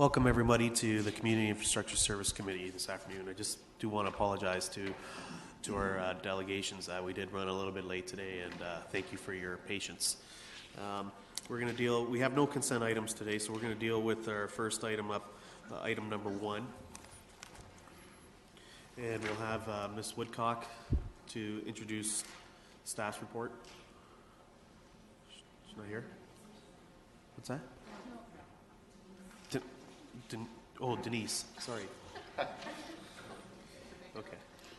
Welcome everybody to the Community Infrastructure Service Committee this afternoon. I just do want to apologize to our delegations that we did run a little bit late today, and thank you for your patience. We have no consent items today, so we're going to deal with our first item up, item number 1. And we'll have Ms. Woodcock to introduce staff's report. She's not here? What's that? Denise. Sorry. Okay. I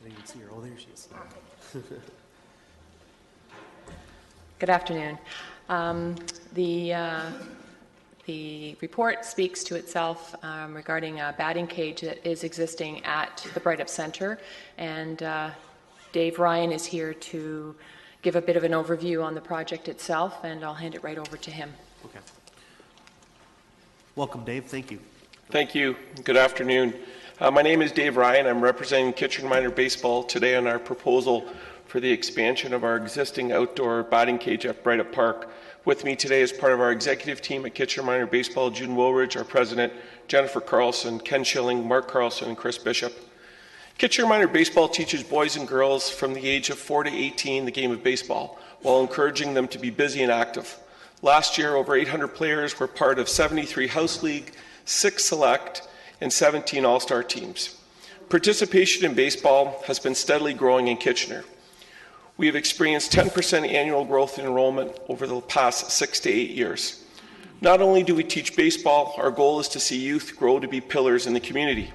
didn't even see her. Oh, there she is. Good afternoon. The report speaks to itself regarding a batting cage that is existing at the Bright Up Centre, and Dave Ryan is here to give a bit of an overview on the project itself, and I'll hand it right over to him. Okay. Welcome, Dave. Thank you. Thank you. Good afternoon. My name is Dave Ryan. I'm representing Kitchener Minor Baseball today on our proposal for the expansion of our existing outdoor batting cage at Bright Up Park. With me today as part of our executive team at Kitchener Minor Baseball, June Woolridge, our president, Jennifer Carlson, Ken Schilling, Mark Carlson, and Chris Bishop. Kitchener Minor Baseball teaches boys and girls from the age of 4 to 18 the game of baseball, while encouraging them to be busy and active. Last year, over 800 players were part of 73 House League, 6 Select, and 17 All-Star teams. Participation in baseball has been steadily growing in Kitchener. We have experienced 10% annual growth in enrollment over the past 6 to 8 years. Not only do we teach baseball, our goal is to see youth grow to be pillars in the community.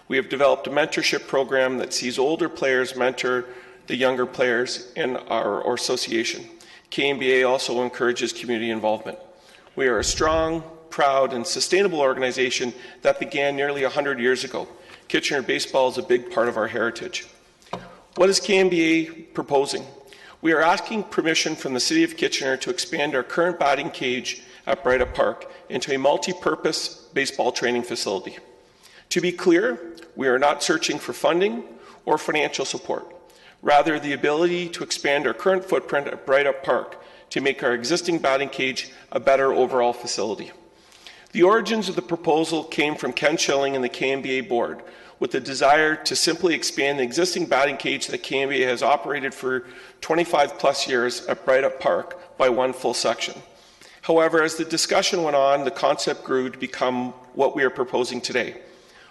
We have developed a mentorship program that sees older players mentor the younger players in our association. KMBA also encourages community involvement. We are a strong, proud, and sustainable organization that began nearly 100 years ago. Kitchener baseball is a big part of our heritage. What is KMBA proposing? We are asking permission from the City of Kitchener to expand our current batting cage at Bright Up Park into a multi-purpose baseball training facility. To be clear, we are not searching for funding or financial support. Rather, the ability to expand our current footprint at Bright Up Park to make our existing batting cage a better overall facility. The origins of the proposal came from Ken Schilling and the KMBA board, with the desire to simply expand the existing batting cage that KMBA has operated for 25 plus years at Bright Up Park by one full section. However, as the discussion went on, the concept grew to become what we are proposing today.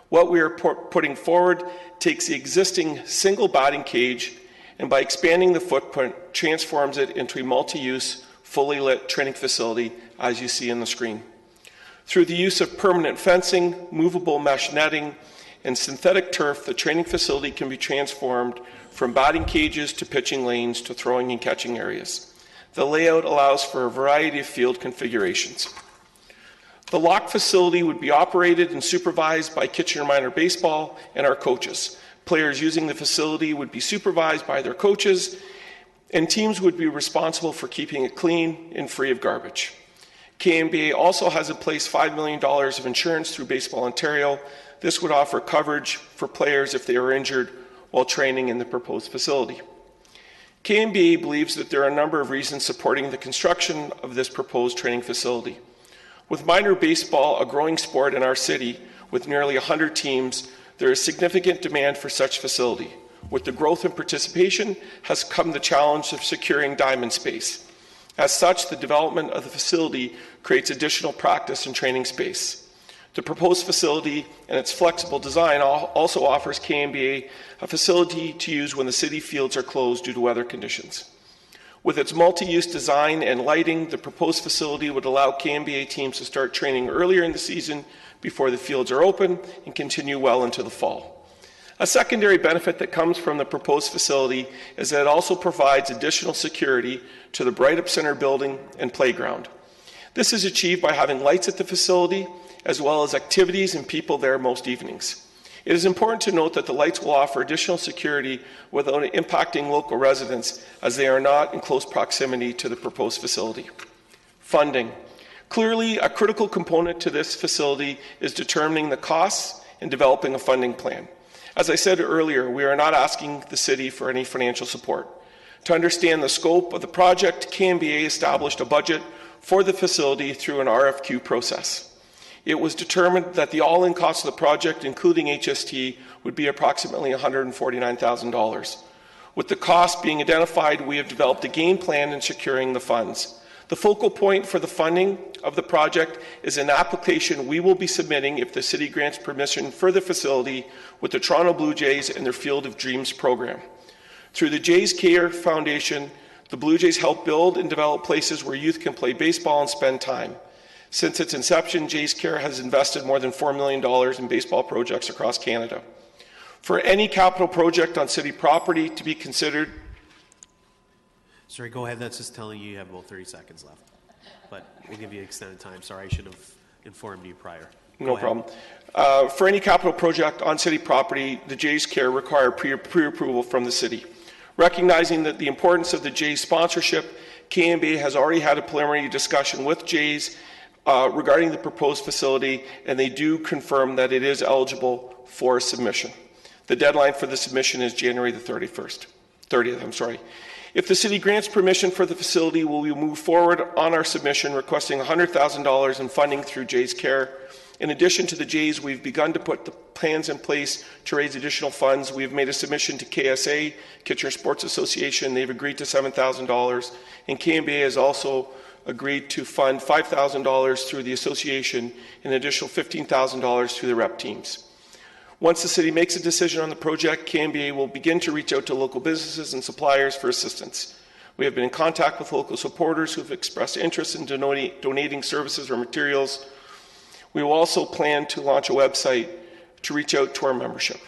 What we are putting forward takes the existing single batting cage and by expanding the footprint, transforms it into a multi-use, fully lit training facility, as you see on the screen. Through the use of permanent fencing, movable mesh netting, and synthetic turf, the training facility can be transformed from batting cages to pitching lanes to throwing and catching areas. The layout allows for a variety of field configurations. The lock facility would be operated and supervised by Kitchener Minor Baseball and our coaches. Players using the facility would be supervised by their coaches, and teams would be responsible for keeping it clean and free of garbage. KMBA also has in place $5 million of insurance through Baseball Ontario. This would offer coverage for players if they are injured while training in the proposed facility. KMBA believes that there are a number of reasons supporting the construction of this proposed training facility. With minor baseball a growing sport in our city with nearly 100 teams, there is significant demand for such facility. With the growth in participation has come the challenge of securing diamond space. As such, the development of the facility creates additional practice and training space. The proposed facility and its flexible design also offers KMBA a facility to use when the city fields are closed due to weather conditions. With its multi-use design and lighting, the proposed facility would allow KMBA teams to start training earlier in the season before the fields are open and continue well into the fall. A secondary benefit that comes from the proposed facility is that it also provides additional security to the Bright Up Centre building and playground. This is achieved by having lights at the facility, as well as activities and people there most evenings. It is important to note that the lights will offer additional security without impacting local residents, as they are not in close proximity to the proposed facility. Funding. Clearly, a critical component to this facility is determining the costs and developing a funding plan. As I said earlier, we are not asking the city for any financial support. To understand the scope of the project, KMBA established a budget for the facility through an RFQ process. It was determined that the all-in cost of the project, including HST, would be approximately $149,000. With the cost being identified, we have developed a game plan in securing the funds. The focal point for the funding of the project is an application we will be submitting if the city grants permission for the facility with the Toronto Blue Jays and their Field of Dreams program. Through the Jays Care Foundation, the Blue Jays help build and develop places where youth can play baseball and spend time. Since its inception, Jays Care has invested more than $4 million in baseball projects across Canada. For any capital project on city property to be considered. Sorry, go ahead. That's just telling you have about 30 seconds left. But we'll give you extended time. Sorry, I should have informed you prior. No problem. For any capital project on city property, the Jays Care require pre-approval from the city. Recognizing that the importance of the Jays sponsorship, KMBA has already had a preliminary discussion with Jays regarding the proposed facility, and they do confirm that it is eligible for submission. The deadline for the submission is January the 30th. If the city grants permission for the facility, we will move forward on our submission requesting $100,000 in funding through Jays Care. In addition to the Jays, we've begun to put the plans in place to raise additional funds. We have made a submission to KSA, Kitchener Sports Association. They've agreed to $7,000, and KMBA has also agreed to fund $5,000 through the association and an additional $15,000 through the rep teams. Once the city makes a decision on the project, KMBA will begin to reach out to local businesses and suppliers for assistance. We have been in contact with local supporters who have expressed interest in donating services or materials. We will also plan to launch a website to reach out to our membership.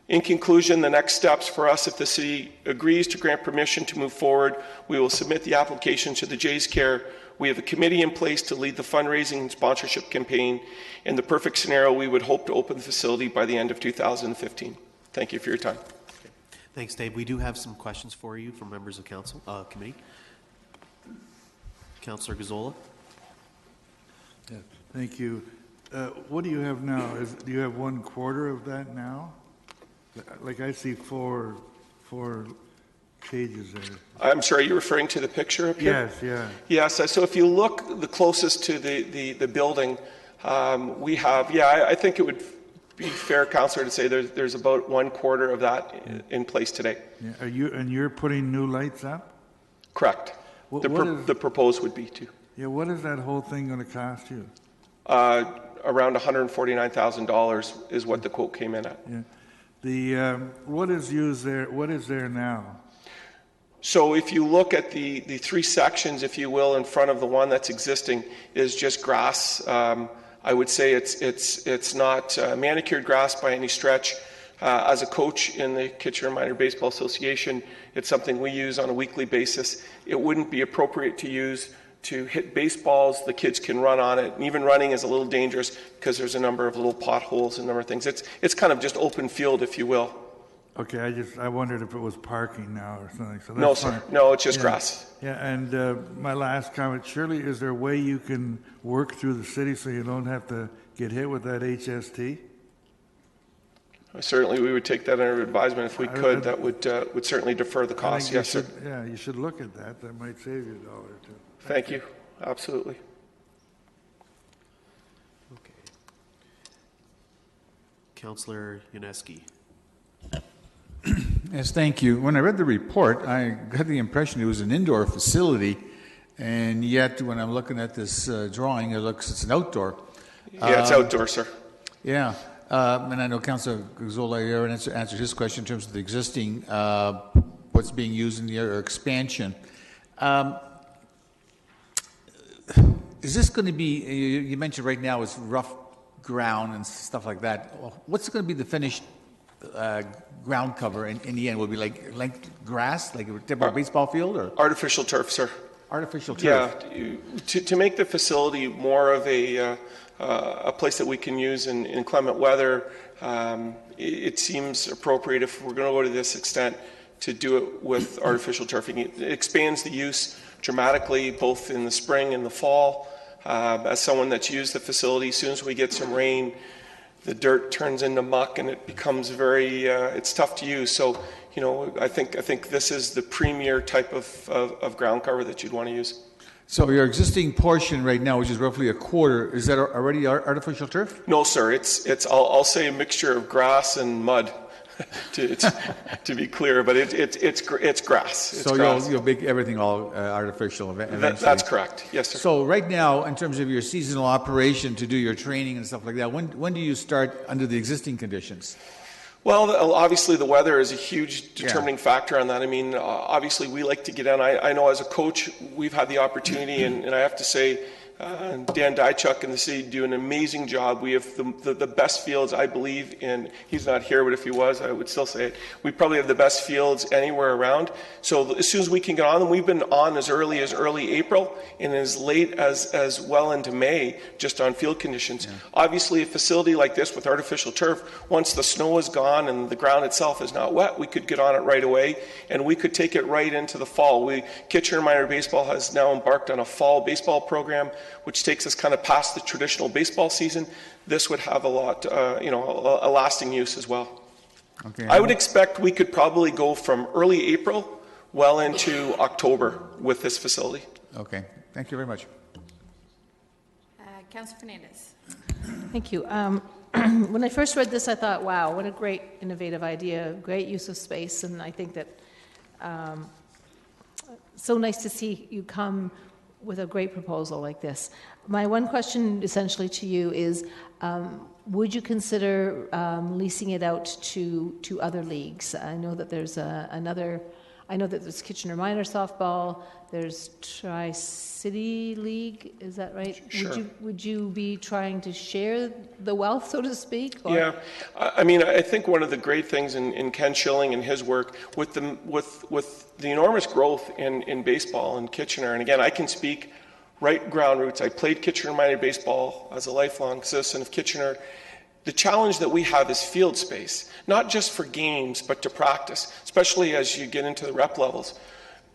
In conclusion, the next steps for us, if the city agrees to grant permission to move forward, we will submit the application to the Jays Care. We have a committee in place to lead the fundraising and sponsorship campaign. In the perfect scenario, we would hope to open the facility by the end of 2015. Thank you for your time. Okay. Thanks, Dave. We do have some questions for you from members of council committee. Councillor Gazzola. Yeah, thank you. What do you have now? Do you have 1/4 of that now? Like I see four cages there. I'm sorry, you're referring to the picture up here? Yes, yeah. Yes, so if you look the closest to the building, we have, I think it would be fair, Councillor, to say there's about 1/4 of that in place today. Yeah. You're putting new lights up? Correct. The proposed would be too. Yeah, what is that whole thing going to cost you? Around $149,000 is what the quote came in at. Yeah. What is used there? What is there now? So if you look at the three sections, if you will, in front of the one that's existing, is just grass. I would say it's not manicured grass by any stretch. As a coach in the Kitchener Minor Baseball Association, it's something we use on a weekly basis. It wouldn't be appropriate to use to hit baseballs. The kids can run on it, and even running is a little dangerous because there's a number of little potholes and a number of things. It's kind of just open field, if you will. Okay, I wondered if it was parking now or something. So that's no, sir. fine. No, it's just grass. Yeah, and my last comment, Shirley, is there a way you can work through the city so you don't have to get hit with that HST? Certainly, we would take that under advisement if we could. That would certainly defer the cost. Yes, sir. Yeah, you should look at that. That might save you $1 or $2. Thank you. Absolutely. Okay. Councillor Yaneski. Yes, thank you. When I read the report, I got the impression it was an indoor facility, and yet when I'm looking at this drawing, it's an outdoor. Yeah, it's outdoor, sir. Yeah, and I know Councillor Gazzola already answered his question in terms of the existing, what's being used in the expansion. Is this going to be, you mentioned right now it's rough ground and stuff like that. What's going to be the finished ground cover in the end? Will it be like grass, like a typical baseball field? Or artificial turf, sir. Artificial turf. Yeah, to make the facility more of a place that we can use in inclement weather, it seems appropriate if we're going to go to this extent to do it with artificial turfing. It expands the use dramatically, both in the spring and the fall. As someone that's used the facility, as soon as we get some rain, the dirt turns into muck and it becomes very, it's tough to use. So, I think this is the premier type of ground cover that you'd want to use. So your existing portion right now, which is roughly a quarter, is that already artificial turf? No, sir. It's I'll say a mixture of grass and mud, to be clear. But it's grass. It's So grass. you'll make everything all artificial eventually? That's correct. Yes, sir. So right now, in terms of your seasonal operation to do your training and stuff like that, when do you start under the existing conditions? Well, obviously the weather is a huge determining factor on that. I mean, obviously we like to get in. I know as a coach, we've had the opportunity, and I have to say, Dan Dychuk and the city do an amazing job. We have the best fields, I believe, and he's not here, but if he was, I would still say it. We probably have the best fields anywhere around. So as soon as we can get on them, we've been on as early April and as late as well into May, just on field conditions. Yeah. Obviously, a facility like this with artificial turf, once the snow is gone and the ground itself is not wet, we could get on it right away, and we could take it right into the fall. Kitchener Minor Baseball has now embarked on a fall baseball program, which takes us kind of past the traditional baseball season. This would have a lasting use as well. Okay. I would expect we could probably go from early April well into October with this facility. Okay. Thank you very much. Councillor Fernandez. Thank you. When I first read this, I thought, wow, what a great innovative idea, great use of space, and I think that so nice to see you come with a great proposal like this. My one question essentially to you is, would you consider leasing it out to other leagues? I know that there's there's Kitchener Minor Softball, there's Tri-City League, is that right? Sure. Would you be trying to share the wealth, so to speak? Or? Yeah, I mean, I think one of the great things in Ken Schilling and his work with the enormous growth in baseball in Kitchener, and again, I can speak right ground roots. I played Kitchener Minor Baseball as a lifelong citizen of Kitchener. The challenge that we have is field space, not just for games, but to practice, especially as you get into the rep levels.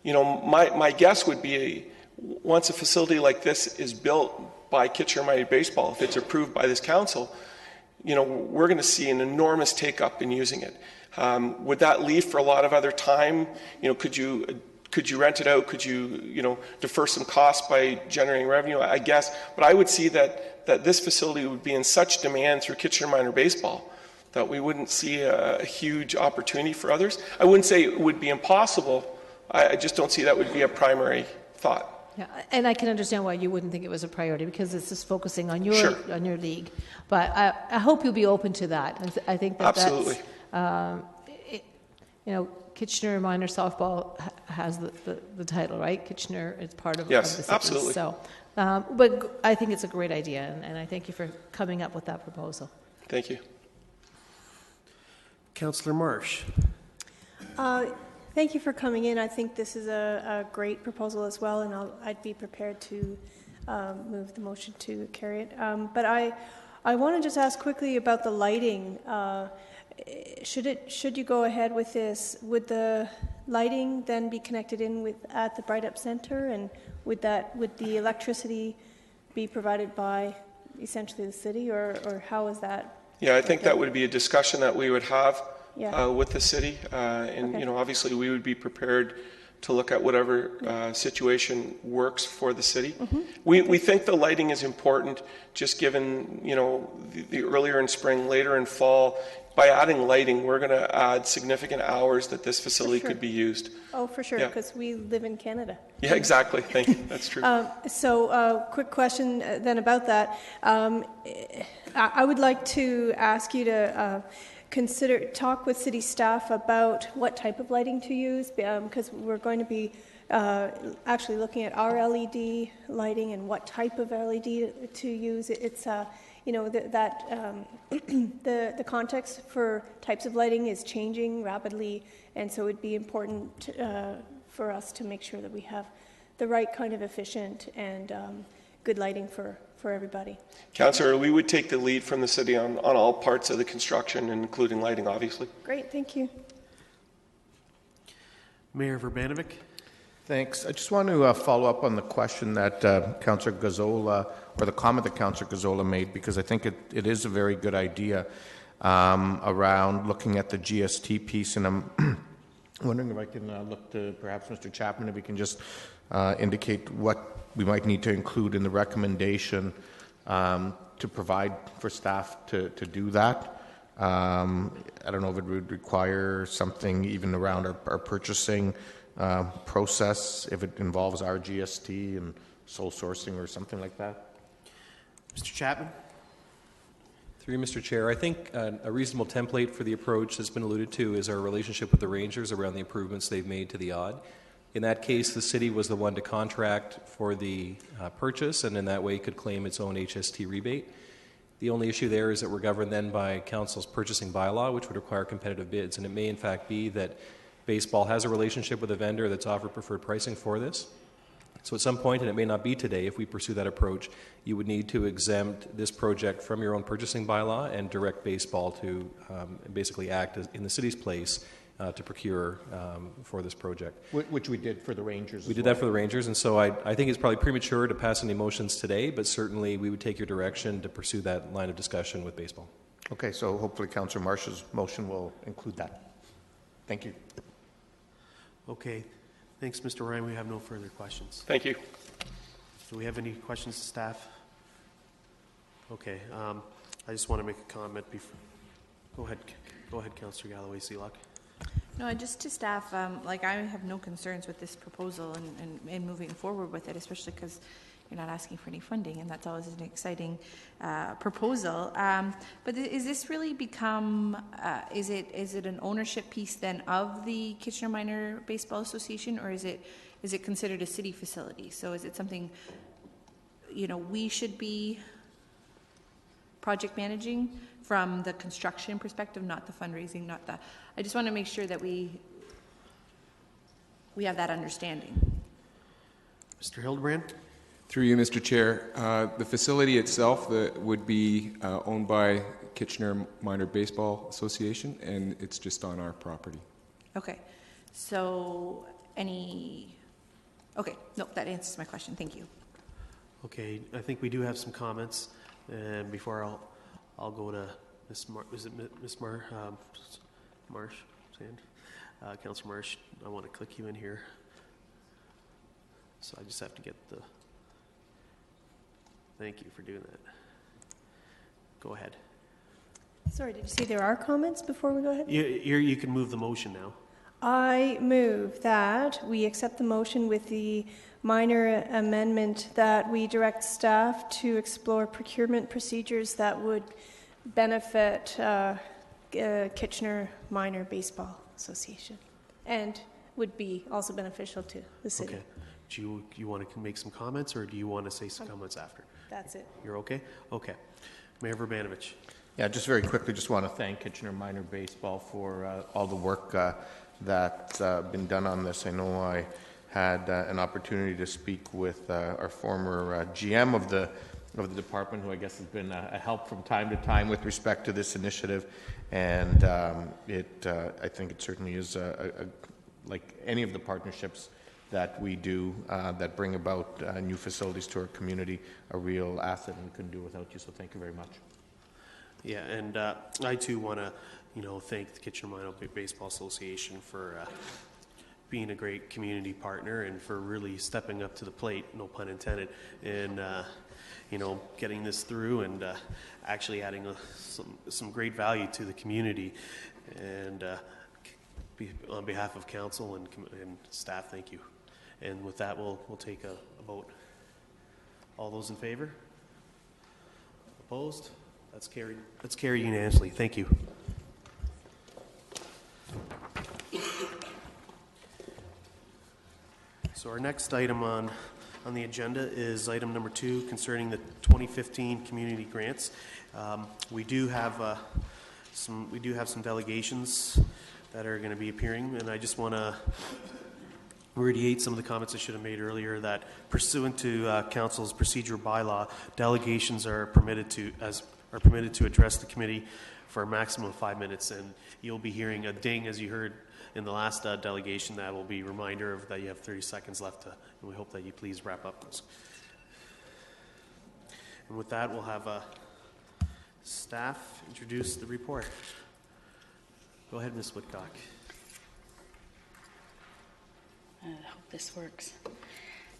You know, my guess would be once a facility like this is built by Kitchener Minor Baseball, if it's approved by this council, you know, we're going to see an enormous take-up in using it. Would that leave for a lot of other time? You know, could you rent it out? Could you defer some costs by generating revenue? I guess, but I would see that this facility would be in such demand through Kitchener Minor Baseball that we wouldn't see a huge opportunity for others. I wouldn't say it would be impossible. I just don't see that would be a primary thought. Yeah, and I can understand why you wouldn't think it was a priority because it's just focusing on your Sure. on your league. But I hope you'll be open to that. I think that Absolutely. Kitchener Minor Softball has the title, right? Kitchener is part of, Yes, of the city. absolutely. So, but I think it's a great idea, and I thank you for coming up with that proposal. Thank you. Councillor Marsh. Thank you for coming in. I think this is a great proposal as well, and I'd be prepared to move the motion to carry it. But I want to just ask quickly about the lighting. Should you go ahead with this, would the lighting then be connected in at the Bright Up Center, and would the electricity be provided by essentially the city, or how is that? Yeah, I think that would be a discussion that we would have Yeah. with the city, and Okay. obviously we would be prepared to look at whatever situation works for the city. Mm-hmm. We think the lighting is important, just given the earlier in spring, later in fall. By adding lighting, we're going to add significant hours that this facility sure. could be used. Oh, for sure, Yeah. because we live in Canada. Yeah, exactly. Thank you. That's true. Quick question then about that. I would like to ask you to talk with city staff about what type of lighting to use, because we're going to be actually looking at our LED lighting and what type of LED to use. It's the context for types of lighting is changing rapidly, and so it'd be important for us to make sure that we have the right kind of efficient and good lighting for everybody. Councillor, we would take the lead from the city on all parts of the construction, including lighting, obviously. Great, thank you. Mayor Verbanovic. Thanks. I just want to follow up on the question that Councillor Gazzola, or the comment that Councillor Gazzola made, because I think it is a very good idea around looking at the GST piece, and I'm wondering if I can look to perhaps Mr. Chapman, if we can just indicate what we might need to include in the recommendation to provide for staff to do that. I don't know if it would require something even around our purchasing process, if it involves our GST and sole sourcing or something like that. Mr. Chapman? Through you, Mr. Chair, I think a reasonable template for the approach that's been alluded to is our relationship with the Rangers around the improvements they've made to the odd. In that case, the city was the one to contract for the purchase, and in that way could claim its own HST rebate. The only issue there is that we're governed then by Council's purchasing bylaw, which would require competitive bids, and it may in fact be that baseball has a relationship with a vendor that's offered preferred pricing for this. So at some point, and it may not be today, if we pursue that approach, you would need to exempt this project from your own purchasing bylaw and direct baseball to basically act as in the city's place to procure for this project. Which we did for the Rangers. We did that for the Rangers, and so I think it's probably premature to pass any motions today, but certainly we would take your direction to pursue that line of discussion with baseball. Okay, so hopefully Councillor Marsh's motion will include that. Thank you. Okay. Thanks, Mr. Ryan. We have no further questions. Thank you. Do we have any questions to staff? Okay. I just want to make a comment before. Go ahead, Councillor Galloway-Sealock. No, just to staff, like I have no concerns with this proposal and moving forward with it, especially because you're not asking for any funding, and that's always an exciting proposal. But is this really become, is it an ownership piece then of the Kitchener Minor Baseball Association, or is it considered a city facility? So is it something, we should be project managing from the construction perspective, not the fundraising, I just want to make sure that we have that understanding. Mr. Hildebrand? Through you, Mr. Chair, the facility itself would be owned by Kitchener Minor Baseball Association, and it's just on our property. Okay. So okay, no, that answers my question. Thank you. Okay, I think we do have some comments, and before I'll go to Ms. Marsh, Councillor Marsh. I want to click you in here, so I just have to get the. Thank you for doing that. Go ahead. Sorry, did you say there are comments before we go ahead? You can move the motion now. I move that we accept the motion with the minor amendment that we direct staff to explore procurement procedures that would benefit Kitchener Minor Baseball Association and would be also beneficial to the city. Okay. Do you want to make some comments, or do you want to say some comments after? That's it. You're okay? Okay. Mayor Verbanovich. Yeah, just very quickly, just want to thank Kitchener Minor Baseball for all the work that's been done on this. I know I had an opportunity to speak with our former GM of the department, who I guess has been a help from time to time with respect to this initiative, and I think it certainly is like any of the partnerships that we do that bring about new facilities to our community, a real asset, and we couldn't do it without you. So thank you very much. Yeah, and I too want to, thank the Kitchener Minor Baseball Association for being a great community partner and for really stepping up to the plate, no pun intended, and getting this through and actually adding some great value to the community. And on behalf of council and staff, thank you. And with that, we'll take a vote. All those in favor? Opposed? That's carried. That's carried unanimously. Thank you. So our next item on the agenda is item number 2 concerning the 2015 community grants. We do have some delegations that are going to be appearing, and I just want to reiterate some of the comments I should have made earlier, that pursuant to council's procedural bylaw, delegations are permitted to address the committee for a maximum of 5 minutes, and you'll be hearing a ding as you heard in the last delegation. That will be a reminder of that you have 30 seconds left, and we hope that you please wrap up this. And with that, we'll have staff introduce the report. Go ahead, Ms. Woodcock. I hope this works.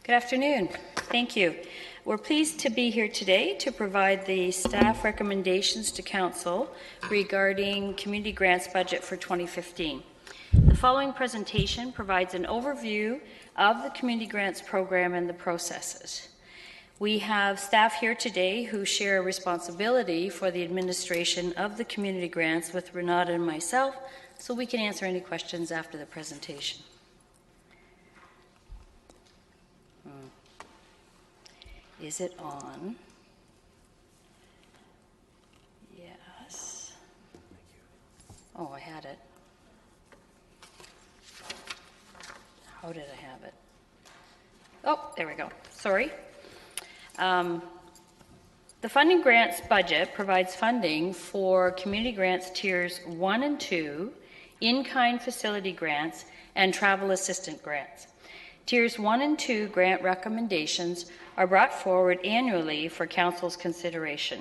Good afternoon. Thank you. We're pleased to be here today to provide the staff recommendations to Council regarding community grants budget for 2015. The following presentation provides an overview of the community grants program and the processes. We have staff here today who share responsibility for the administration of the community grants with Renata and myself, so we can answer any questions after the presentation. Is it on? Yes. Oh, I had it. How did I have it? Oh, there we go. Sorry. The funding grants budget provides funding for community grants tiers 1 and 2, in-kind facility grants, and travel assistant grants. Tiers 1 and 2 grant recommendations are brought forward annually for Council's consideration.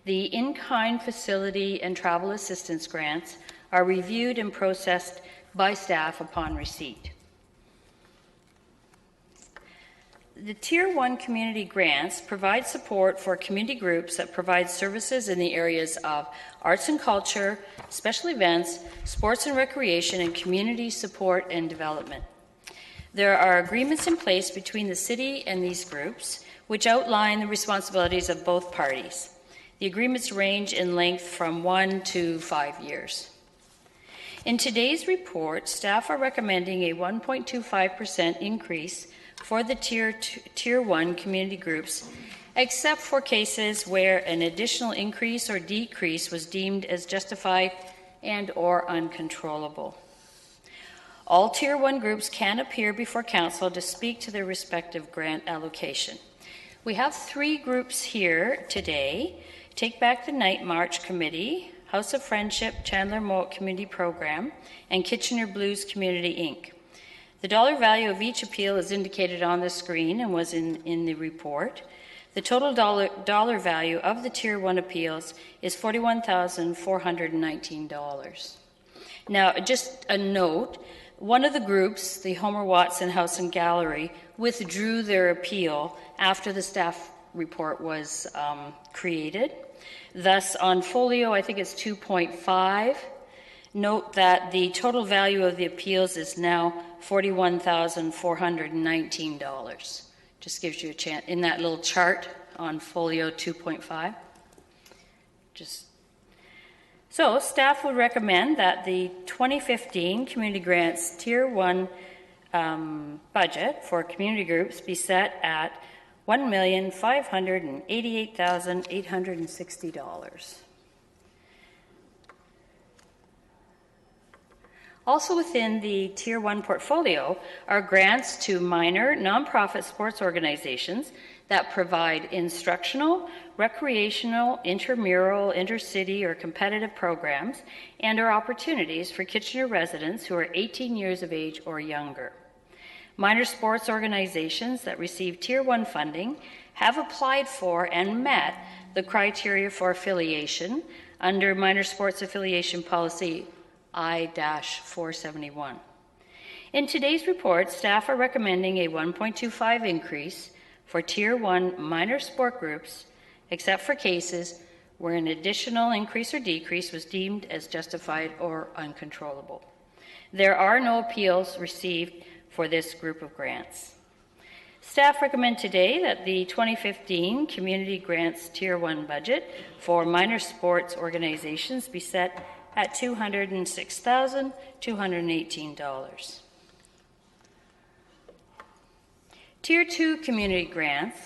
The in-kind facility and travel assistance grants are reviewed and processed by staff upon receipt. The Tier 1 community grants provide support for community groups that provide services in the areas of arts and culture, special events, sports and recreation, and community support and development. There are agreements in place between the City and these groups, which outline the responsibilities of both parties. The agreements range in length from 1 to 5 years. In today's report, staff are recommending a 1.25% increase for the Tier 1 community groups, except for cases where an additional increase or decrease was deemed as justified and or uncontrollable. All Tier 1 groups can appear before Council to speak to their respective grant allocation. We have 3 groups here today: Take Back the Night March Committee, House of Friendship Chandler Moat Community Program, and Kitchener Blues Community Inc. The dollar value of each appeal is indicated on the screen and was in the report. The total dollar value of the Tier 1 appeals is $41,419. Now, just a note, one of the groups, the Homer Watson House and Gallery, withdrew their appeal after the staff report was created. Thus, on folio, I think it's 2.5. Note that the total value of the appeals is now $41,419. Just gives you a chance in that little chart on folio 2.5. So staff would recommend that the 2015 Community Grants Tier 1 budget for community groups be set at $1,588,860. Also within the Tier 1 portfolio are grants to minor nonprofit sports organizations that provide instructional, recreational, intramural, intercity, or competitive programs and or opportunities for Kitchener residents who are 18 years of age or younger. Minor sports organizations that receive Tier 1 funding have applied for and met the criteria for affiliation under Minor Sports Affiliation Policy I-471. In today's report, staff are recommending a 1.25 increase for Tier 1 minor sport groups, except for cases where an additional increase or decrease was deemed as justified or uncontrollable. There are no appeals received for this group of grants. Staff recommend today that the 2015 Community Grants Tier 1 budget for minor sports organizations be set at $206,218. Tier 2 community grants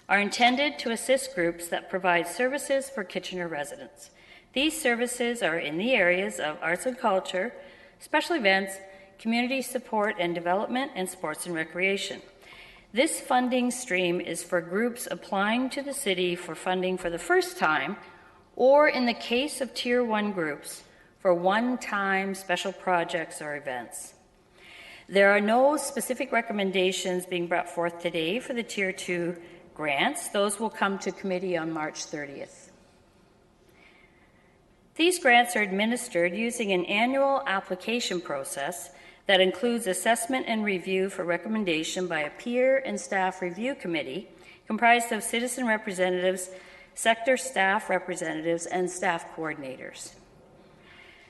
are intended to assist groups that provide services for Kitchener residents. These services are in the areas of arts and culture, special events, community support and development, and sports and recreation. This funding stream is for groups applying to the City for funding for the first time, or in the case of Tier 1 groups, for one-time special projects or events. There are no specific recommendations being brought forth today for the Tier 2 grants. Those will come to committee on March 30th. These grants are administered using an annual application process that includes assessment and review for recommendation by a peer and staff review committee comprised of citizen representatives, sector staff representatives, and staff coordinators.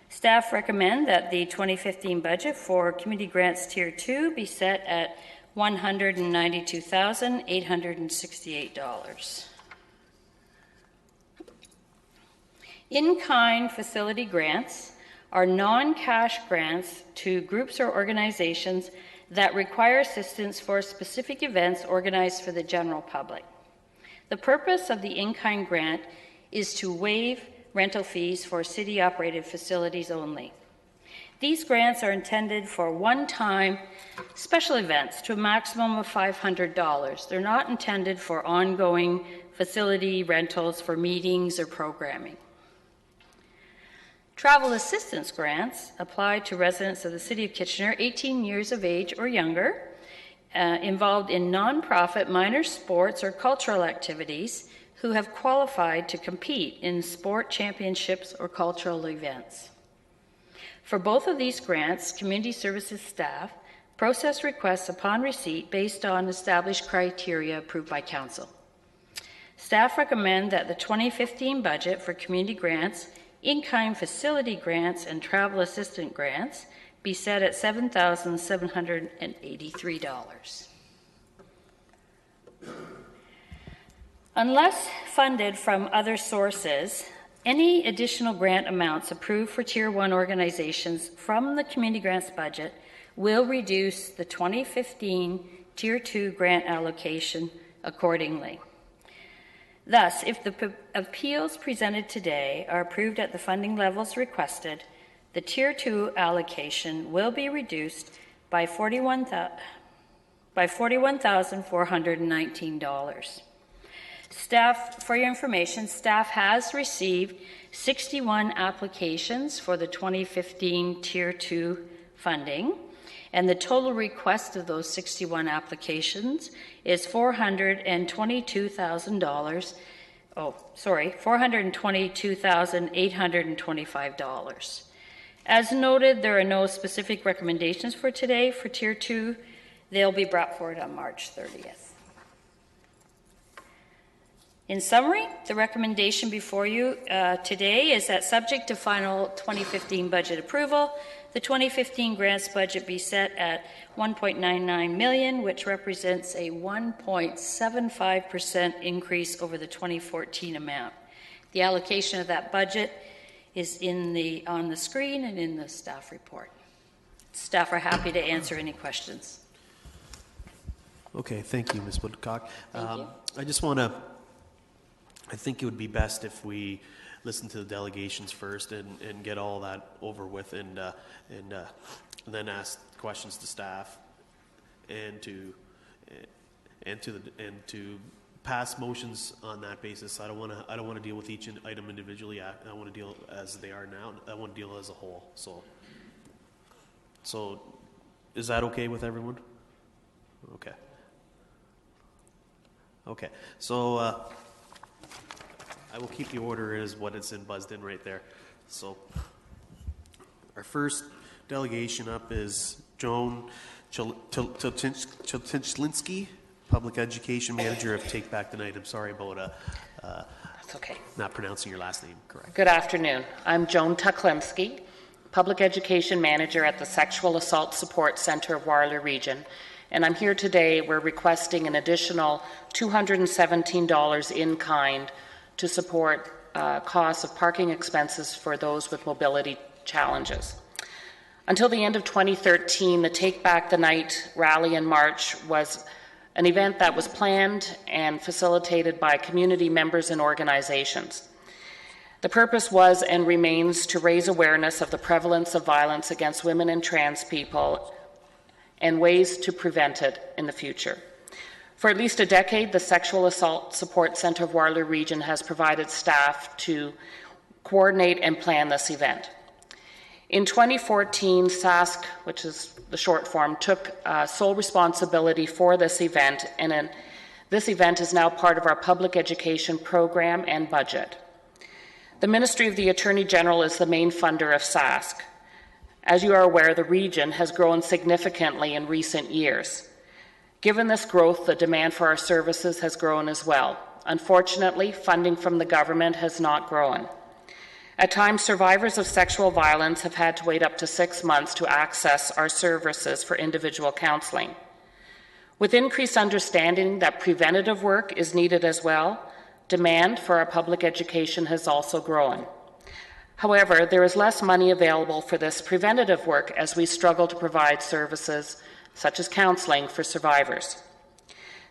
Staff recommend that the 2015 budget for community grants Tier 2 be set at $192,868. In-kind facility grants are non-cash grants to groups or organizations that require assistance for specific events organized for the general public. The purpose of the in-kind grant is to waive rental fees for city-operated facilities only. These grants are intended for one-time special events to a maximum of $500. They're not intended for ongoing facility rentals for meetings or programming. Travel assistance grants apply to residents of the City of Kitchener 18 years of age or younger, involved in nonprofit minor sports or cultural activities who have qualified to compete in sport championships or cultural events. For both of these grants, community services staff process requests upon receipt based on established criteria approved by Council. Staff recommend that the 2015 budget for community grants, in-kind facility grants, and travel assistant grants be set at $7,783. Unless funded from other sources, any additional grant amounts approved for Tier 1 organizations from the community grants budget will reduce the 2015 Tier 2 grant allocation accordingly. Thus, if the appeals presented today are approved at the funding levels requested, the Tier 2 allocation will be reduced by $41,419. Staff, for your information, staff has received 61 applications for the 2015 Tier 2 funding, and the total request of those 61 applications is $422,825. As noted, there are no specific recommendations for today for Tier 2. They'll be brought forward on March 30th. In summary, the recommendation before you today is that, subject to final 2015 budget approval, the 2015 grants budget be set at $1.99 million, which represents a 1.75% increase over the 2014 amount. The allocation of that budget is on the screen and in the staff report. Staff are happy to answer any questions. Okay, thank you, Ms. Woodcock. Thank you. I think it would be best if we listen to the delegations first and get all that over with, and then ask questions to staff and to pass motions on that basis. I don't want to deal with each item individually. I want to deal as they are now. I want to deal as a whole. So is that okay with everyone? Okay. So I will keep the order as what it's buzzed in right there. So our first delegation up is Joan Chiltinsky, Public Education Manager of Take Back the Night. I'm sorry about That's okay. not pronouncing your last name correct. Good afternoon. I'm Joan Tuklimsky, Public Education Manager at the Sexual Assault Support Center of Waterloo Region. And I'm here today. We're requesting an additional $217 in kind to support costs of parking expenses for those with mobility challenges. Until the end of 2013, the Take Back the Night rally and march was an event that was planned and facilitated by community members and organizations. The purpose was and remains to raise awareness of the prevalence of violence against women and trans people and ways to prevent it in the future. For at least a decade, the Sexual Assault Support Center of Waterloo Region has provided staff to coordinate and plan this event. In 2014, SASC, which is the short form, took sole responsibility for this event, and this event is now part of our public education program and budget. The Ministry of the Attorney General is the main funder of SASC. As you are aware, the region has grown significantly in recent years. Given this growth, the demand for our services has grown as well. Unfortunately, funding from the government has not grown. At times, survivors of sexual violence have had to wait up to 6 months to access our services for individual counseling. With increased understanding that preventative work is needed as well, demand for our public education has also grown. However, there is less money available for this preventative work as we struggle to provide services such as counseling for survivors.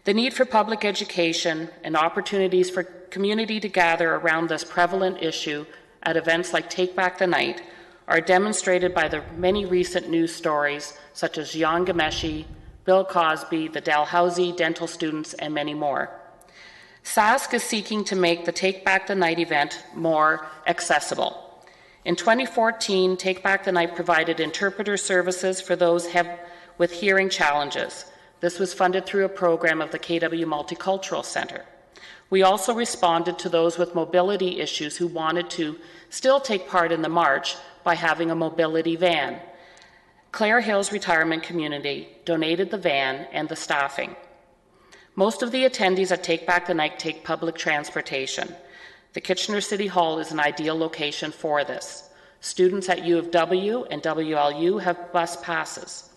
The need for public education and opportunities for community to gather around this prevalent issue at events like Take Back the Night are demonstrated by the many recent news stories such as Jian Ghomeshi, Bill Cosby, the Dalhousie dental students, and many more. SASC is seeking to make the Take Back the Night event more accessible. In 2014, Take Back the Night provided interpreter services for those with hearing challenges. This was funded through a program of the KW Multicultural Center. We also responded to those with mobility issues who wanted to still take part in the march by having a mobility van. Clare Hills Retirement Community donated the van and the staffing. Most of the attendees at Take Back the Night take public transportation. The Kitchener City Hall is an ideal location for this. Students at U of W and WLU have bus passes.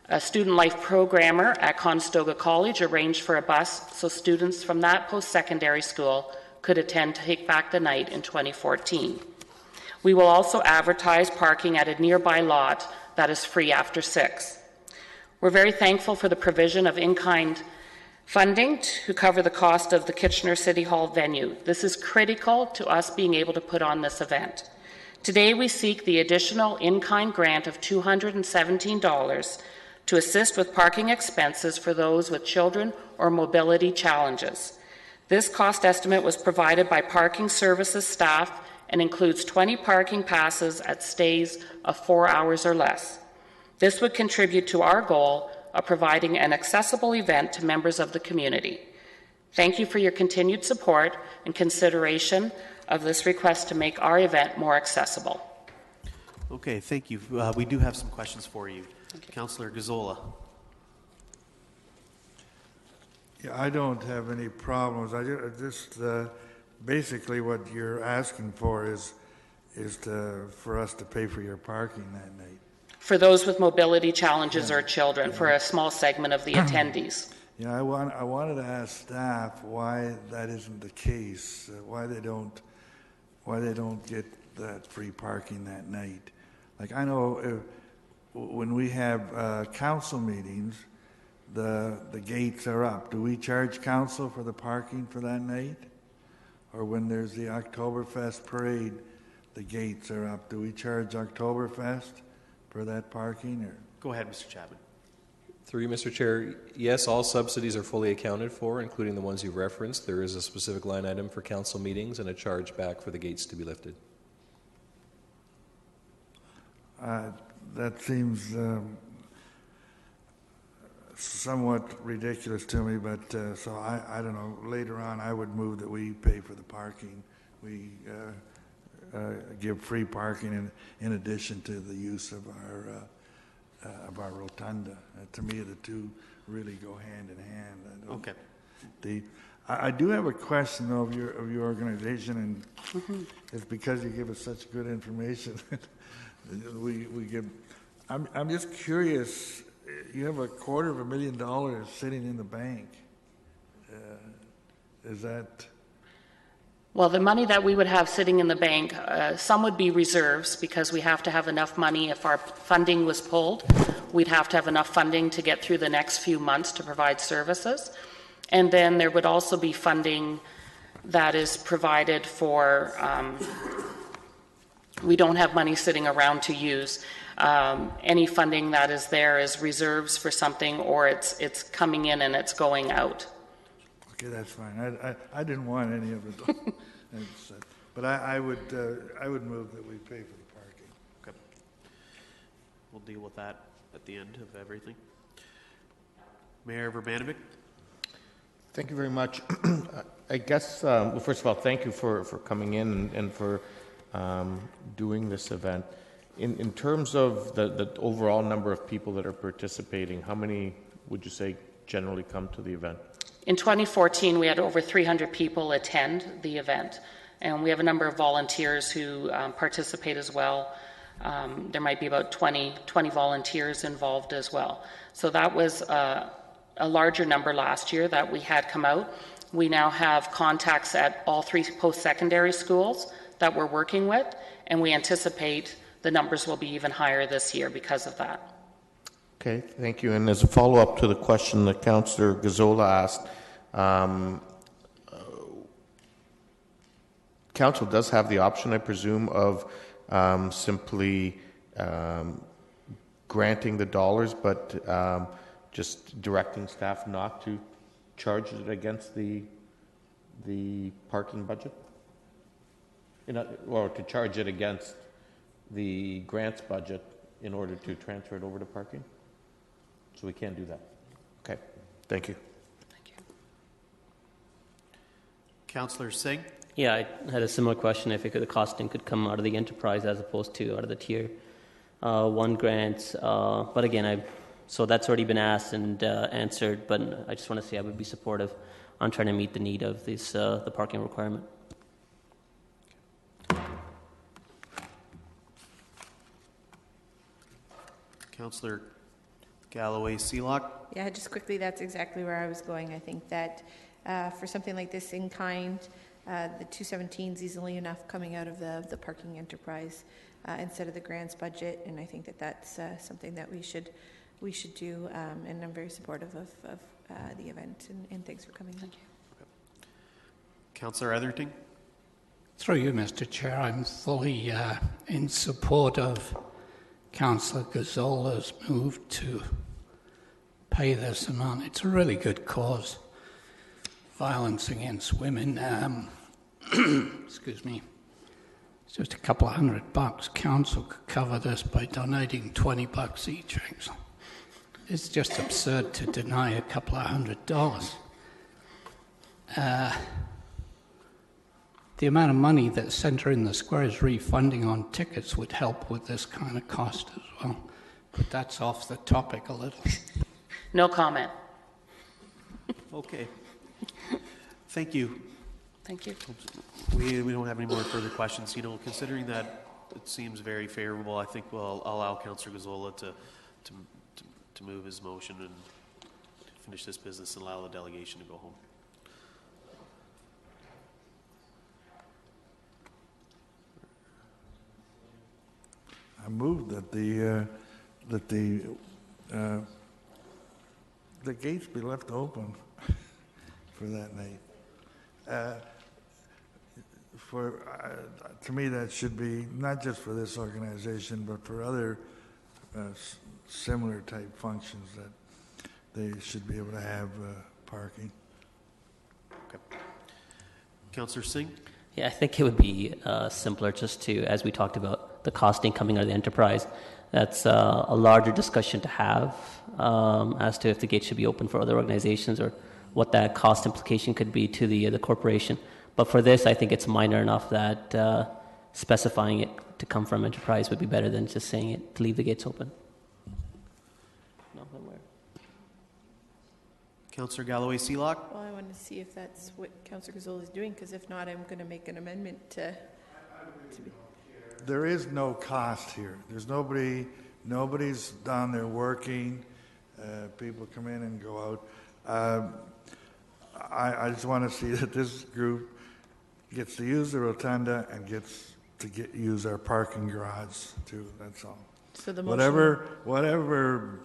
A student life programmer at Conestoga College arranged for a bus so students from that post-secondary school could attend Take Back the Night in 2014. We will also advertise parking at a nearby lot that is free after 6. We're very thankful for the provision of in-kind funding to cover the cost of the Kitchener City Hall venue. This is critical to us being able to put on this event. Today we seek the additional in-kind grant of $217 to assist with parking expenses for those with children or mobility challenges. This cost estimate was provided by Parking Services staff and includes 20 parking passes at stays of 4 hours or less. This would contribute to our goal of providing an accessible event to members of the community. Thank you for your continued support and consideration of this request to make our event more accessible. Okay, thank you. We do have some questions for you. Councillor Gazzola. Yeah, I don't have any problems. I just basically what you're asking for is for us to pay for your parking that night. For those with mobility challenges or children, for a small segment of the attendees. Yeah, I wanted to ask staff why that isn't the case. Why they don't get that free parking that night. Like I know when we have council meetings, the gates are up. Do we charge council for the parking for that night? Or when there's the Oktoberfest parade, the gates are up. Do we charge Oktoberfest for that parking? Or go ahead, Mr. Chapman. Through you, Mr. Chair, yes, all subsidies are fully accounted for, including the ones you've referenced. There is a specific line item for council meetings and a charge back for the gates to be lifted. That seems somewhat ridiculous to me, but so I don't know. Later on, I would move that we pay for the parking. We give free parking in addition to the use of our rotunda. To me, the two really go hand in hand. Okay. I do have a question of your organization, and it's because you give us such good information. we give. I'm just curious. You have $250,000 sitting in the bank. Is that? Well, the money that we would have sitting in the bank, some would be reserves because we have to have enough money. If our funding was pulled, we'd have to have enough funding to get through the next few months to provide services. And then there would also be funding that is provided for, we don't have money sitting around to use. Any funding that is there is reserves for something, or it's coming in and it's going out. Okay, that's fine. I didn't want any of it, but I would move that we pay for the parking. Okay. We'll deal with that at the end of everything. Mayor Urbanovic. Thank you very much. I guess, well, first of all, thank you for coming in and for doing this event. In terms of the overall number of people that are participating, how many would you say generally come to the event? In 2014, we had over 300 people attend the event, and we have a number of volunteers who participate as well. There might be about 20 volunteers involved as well. So that was a larger number last year that we had come out. We now have contacts at all 3 post-secondary schools that we're working with, and we anticipate the numbers will be even higher this year because of that. Okay, thank you. And as a follow-up to the question that Councillor Gazzola asked, Council does have the option, I presume, of simply granting the dollars, but just directing staff not to charge it against the parking budget? Or to charge it against the grants budget in order to transfer it over to parking? So we can do that. Okay, thank you. Thank you. Councillor Singh? Yeah, I had a similar question. If the costing could come out of the enterprise as opposed to out of the tier 1 grants. But again, so that's already been asked and answered, but I just want to say I would be supportive on trying to meet the need of this, the parking requirement. Councillor Galloway-Seelock? Yeah, just quickly, that's exactly where I was going. I think that for something like this in kind, the 217 is easily enough coming out of the parking enterprise instead of the grants budget, and I think that that's something that we should do, and I'm very supportive of the event, and thanks for coming. Thank you. Councillor Etherton? Through you, Mr. Chair, I'm fully in support of Councillor Gazzola's move to pay this amount. It's a really good cause. Violence against women. Excuse me. It's just a couple of $100. Council could cover this by donating $20 each. It's just absurd to deny a couple of $100. The amount of money that Centre in the Square is refunding on tickets would help with this kind of cost as well. But that's off the topic a little. No comment. Okay. Thank you. Thank you. We don't have any more further questions. Considering that it seems very favorable, I think we'll allow Councillor Gazzola to move his motion and finish this business and allow the delegation to go home. I move that the gates be left open for that night. To me, that should be not just for this organization, but for other similar type functions that they should be able to have parking. Okay. Councillor Singh? Yeah, I think it would be simpler just to, as we talked about, the costing coming out of the enterprise. That's a larger discussion to have as to if the gate should be open for other organizations or what that cost implication could be to the corporation. But for this, I think it's minor enough that specifying it to come from enterprise would be better than just saying it to leave the gates open. Councillor Galloway-Seelock? Well, I wanted to see if that's what Councillor Gazzola is doing, because if not, I'm going to make an amendment to be. There is no cost here. There's nobody's down there working. People come in and go out. I just want to see that this group gets to use the rotunda and gets to use our parking garage too. That's all. So the motion, whatever.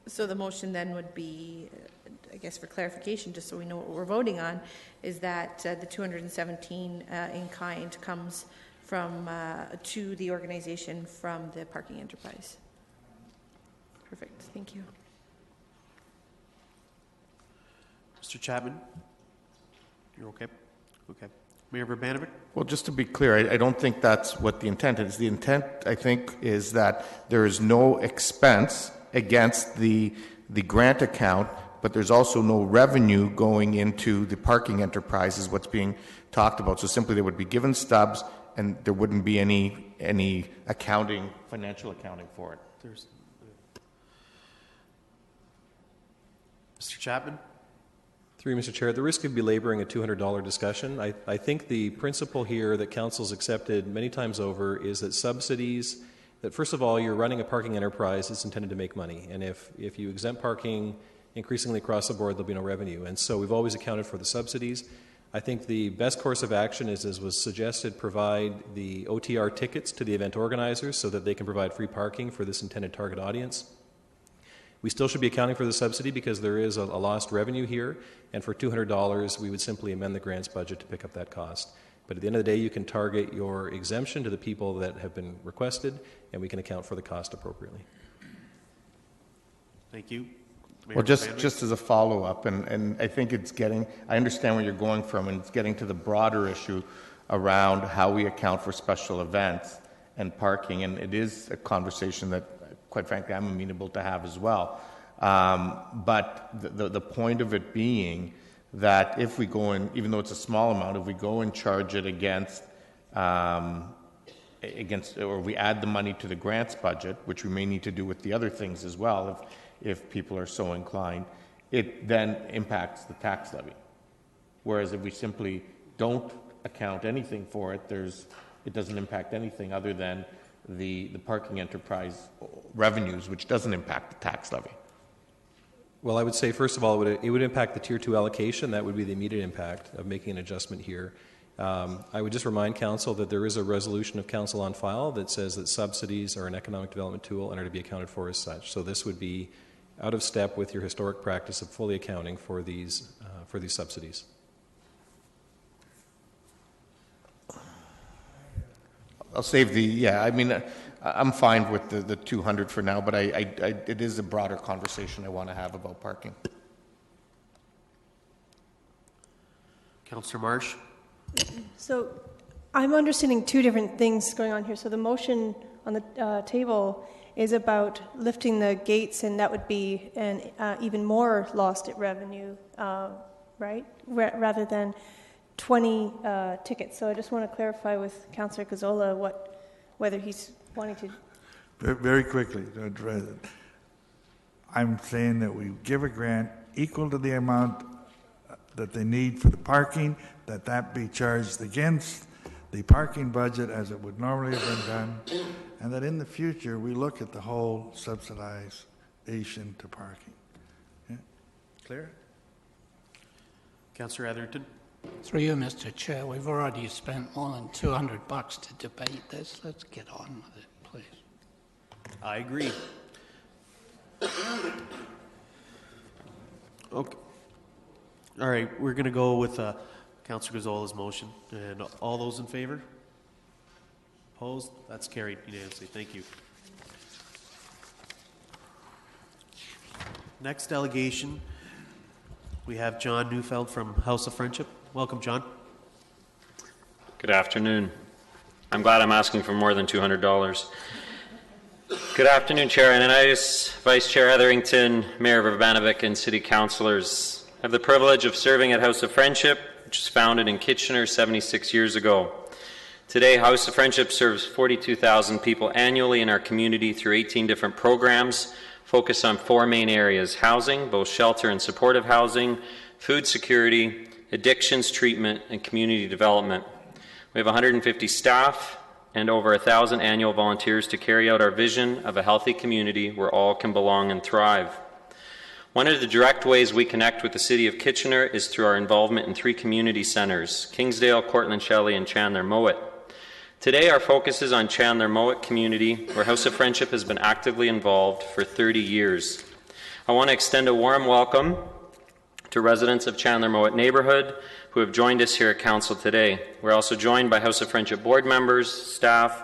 So the motion then would be, I guess for clarification, just so we know what we're voting on, is that the 217 in kind comes from to the organization from the parking enterprise. Perfect. Thank you. Mr. Chapman? You're okay? Okay. Mayor Verbanovic? Well, just to be clear, I don't think that's what the intent is. The intent, I think, is that there is no expense against the grant account, but there's also no revenue going into the parking enterprise is what's being talked about. So simply they would be given stubs and there wouldn't be any accounting, financial accounting for it. Mr. Chapman? Through you, Mr. Chair, at the risk of belaboring a $200 discussion, I think the principle here that Council's accepted many times over is that subsidies, that first of all, you're running a parking enterprise that's intended to make money. And if you exempt parking increasingly across the board, there'll be no revenue. And so we've always accounted for the subsidies. I think the best course of action is, as was suggested, provide the OTR tickets to the event organizers so that they can provide free parking for this intended target audience. We still should be accounting for the subsidy because there is a lost revenue here, and for $200 we would simply amend the grants budget to pick up that cost. But at the end of the day, you can target your exemption to the people that have been requested, and we can account for the cost appropriately. Thank you. Mayor Well, just as a follow-up, and I think I understand where you're going from, and it's getting to the broader issue around how we account for special events and parking, and it is a conversation that, quite frankly, I'm amenable to have as well. But the point of it being that if we go in, even though it's a small amount, if we go and charge it against, or we add the money to the grants budget, which we may need to do with the other things as well, if people are so inclined, it then impacts the tax levy. Whereas if we simply don't account anything for it, it doesn't impact anything other than the parking enterprise revenues, which doesn't impact the tax levy. Well, I would say, first of all, it would impact the Tier 2 allocation. That would be the immediate impact of making an adjustment here. I would just remind Council that there is a resolution of Council on file that says that subsidies are an economic development tool and are to be accounted for as such. So this would be out of step with your historic practice of fully accounting for these subsidies. I'll save I'm fine with the 200 for now, but it is a broader conversation I want to have about parking. Councillor Marsh? So I'm understanding two different things going on here. So the motion on the table is about lifting the gates, and that would be an even more lost at revenue, right? Rather than 20 tickets. So I just want to clarify with Councillor Gazzola whether he's wanting to... Very quickly, I'm saying that we give a grant equal to the amount that they need for the parking, that be charged against the parking budget as it would normally have been done, and that in the future we look at the whole subsidization to parking. Yeah? Clear? Councillor Etherington? Through you, Mr. Chair, we've already spent more than $200 to debate this. Let's get on with it, please. I agree. Okay. All right, we're going to go with Councillor Gazzola's motion. And all those in favor? Opposed? That's carried unanimously. Thank you. Next delegation, we have John Neufeld from House of Friendship. Welcome, John. Good afternoon. I'm glad I'm asking for more than $200. Good afternoon, Chair Ananias, Vice Chair Etherington, Mayor Urbanovic, and City Councillors. I have the privilege of serving at House of Friendship, which was founded in Kitchener 76 years ago. Today, House of Friendship serves 42,000 people annually in our community through 18 different programs focused on four main areas: housing, both shelter and supportive housing, food security, addictions treatment, and community development. We have 150 staff and over 1,000 annual volunteers to carry out our vision of a healthy community where all can belong and thrive. One of the direct ways we connect with the City of Kitchener is through our involvement in 3 community centres: Kingsdale, Cortland Shelley, and Chandler Mowat. Today, our focus is on Chandler Mowat community, where House of Friendship has been actively involved for 30 years. I want to extend a warm welcome to residents of Chandler Mowat neighbourhood who have joined us here at Council today. We're also joined by House of Friendship board members, staff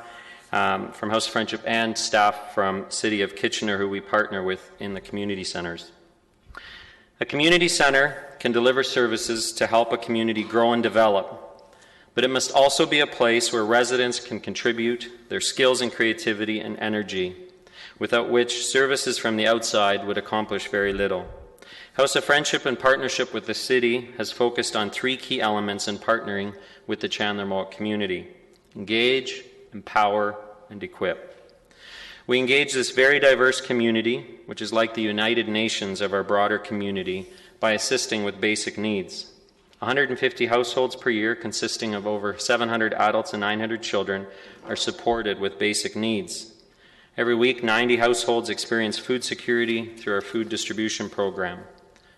from House of Friendship, and staff from City of Kitchener who we partner with in the community centres. A community centre can deliver services to help a community grow and develop, but it must also be a place where residents can contribute their skills and creativity and energy, without which services from the outside would accomplish very little. House of Friendship, in partnership with the city, has focused on 3 key elements in partnering with the Chandler Mowat community: engage, empower, and equip. We engage this very diverse community, which is like the United Nations of our broader community, by assisting with basic needs. 150 households per year, consisting of over 700 adults and 900 children, are supported with basic needs. Every week, 90 households experience food security through our food distribution program.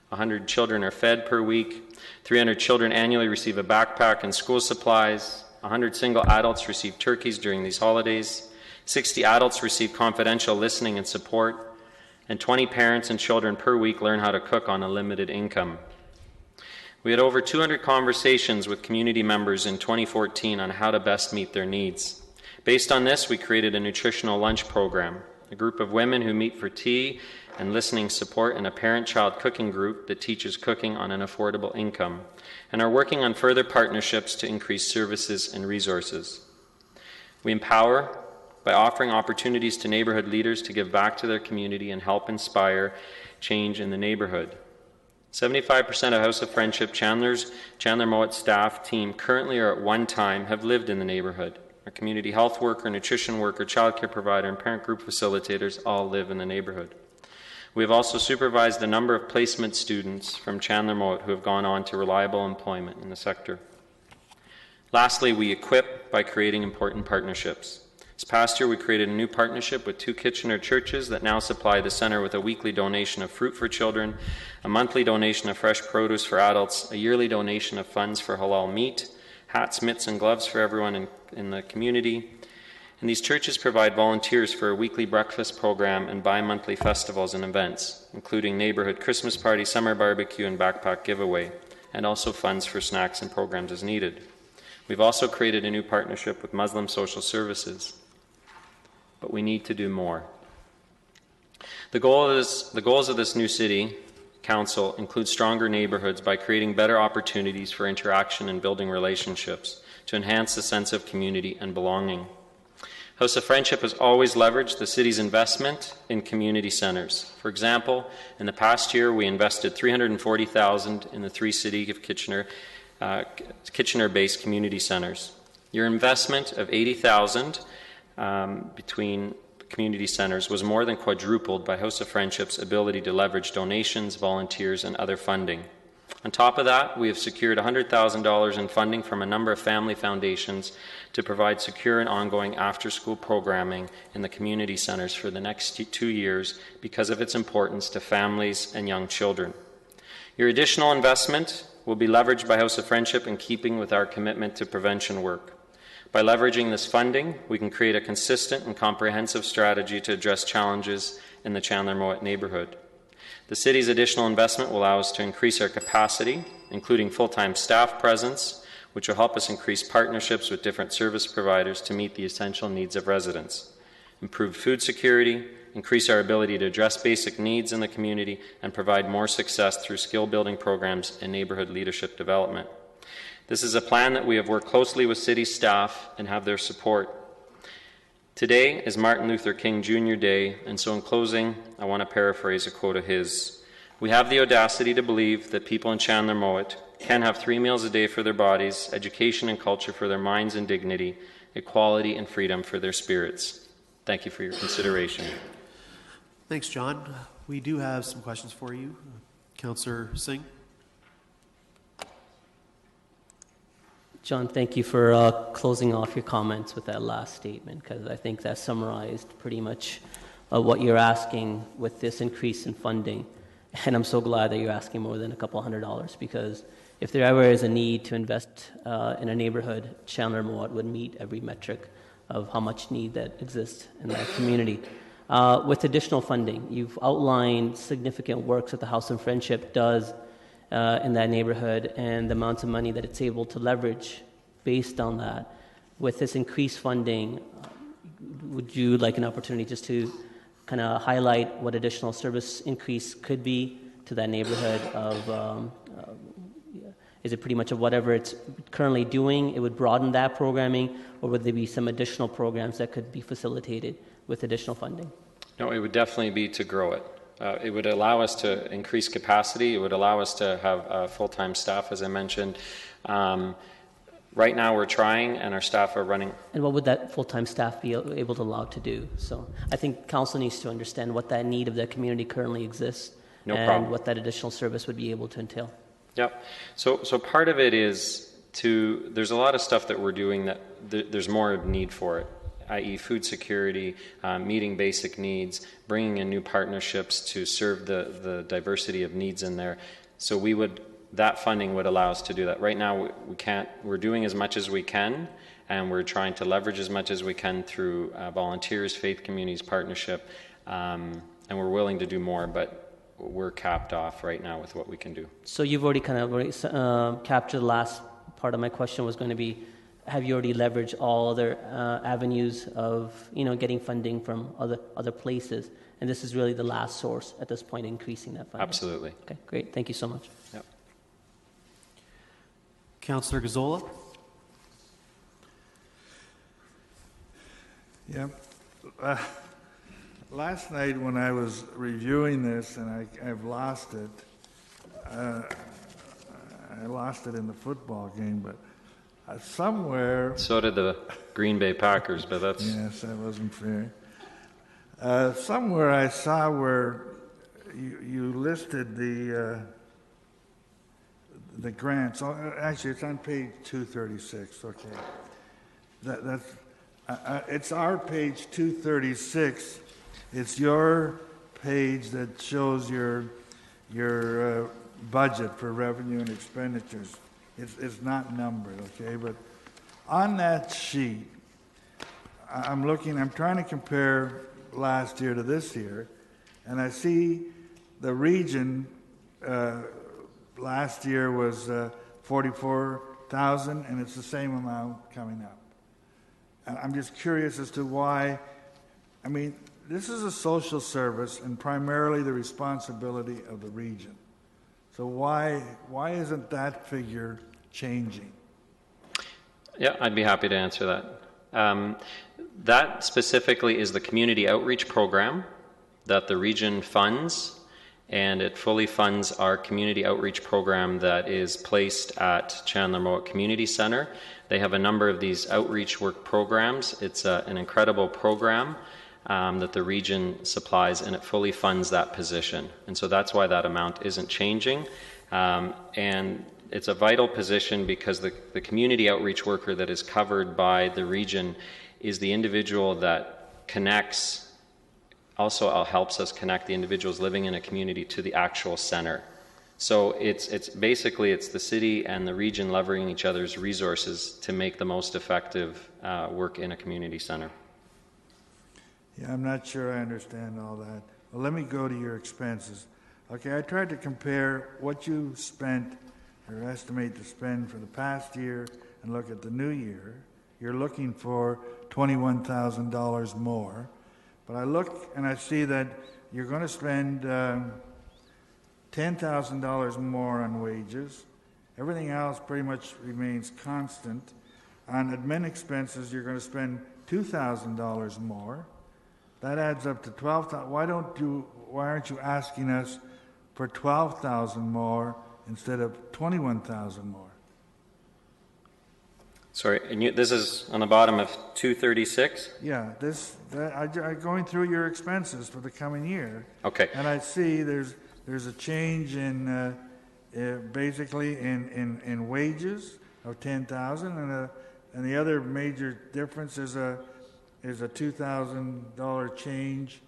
100 children are fed per week. 300 children annually receive a backpack and school supplies. 100 single adults receive turkeys during these holidays. 60 adults receive confidential listening and support. And 20 parents and children per week learn how to cook on a limited income. We had over 200 conversations with community members in 2014 on how to best meet their needs. Based on this, we created a nutritional lunch program, a group of women who meet for tea and listening support, and a parent-child cooking group that teaches cooking on an affordable income, and are working on further partnerships to increase services and resources. We empower by offering opportunities to neighborhood leaders to give back to their community and help inspire change in the neighborhood. 75% of House of Friendship Chandler Mowat staff team currently or at one time have lived in the neighborhood. Our community health worker, nutrition worker, childcare provider, and parent group facilitators all live in the neighborhood. We have also supervised a number of placement students from Chandler Mowat who have gone on to reliable employment in the sector. Lastly, we equip by creating important partnerships. This past year, we created a new partnership with 2 Kitchener churches that now supply the centre with a weekly donation of fruit for children, a monthly donation of fresh produce for adults, a yearly donation of funds for halal meat, hats, mitts, and gloves for everyone in the community. And these churches provide volunteers for a weekly breakfast program and bi-monthly festivals and events, including neighborhood Christmas party, summer barbecue, and backpack giveaway, and also funds for snacks and programs as needed. We've also created a new partnership with Muslim Social Services, but we need to do more. The goals of this new city council include stronger neighborhoods by creating better opportunities for interaction and building relationships to enhance the sense of community and belonging. House of Friendship has always leveraged the city's investment in community centres. For example, in the past year, we invested $340,000 in the 3 City of Kitchener-based community centres. Your investment of $80,000 between community centres was more than quadrupled by House of Friendship's ability to leverage donations, volunteers, and other funding. On top of that, we have secured $100,000 in funding from a number of family foundations to provide secure and ongoing after-school programming in the community centres for the next 2 years because of its importance to families and young children. Your additional investment will be leveraged by House of Friendship in keeping with our commitment to prevention work. By leveraging this funding, we can create a consistent and comprehensive strategy to address challenges in the Chandler Mowat neighborhood. The city's additional investment will allow us to increase our capacity, including full-time staff presence, which will help us increase partnerships with different service providers to meet the essential needs of residents, improve food security, increase our ability to address basic needs in the community, and provide more success through skill-building programs and neighborhood leadership development. This is a plan that we have worked closely with city staff and have their support. Today is Martin Luther King Jr. Day, and so in closing, I want to paraphrase a quote of his. We have the audacity to believe that people in Chandler Mowat can have 3 meals a day for their bodies, education and culture for their minds and dignity, equality and freedom for their spirits. Thank you for your consideration. Thanks, John. We do have some questions for you. Councillor Singh. John, thank you for closing off your comments with that last statement, because I think that summarized pretty much what you're asking with this increase in funding. And I'm so glad that you're asking more than a couple $100, because if there ever is a need to invest in a neighborhood, Chandler Mowat would meet every metric of how much need that exists in that community. With additional funding, you've outlined significant works that the House of Friendship does in that neighborhood and the amounts of money that it's able to leverage based on that. With this increased funding, would you like an opportunity just to kind of highlight what additional service increase could be to that neighborhood of, is it pretty much of whatever it's currently doing, it would broaden that programming, or would there be some additional programs that could be facilitated with additional funding? No, it would definitely be to grow it. it would allow us to increase capacity. It would allow us to have full-time staff, as I mentioned. Right now we're trying, and our staff are running. And what would that full-time staff be able to allow to do? So I think council needs to understand what that need of the community currently exists, No and problem. what that additional service would be able to entail. Yep. So part of it is there's a lot of stuff that we're doing that there's more need for it, i.e. food security, meeting basic needs, bringing in new partnerships to serve the diversity of needs in there. So that funding would allow us to do that. Right now we can't, we're doing as much as we can, and we're trying to leverage as much as we can through volunteers, faith communities, partnership, and we're willing to do more, but we're capped off right now with what we can do. So you've already kind of captured the last part of my question was going to be, have you already leveraged all other avenues of getting funding from other places? And this is really the last source at this point, increasing that funding. Absolutely. Okay, great. Thank you so much. Yep. Councillor Gazzola. Yep. Last night when I was reviewing this, and I've lost it, I lost it in the football game, but somewhere... So did the Green Bay Packers, but that's... Yes, that wasn't fair. Somewhere I saw where you listed the grants. Oh, actually, it's on page 236. Okay, that's it's our page 236. It's your page that shows your budget for revenue and expenditures. It's not numbered, okay? But on that sheet, I'm trying to compare last year to this year, and I see the region last year was 44,000, and it's the same amount coming up. And I'm just curious as to why. I mean, this is a social service and primarily the responsibility of the region. So why isn't that figure changing? Yeah, I'd be happy to answer that. That specifically is the community outreach program that the region funds, and it fully funds our community outreach program that is placed at Chandler Mowat Community Center. They have a number of these outreach work programs. It's an incredible program that the region supplies, and it fully funds that position. And so that's why that amount isn't changing. And it's a vital position because the community outreach worker that is covered by the region is the individual that also helps us connect the individuals living in a community to the actual center. So it's basically the city and the region leveraging each other's resources to make the most effective work in a community center. Yeah, I'm not sure I understand all that. Well, let me go to your expenses. Okay, I tried to compare what you spent or estimate to spend for the past year and look at the new year. You're looking for $21,000 more. But I look and I see that you're going to spend $10,000 more on wages. Everything else pretty much remains constant. On admin expenses, you're going to spend $2,000 more. That adds up to $12,000. Why aren't you asking us for $12,000 more instead of $21,000 more? Sorry, and this is on the bottom of 236? Yeah, I'm going through your expenses for the coming year. Okay. And I see there's a change in basically in wages of $10,000, and the other major difference is a $2,000 change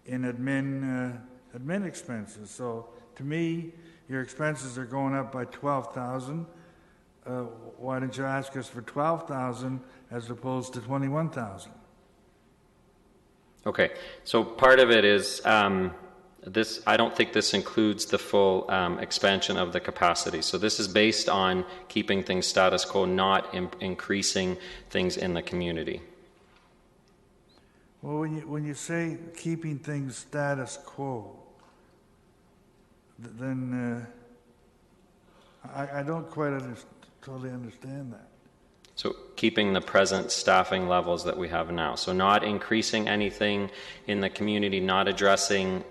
in admin expenses. So to me, your expenses are going up by $12,000. Why didn't you ask us for $12,000 as opposed to $21,000? Okay, so part of it is this. I don't think this includes the full expansion of the capacity. So this is based on keeping things status quo, not increasing things in the community. Well, when you say keeping things status quo, then I don't quite totally understand that. So keeping the present staffing levels that we have now. So not increasing anything in the community, not addressing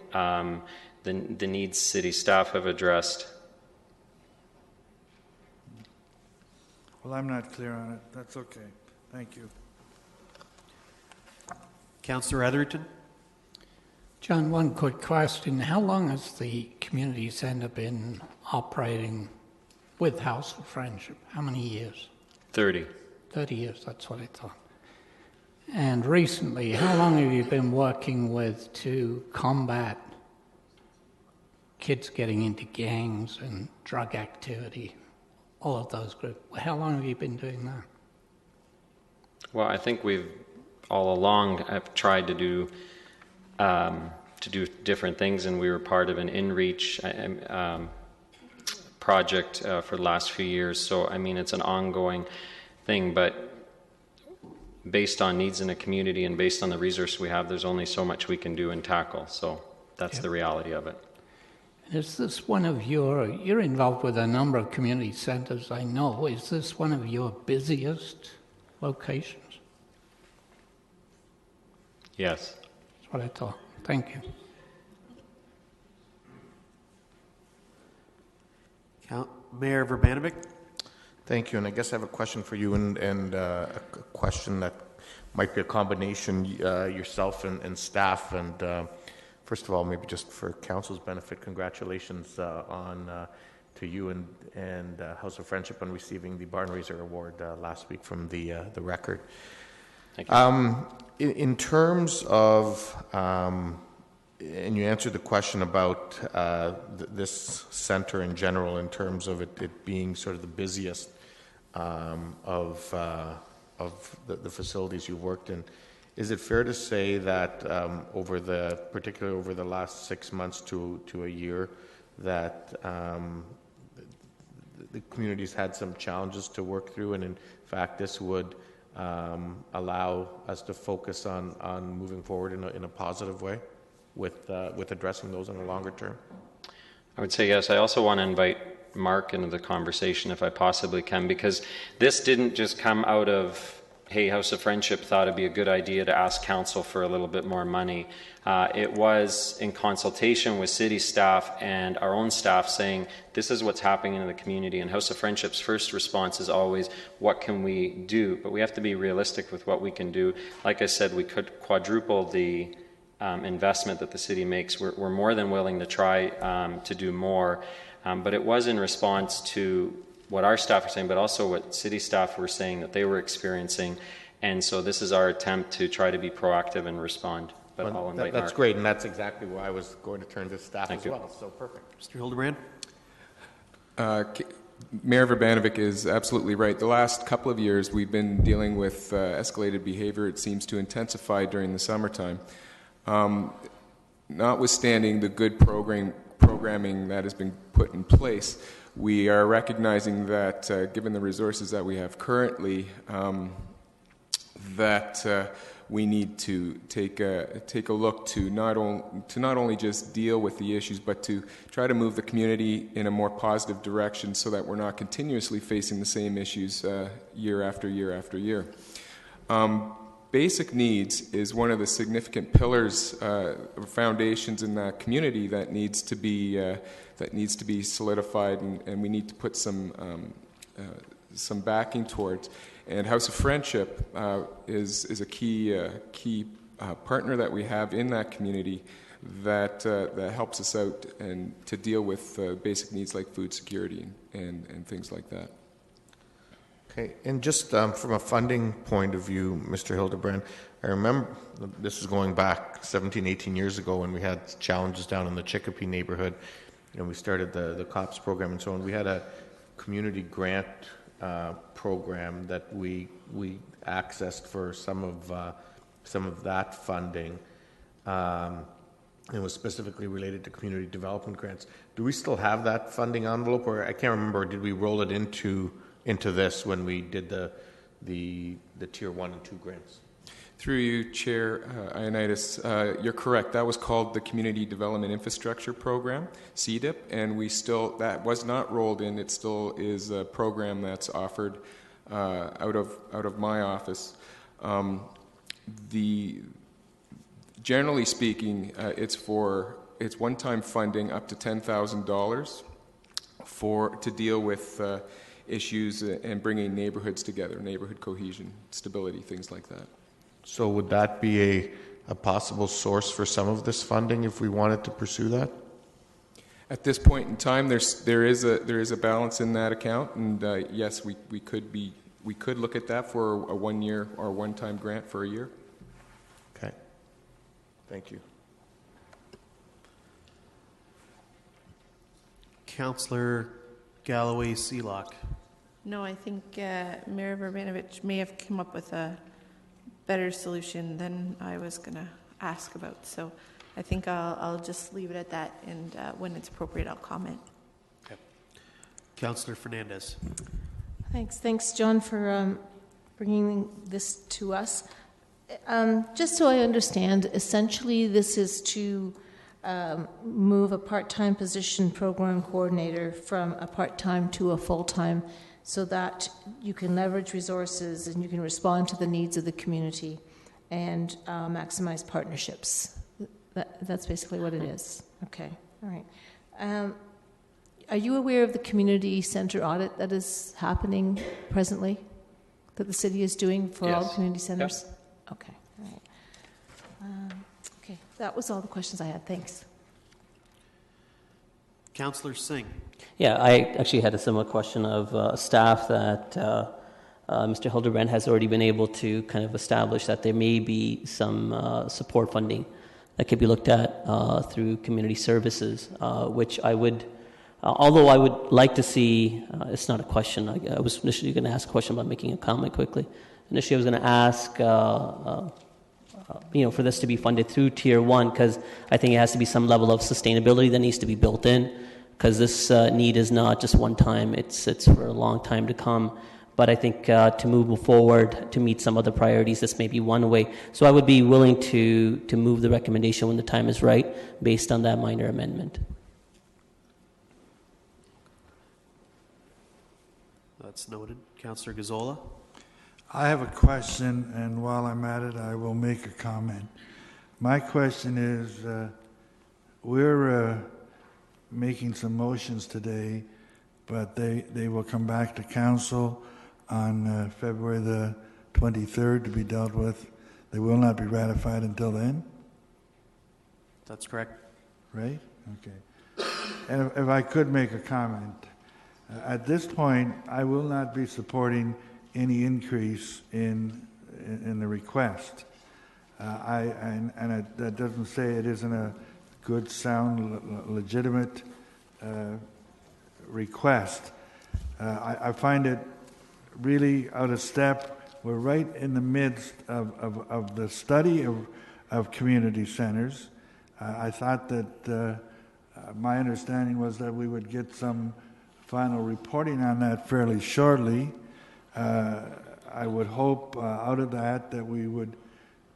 the needs city staff have addressed. Well, I'm not clear on it. That's okay. Thank you. Councillor Etherington? John, one quick question. How long has the community centre been operating with House of Friendship? How many years? 30. 30 years, that's what I thought. And recently, how long have you been working with to combat kids getting into gangs and drug activity, all of those groups? How long have you been doing that? Well, I think we've all along have tried to do different things, and we were part of an InReach project for the last few years. So, I mean, it's an ongoing thing, but based on needs in the community and based on the resource we have, there's only so much we can do and tackle. So that's the reality of it. Is this one of you're involved with a number of community centres, I know. Is this one of your busiest locations? Yes. That's what I thought. Thank you. Mayor Verbanovic? Thank you, and I guess I have a question for you and a question that might be a combination, yourself and staff. And first of all, maybe just for council's benefit, congratulations to you and House of Friendship on receiving the Barn Raiser Award last week from the Record. Thank you. In terms of, and you answered the question about this center in general, in terms of it being sort of the busiest of the facilities you've worked in. Is it fair to say that particularly over the last 6 months to a year, that the community's had some challenges to work through, and in fact this would allow us to focus on moving forward in a positive way with addressing those in the longer term? I would say yes. I also want to invite Mark into the conversation if I possibly can, because this didn't just come out of, hey, House of Friendship thought it'd be a good idea to ask council for a little bit more money. It was in consultation with city staff and our own staff saying, this is what's happening in the community, and House of Friendship's first response is always, what can we do? But we have to be realistic with what we can do. Like I said, we could quadruple the investment that the city makes. We're more than willing to try to do more, but it was in response to what our staff are saying, but also what city staff were saying that they were experiencing. And so this is our attempt to try to be proactive and respond. But I'll invite That's Mark. great, and that's exactly why I was going to turn to staff Thank as you. well. So perfect. Mr. Hildebrand? Mayor Verbanovic is absolutely right. The last couple of years, we've been dealing with escalated behavior. It seems to intensify during the summertime. Notwithstanding the good programming that has been put in place, we are recognizing that given the resources that we have currently, that we need to take a look to not only just deal with the issues, but to try to move the community in a more positive direction, so that we're not continuously facing the same issues year after year after year. Basic needs is one of the significant pillars or foundations in that community that needs to be solidified, and we need to put some backing towards. And House of Friendship is a key partner that we have in that community that helps us out and to deal with basic needs like food security and things like that. Okay, and just from a funding point of view, Mr. Hildebrand, I remember this is going back 17, 18 years ago when we had challenges down in the Chicopee neighborhood. We started the COPS program and so on. We had a community grant program that we accessed for some of that funding. It was specifically related to community development grants. Do we still have that funding envelope, or I can't remember? Did we roll it into this when we did the Tier 1 and 2 grants? Through you, Chair Ioannidis, you're correct. That was called the Community Development Infrastructure Program, CDIP, and that was not rolled in. It still is a program that's offered out of my office. Generally speaking, it's for it's one-time funding up to $10,000 to deal with issues and bringing neighborhoods together, neighborhood cohesion, stability, things like that. So would that be a possible source for some of this funding if we wanted to pursue that? At this point in time, there is a balance in that account, and yes, we could look at that for a 1 year or one-time grant for a year. Okay. Thank you. Councillor Galloway Seelock. No, I think Mayor Verbanovich may have come up with a better solution than I was going to ask about. So I think I'll just leave it at that, and when it's appropriate, I'll comment. Okay. Councillor Fernandez. Thanks, John, for bringing this to us. Just so I understand, essentially this is to move a part-time position program coordinator from a part-time to a full-time so that you can leverage resources and you can respond to the needs of the community and maximize partnerships. That's basically what it is. Okay, all right. Are you aware of the community center audit that is happening presently, that the city is doing for all community centers? Yep. Okay, all right. Okay, that was all the questions I had. Thanks. Councillor Singh. Yeah, I actually had a similar question of staff that Mr. Hildebrand has already been able to kind of establish that there may be some support funding that could be looked at through community services, which I would, although I would like to see, it's not a question, I was initially going to ask a question about making a comment quickly. Initially I was going to ask, for this to be funded through Tier 1, because I think it has to be some level of sustainability that needs to be built in, because this need is not just one time, it's for a long time to come. But I think to move forward, to meet some other priorities, this may be one way. So I would be willing to move the recommendation when the time is right, based on that minor amendment. That's noted. Councillor Gazzola. I have a question, and while I'm at it, I will make a comment. My question is, we're making some motions today, but they will come back to council on February the 23rd to be dealt with. They will not be ratified until then? That's correct. Right? Okay. And if I could make a comment, at this point, I will not be supporting any increase in the request. That doesn't say it isn't a good, sound, legitimate request. I find it really out of step. We're right in the midst of the study of community centers. I thought that my understanding was that we would get some final reporting on that fairly shortly. I would hope out of that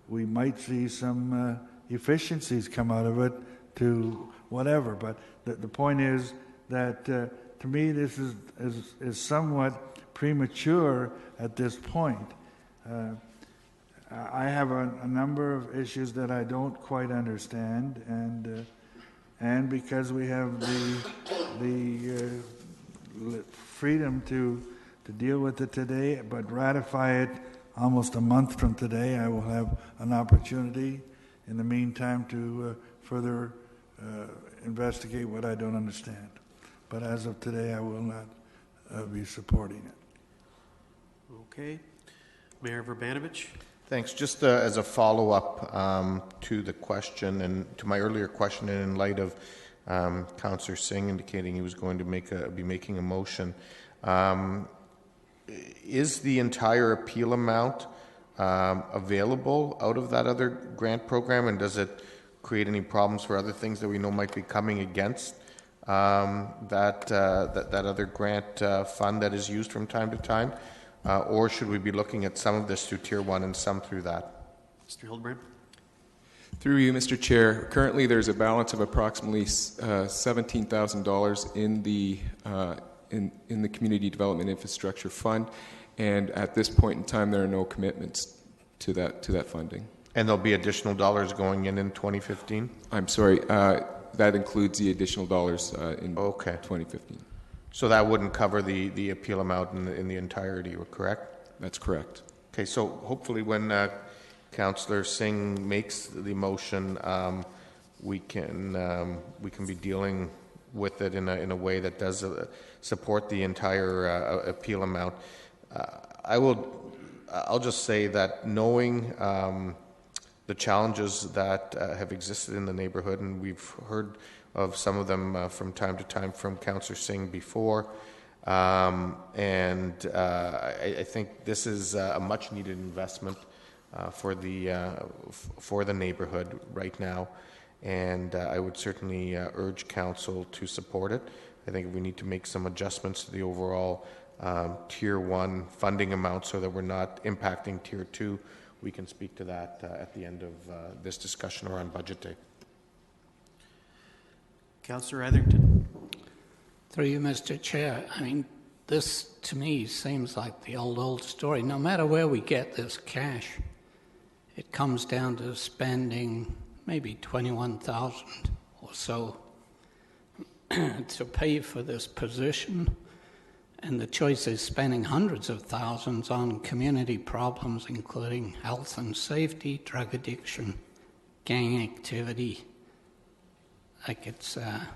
we might see some efficiencies come out of it to whatever. But the point is that to me this is somewhat premature at this point. I have a number of issues that I don't quite understand, and because we have the freedom to deal with it today, but ratify it almost a month from today, I will have an opportunity in the meantime to further investigate what I don't understand. But as of today, I will not be supporting it. Okay. Mayor Verbanovich. Thanks. Just as a follow-up to the question and to my earlier question, and in light of Councillor Singh indicating he was going to be making a motion, is the entire appeal amount available out of that other grant program, and does it create any problems for other things that we know might be coming against that other grant fund that is used from time to time? Or should we be looking at some of this through Tier 1 and some through that? Mr. Hildebrand. Through you, Mr. Chair, currently there's a balance of approximately $17,000 in the Community Development Infrastructure Fund, and at this point in time there are no commitments to that funding. And there'll be additional dollars going in 2015? I'm sorry, that includes the additional dollars in 2015. So that wouldn't cover the appeal amount in the entirety, correct? That's correct. Okay, so hopefully when Councillor Singh makes the motion, we can be dealing with it in a way that does support the entire appeal amount. I'll just say that knowing the challenges that have existed in the neighborhood, and we've heard of some of them from time to time from Councillor Singh before, and I think this is a much-needed investment for the neighborhood right now, and I would certainly urge Council to support it. I think we need to make some adjustments to the overall Tier 1 funding amount so that we're not impacting Tier 2. We can speak to that at the end of this discussion or on Budget Day. Councillor Etherington. Through you, Mr. Chair. I mean, this to me seems like the old story. No matter where we get this cash, it comes down to spending maybe $21,000 or so to pay for this position. And the choice is spending hundreds of thousands on community problems, including health and safety, drug addiction, gang activity. Like it's a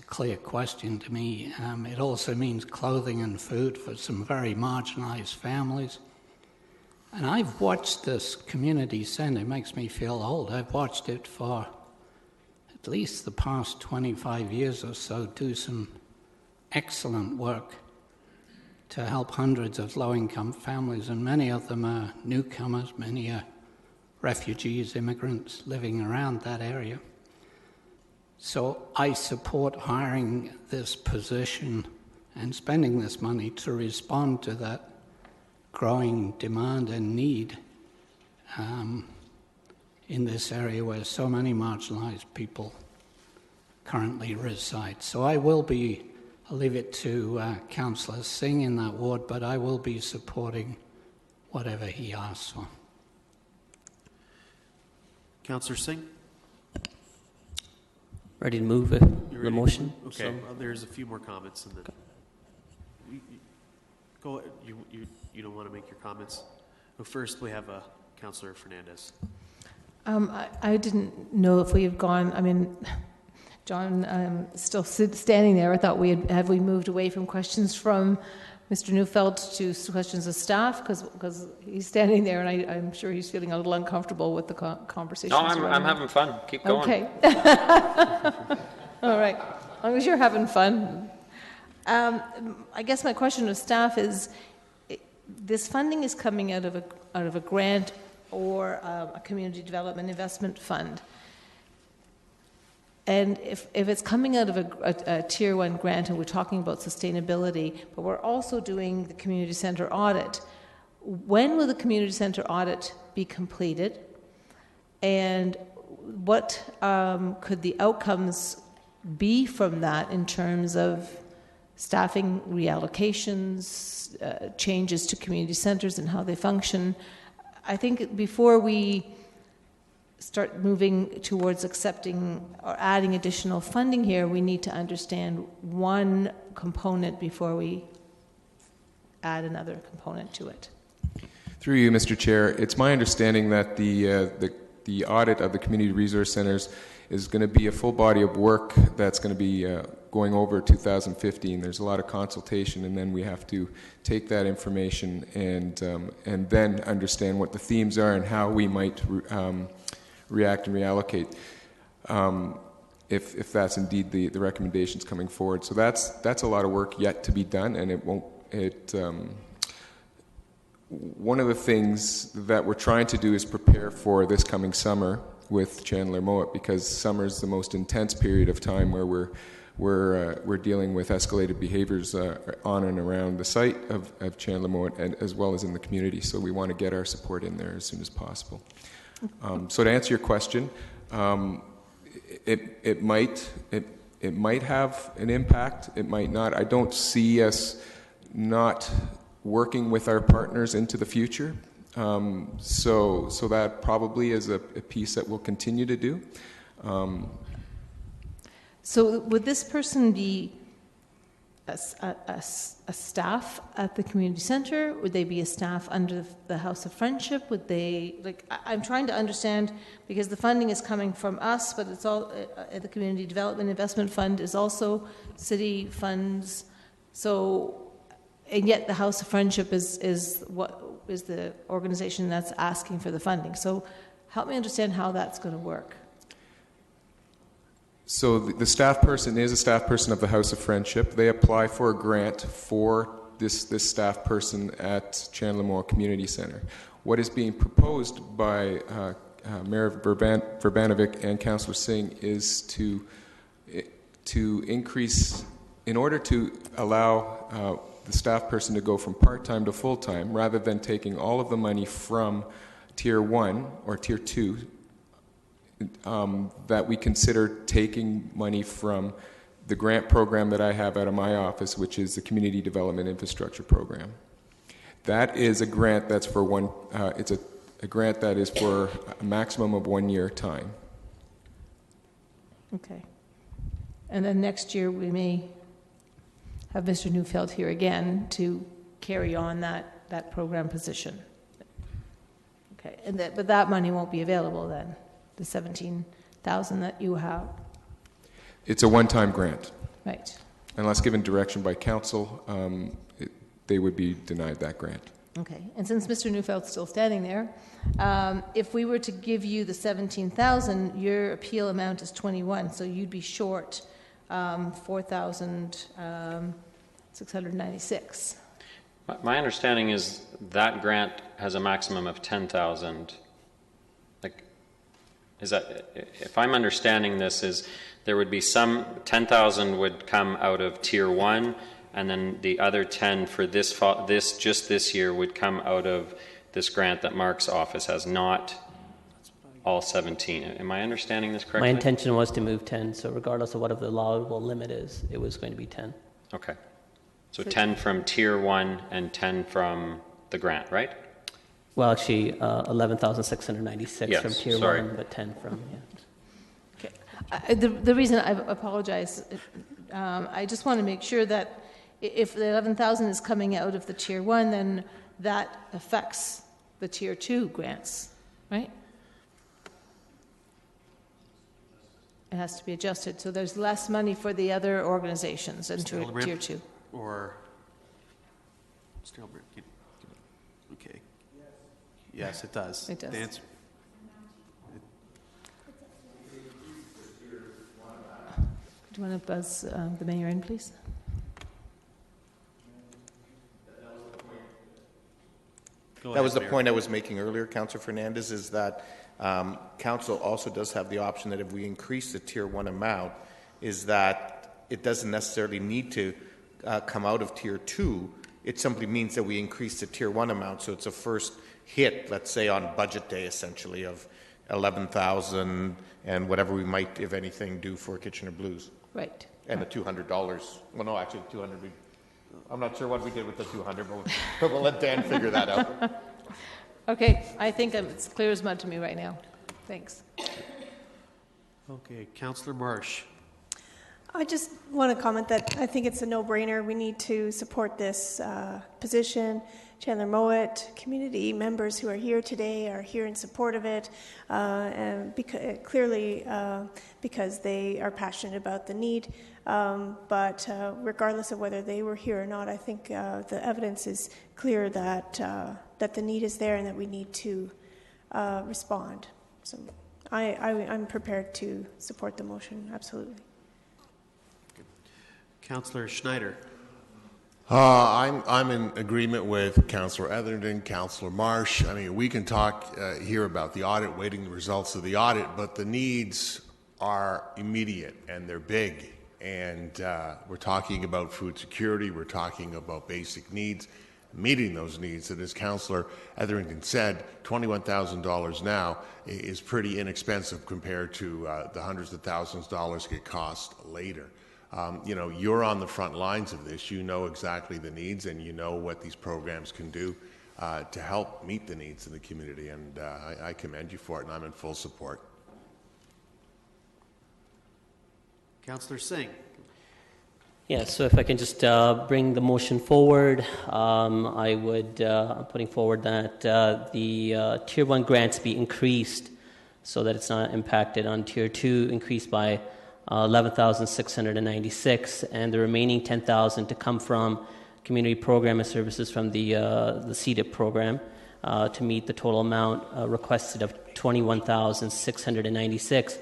clear question to me. It also means clothing and food for some very marginalized families. And I've watched this community center. It makes me feel old. I've watched it for at least the past 25 years or so do some excellent work to help hundreds of low-income families, and many of them are newcomers, many are refugees, immigrants living around that area. So I support hiring this position and spending this money to respond to that growing demand and need in this area where so many marginalized people currently reside. So I'll leave it to Councillor Singh in that ward, but I will be supporting whatever he asks for. Councillor Singh? Ready to move the motion? Okay, So- well, there's a few more comments. And then go. You don't want to make your comments? Well, first, we have Councillor Fernandez. I didn't know if we had gone, I mean, John still standing there. I thought have we moved away from questions from Mr. Neufeld to questions of staff? Because he's standing there, and I'm sure he's feeling a little uncomfortable with the conversation. No, I'm having fun. Keep going. Okay. All right. As long as you're having fun. I guess my question to staff is, this funding is coming out of a grant or a community development investment fund. And if it's coming out of a Tier 1 grant, and we're talking about sustainability, but we're also doing the community centre audit, when will the community centre audit be completed? And what could the outcomes be from that in terms of staffing reallocations, changes to community centres and how they function? I think before we start moving towards accepting or adding additional funding here, we need to understand one component before we add another component to it. Through you, Mr. Chair, it's my understanding that the audit of the community resource centers is going to be a full body of work that's going to be going over 2015. There's a lot of consultation, and then we have to take that information and then understand what the themes are and how we might react and reallocate if that's indeed the recommendations coming forward. So that's a lot of work yet to be done, and one of the things that we're trying to do is prepare for this coming summer with Chandler Mowat, because summer is the most intense period of time where we're dealing with escalated behaviors on and around the site of Chandler Mowat, and as well as in the community. So we want to get our support in there as soon as possible. So to answer your question, it might have an impact. It might not. I don't see us not working with our partners into the future. So that probably is a piece that we'll continue to do. So would this person be a staff at the community center? Would they be a staff under the House of Friendship? Would they, I'm trying to understand, because the funding is coming from us, but it's all, the Community Development Investment Fund is also city funds. So, and yet the House of Friendship is the organization that's asking for the funding. So help me understand how that's going to work. So the staff person is a staff person of the House of Friendship. They apply for a grant for this staff person at Chandler Community Center. What is being proposed by Mayor Verbanovic and Councillor Singh is to increase, in order to allow the staff person to go from part-time to full-time, rather than taking all of the money from Tier 1 or Tier 2, that we consider taking money from the grant program that I have out of my office, which is the Community Development Infrastructure Program. That is a grant that's for it's a grant that is for a maximum of 1 year time. Okay. And then next year we may have Mr. Neufeld here again to carry on that program position. Okay, but that money won't be available then, the $17,000 that you have. It's a one-time grant. Right. Unless given direction by council, they would be denied that grant. Okay, and since Mr. Neufeld's still standing there, if we were to give you the $17,000, your appeal amount is $21,000, so you'd be short $4,696. My understanding is that grant has a maximum of 10,000. Is that, if I'm understanding this, is there would be some 10,000 would come out of Tier 1, and then the other 10 for this year would come out of this grant that Mark's office has, not all 17. Am I understanding this correctly? My intention was to move 10, so regardless of whatever the allowable limit is, it was going to be 10. Okay. So 10 from Tier 1 and 10 from the grant, right? Well, actually, 11,696 from Tier 1, but 10 from, Okay. The reason I apologize, I just want to make sure that if the 11,000 is coming out of the Tier 1, then that affects the Tier 2 grants, right? It has to be adjusted, so there's less money for the other organizations into Tier 2. Or okay. Yes, it does. It does. The answer. Do you want to buzz the mayor in, please? That was the point I was making earlier, Councillor Fernandez, is that council also does have the option that if we increase the Tier 1 amount, is that it doesn't necessarily need to come out of Tier 2. It simply means that we increase the Tier 1 amount, so it's a first hit, let's say on budget day, essentially, of 11,000 and whatever we might, if anything, do for Kitchener Blues. Right. And the $200. Well, no, actually, 200. I'm not sure what we did with the 200, but we'll let Dan figure that out. Okay, I think it's clear as mud to me right now. Thanks. Okay, Councillor Marsh. I just want to comment that I think it's a no-brainer. We need to support this position. Chandler Mowat, community members who are here today are here in support of it, and clearly because they are passionate about the need. But regardless of whether they were here or not, I think the evidence is clear that that the need is there and that we need to respond. So I'm prepared to support the motion, absolutely. Councillor Schneider. I'm in agreement with Councillor Etherington, Councillor Marsh. I mean, we can talk here about the audit, waiting the results of the audit, but the needs are immediate and they're big. And we're talking about food security, we're talking about basic needs, meeting those needs. And as Councillor Etherington said, $21,000 now is pretty inexpensive compared to the hundreds of thousands of dollars it costs later. You know, you're on the front lines of this. You know exactly the needs, and you know what these programs can do to help meet the needs of the community. And I commend you for it, and I'm in full support. Councillor Singh. Yeah, so if I can just bring the motion forward, I would, I'm putting forward that the Tier 1 grants be increased so that it's not impacted on Tier 2, increased by 11,696, and the remaining 10,000 to come from community program and services from the CDIP program to meet the total amount requested of 21,696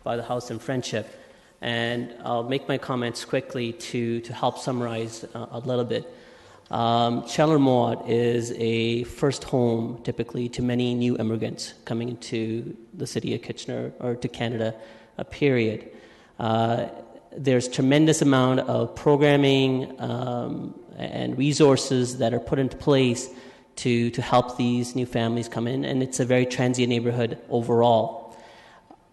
by the House and Friendship. And I'll make my comments quickly to help summarize a little bit. Chandler-Mowat is a first home, typically, to many new immigrants coming into the city of Kitchener or to Canada, period. There's tremendous amount of programming and resources that are put into place to help these new families come in, and it's a very transient neighborhood overall.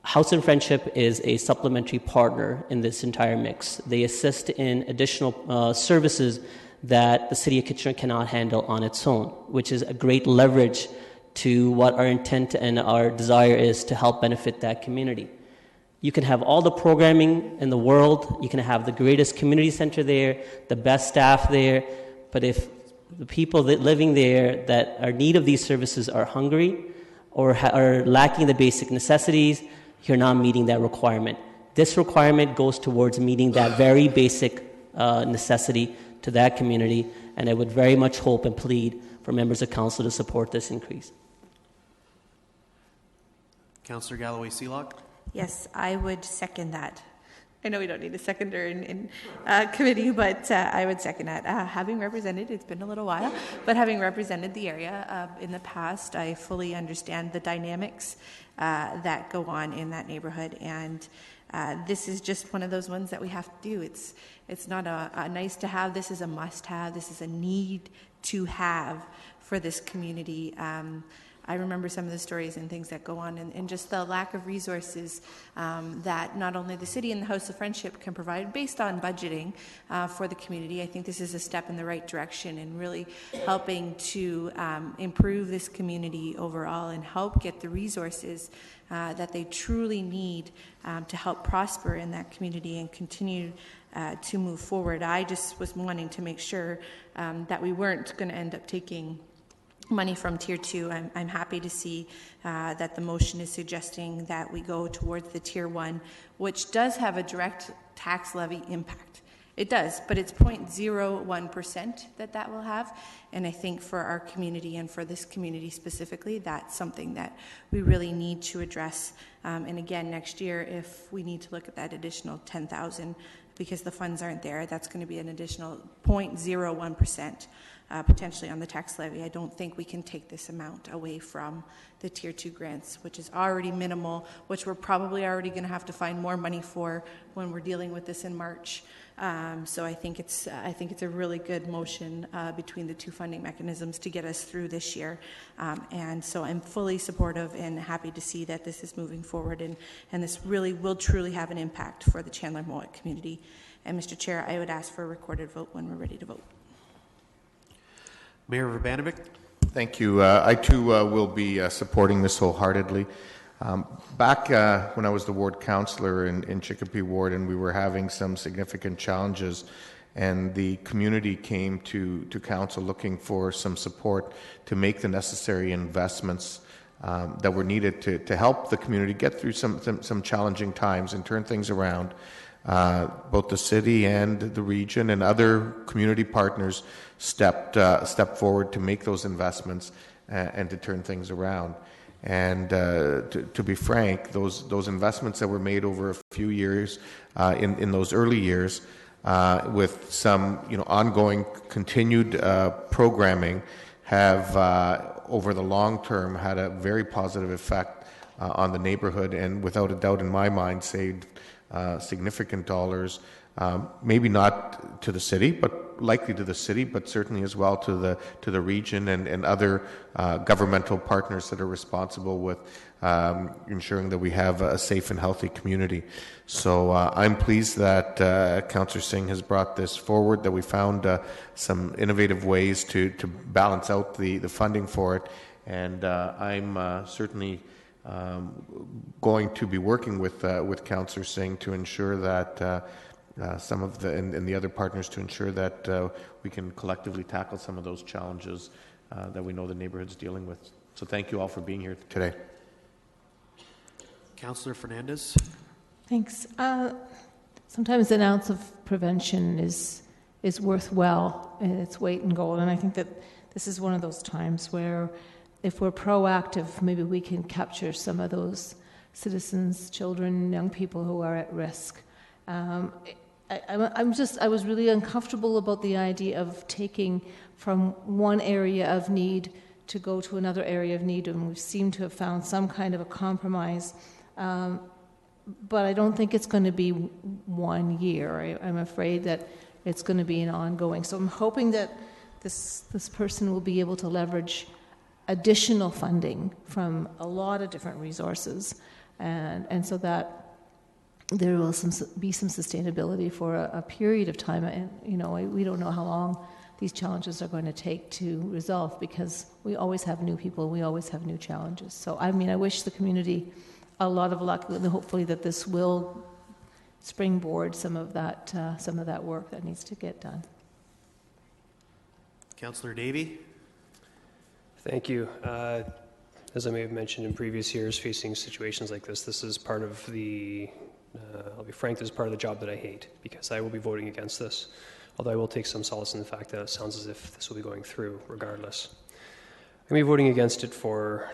House and Friendship is a supplementary partner in this entire mix. They assist in additional services that the City of Kitchener cannot handle on its own, which is a great leverage to what our intent and our desire is to help benefit that community. You can have all the programming in the world, you can have the greatest community center there, the best staff there, but if the people that living there that are in need of these services are hungry or are lacking the basic necessities, you're not meeting that requirement. This requirement goes towards meeting that very basic necessity to that community, and I would very much hope and plead for members of council to support this increase. Councillor Galloway-Seelock. Yes, I would second that. I know we don't need a seconder in committee, but I would second that. Having represented, it's been a little while, but having represented the area in the past, I fully understand the dynamics that go on in that neighborhood, and this is just one of those ones that we have to do. It's not a nice to have, this is a must have, this is a need to have for this community. I remember some of the stories and things that go on, and just the lack of resources that not only the city and the House of Friendship can provide based on budgeting for the community. I think this is a step in the right direction in really helping to improve this community overall and help get the resources that they truly need to help prosper in that community and continue to move forward. I just was wanting to make sure that we weren't going to end up taking money from Tier 2. I'm happy to see that the motion is suggesting that we go towards the Tier 1, which does have a direct tax levy impact. It does, but it's 0.01% that will have, and I think for our community and for this community specifically, that's something that we really need to address. And again, next year, if we need to look at that additional 10,000 because the funds aren't there, that's going to be an additional 0.01%. Potentially on the tax levy. I don't think we can take this amount away from the Tier 2 grants, which is already minimal, which we're probably already going to have to find more money for when we're dealing with this in March. So I think it's a really good motion between the two funding mechanisms to get us through this year. And so I'm fully supportive and happy to see that this is moving forward, and this really will truly have an impact for the Chandler-Mowat community. And Mr. Chair, I would ask for a recorded vote when we're ready to vote. Mayor Urbanovic. Thank you. I too will be supporting this wholeheartedly. Back when I was the ward councillor in Chicopee Ward, and we were having some significant challenges, and the community came to council looking for some support to make the necessary investments that were needed to help the community get through some challenging times and turn things around. Both the city and the region and other community partners stepped forward to make those investments and to turn things around. And to be frank, those investments that were made over a few years in those early years, with some ongoing continued programming, have over the long term had a very positive effect on the neighborhood, and without a doubt in my mind saved significant dollars, maybe not to the city, but likely to the city, but certainly as well to the region and other governmental partners that are responsible with ensuring that we have a safe and healthy community. So I'm pleased that Councillor Singh has brought this forward, that we found some innovative ways to balance out the funding for it, and I'm certainly going to be working with Councillor Singh to ensure that some of the and the other partners to ensure that we can collectively tackle some of those challenges that we know the neighborhood's dealing with. So thank you all for being here today. Councillor Fernandez. Thanks. Sometimes an ounce of prevention is worthwhile in its weight in gold, and I think that this is one of those times where if we're proactive, maybe we can capture some of those citizens, children, young people who are at risk. I was really uncomfortable about the idea of taking from one area of need to go to another area of need, and we seem to have found some kind of a compromise. But I don't think it's going to be 1 year. I'm afraid that it's going to be an ongoing. So I'm hoping that this person will be able to leverage additional funding from a lot of different resources, and so that there will be some sustainability for a period of time. And we don't know how long these challenges are going to take to resolve, because we always have new people, we always have new challenges. So I wish the community a lot of luck, and hopefully that this will springboard some of that work that needs to get done. Councillor Davey. Thank you. As I may have mentioned in previous years, facing situations like this is part of the, I'll be frank, this is part of the job that I hate, because I will be voting against this, although I will take some solace in the fact that it sounds as if this will be going through regardless. I'm going to be voting against it for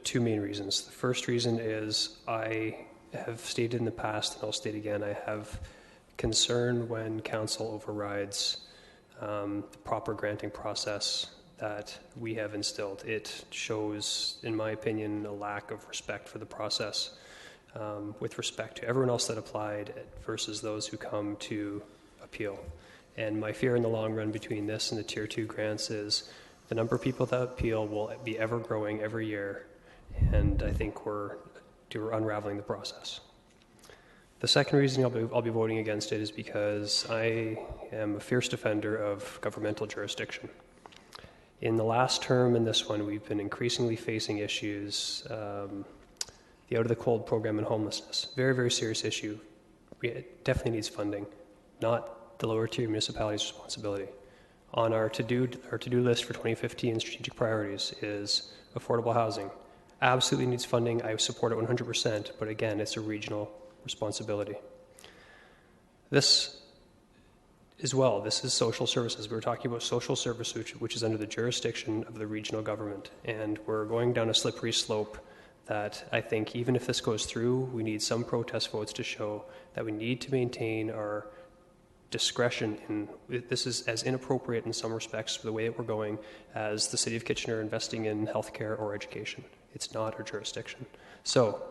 two main reasons. The first reason is I have stated in the past, and I'll state again, I have concern when council overrides the proper granting process that we have instilled. It shows, in my opinion, a lack of respect for the process with respect to everyone else that applied versus those who come to appeal. And my fear in the long run between this and the Tier 2 grants is the number of people that appeal will be ever growing every year, and I think we're unraveling the process. The second reason I'll be voting against it is because I am a fierce defender of governmental jurisdiction. In the last term and this one, we've been increasingly facing issues, the Out of the Cold program and homelessness. Very, very serious issue. It definitely needs funding, not the lower tier municipalities' responsibility. On our to-do list for 2015 strategic priorities is affordable housing. Absolutely needs funding. I support it 100%, but again, it's a regional responsibility. This as well, this is social services. We're talking about social service, which is under the jurisdiction of the regional government, and we're going down a slippery slope that I think even if this goes through, we need some protest votes to show that we need to maintain our discretion in this is as inappropriate in some respects for the way that we're going as the City of Kitchener investing in healthcare or education. It's not our jurisdiction. So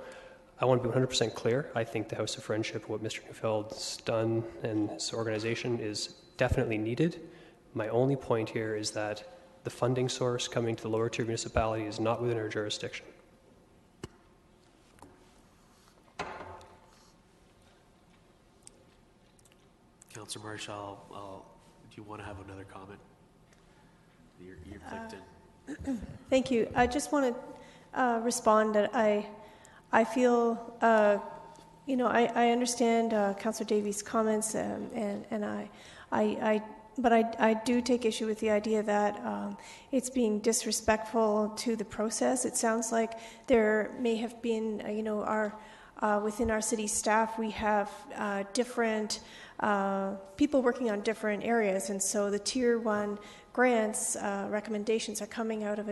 I want to be 100% clear. I think the House of Friendship, what Mr. Neufeld's done and his organization is definitely needed. My only point here is that the funding source coming to the lower tier municipality is not within our jurisdiction. Councillor Marshall, do you want to have another comment? You're clicked in. Thank you. I just want to respond that I feel, I understand Councillor Davies' comments, but I do take issue with the idea that it's being disrespectful to the process. It sounds like there may have been, within our city staff, we have different people working on different areas, and so the Tier 1 grants recommendations are coming out of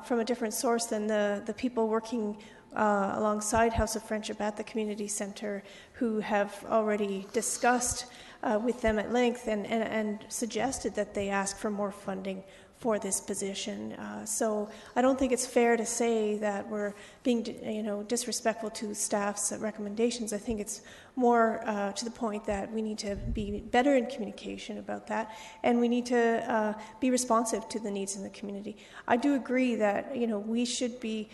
from a different source than the people working alongside House of Friendship at the community centre, who have already discussed with them at length and suggested that they ask for more funding for this position. So I don't think it's fair to say that we're being disrespectful to staff's recommendations. I think it's more to the point that we need to be better in communication about that, and we need to be responsive to the needs in the community. I do agree that we should be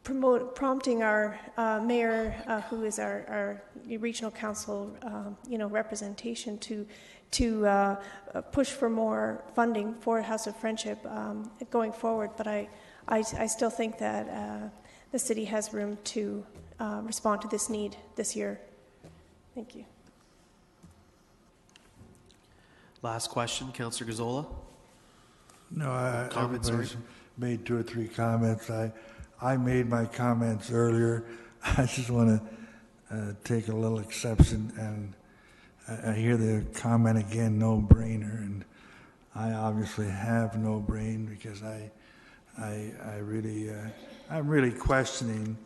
prompting our mayor, who is our regional council, representation to push for more funding for House of Friendship going forward. But I still think that the city has room to respond to this need this year. Thank you. Last question, Councillor Gazzola. No, Comments, everybody's made 2 or 3 comments. I made my comments earlier. I just want to take a little exception, and I hear the comment again, no brainer, and I obviously have no brain because I'm really questioning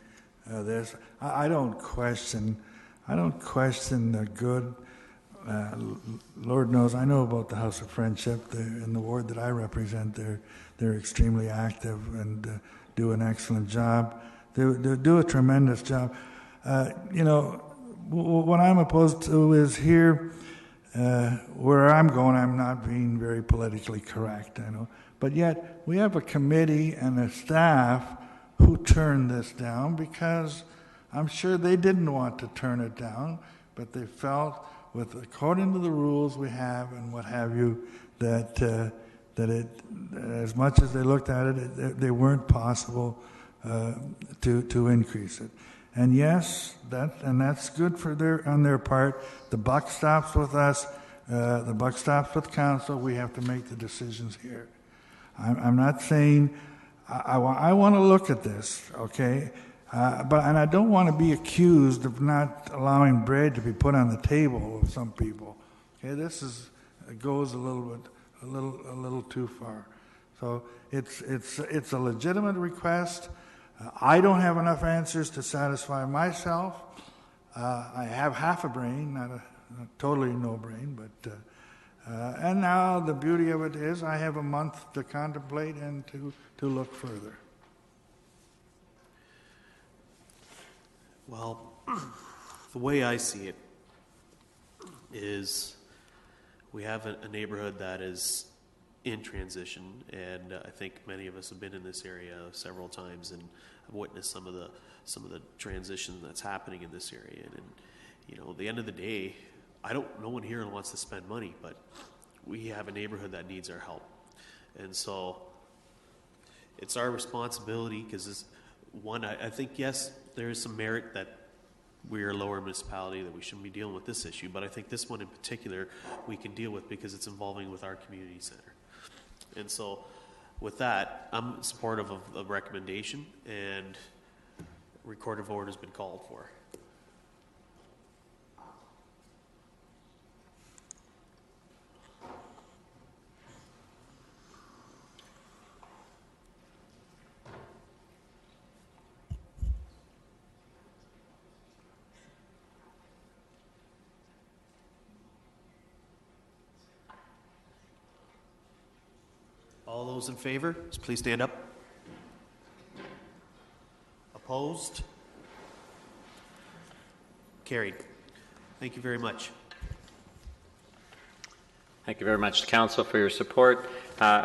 this. I don't question the good. Lord knows I know about the House of Friendship. In the ward that I represent, they're extremely active and do an excellent job. They do a tremendous job. What I'm opposed to is here, where I'm going, I'm not being very politically correct, I know. But yet, we have a committee and a staff who turned this down because I'm sure they didn't want to turn it down, but they felt, according to the rules we have and what have you, that it, as much as they looked at it, they weren't possible to increase it. And yes, that's good on their part. The buck stops with us. The buck stops with council. We have to make the decisions here. I'm not saying I want to look at this, okay? And I don't want to be accused of not allowing bread to be put on the table of some people. Okay, it goes a little too far. So it's a legitimate request. I don't have enough answers to satisfy myself. I have half a brain, not totally no brain, but and now the beauty of it is I have a month to contemplate and to look further. Well, the way I see it is we have a neighborhood that is in transition, and I think many of us have been in this area several times and have witnessed some of the transition that's happening in this area. And at the end of the day, no one here wants to spend money, but we have a neighborhood that needs our help. And so it's our responsibility, because I think, yes, there is some merit that we are a lower municipality, that we shouldn't be dealing with this issue, but I think this one in particular we can deal with because it's involving with our community center. And so with that, I'm supportive of the recommendation, and recorder vote has been called for. All those in favor, please stand up. Opposed? Carried. Thank you very much. Thank you very much to Council for your support.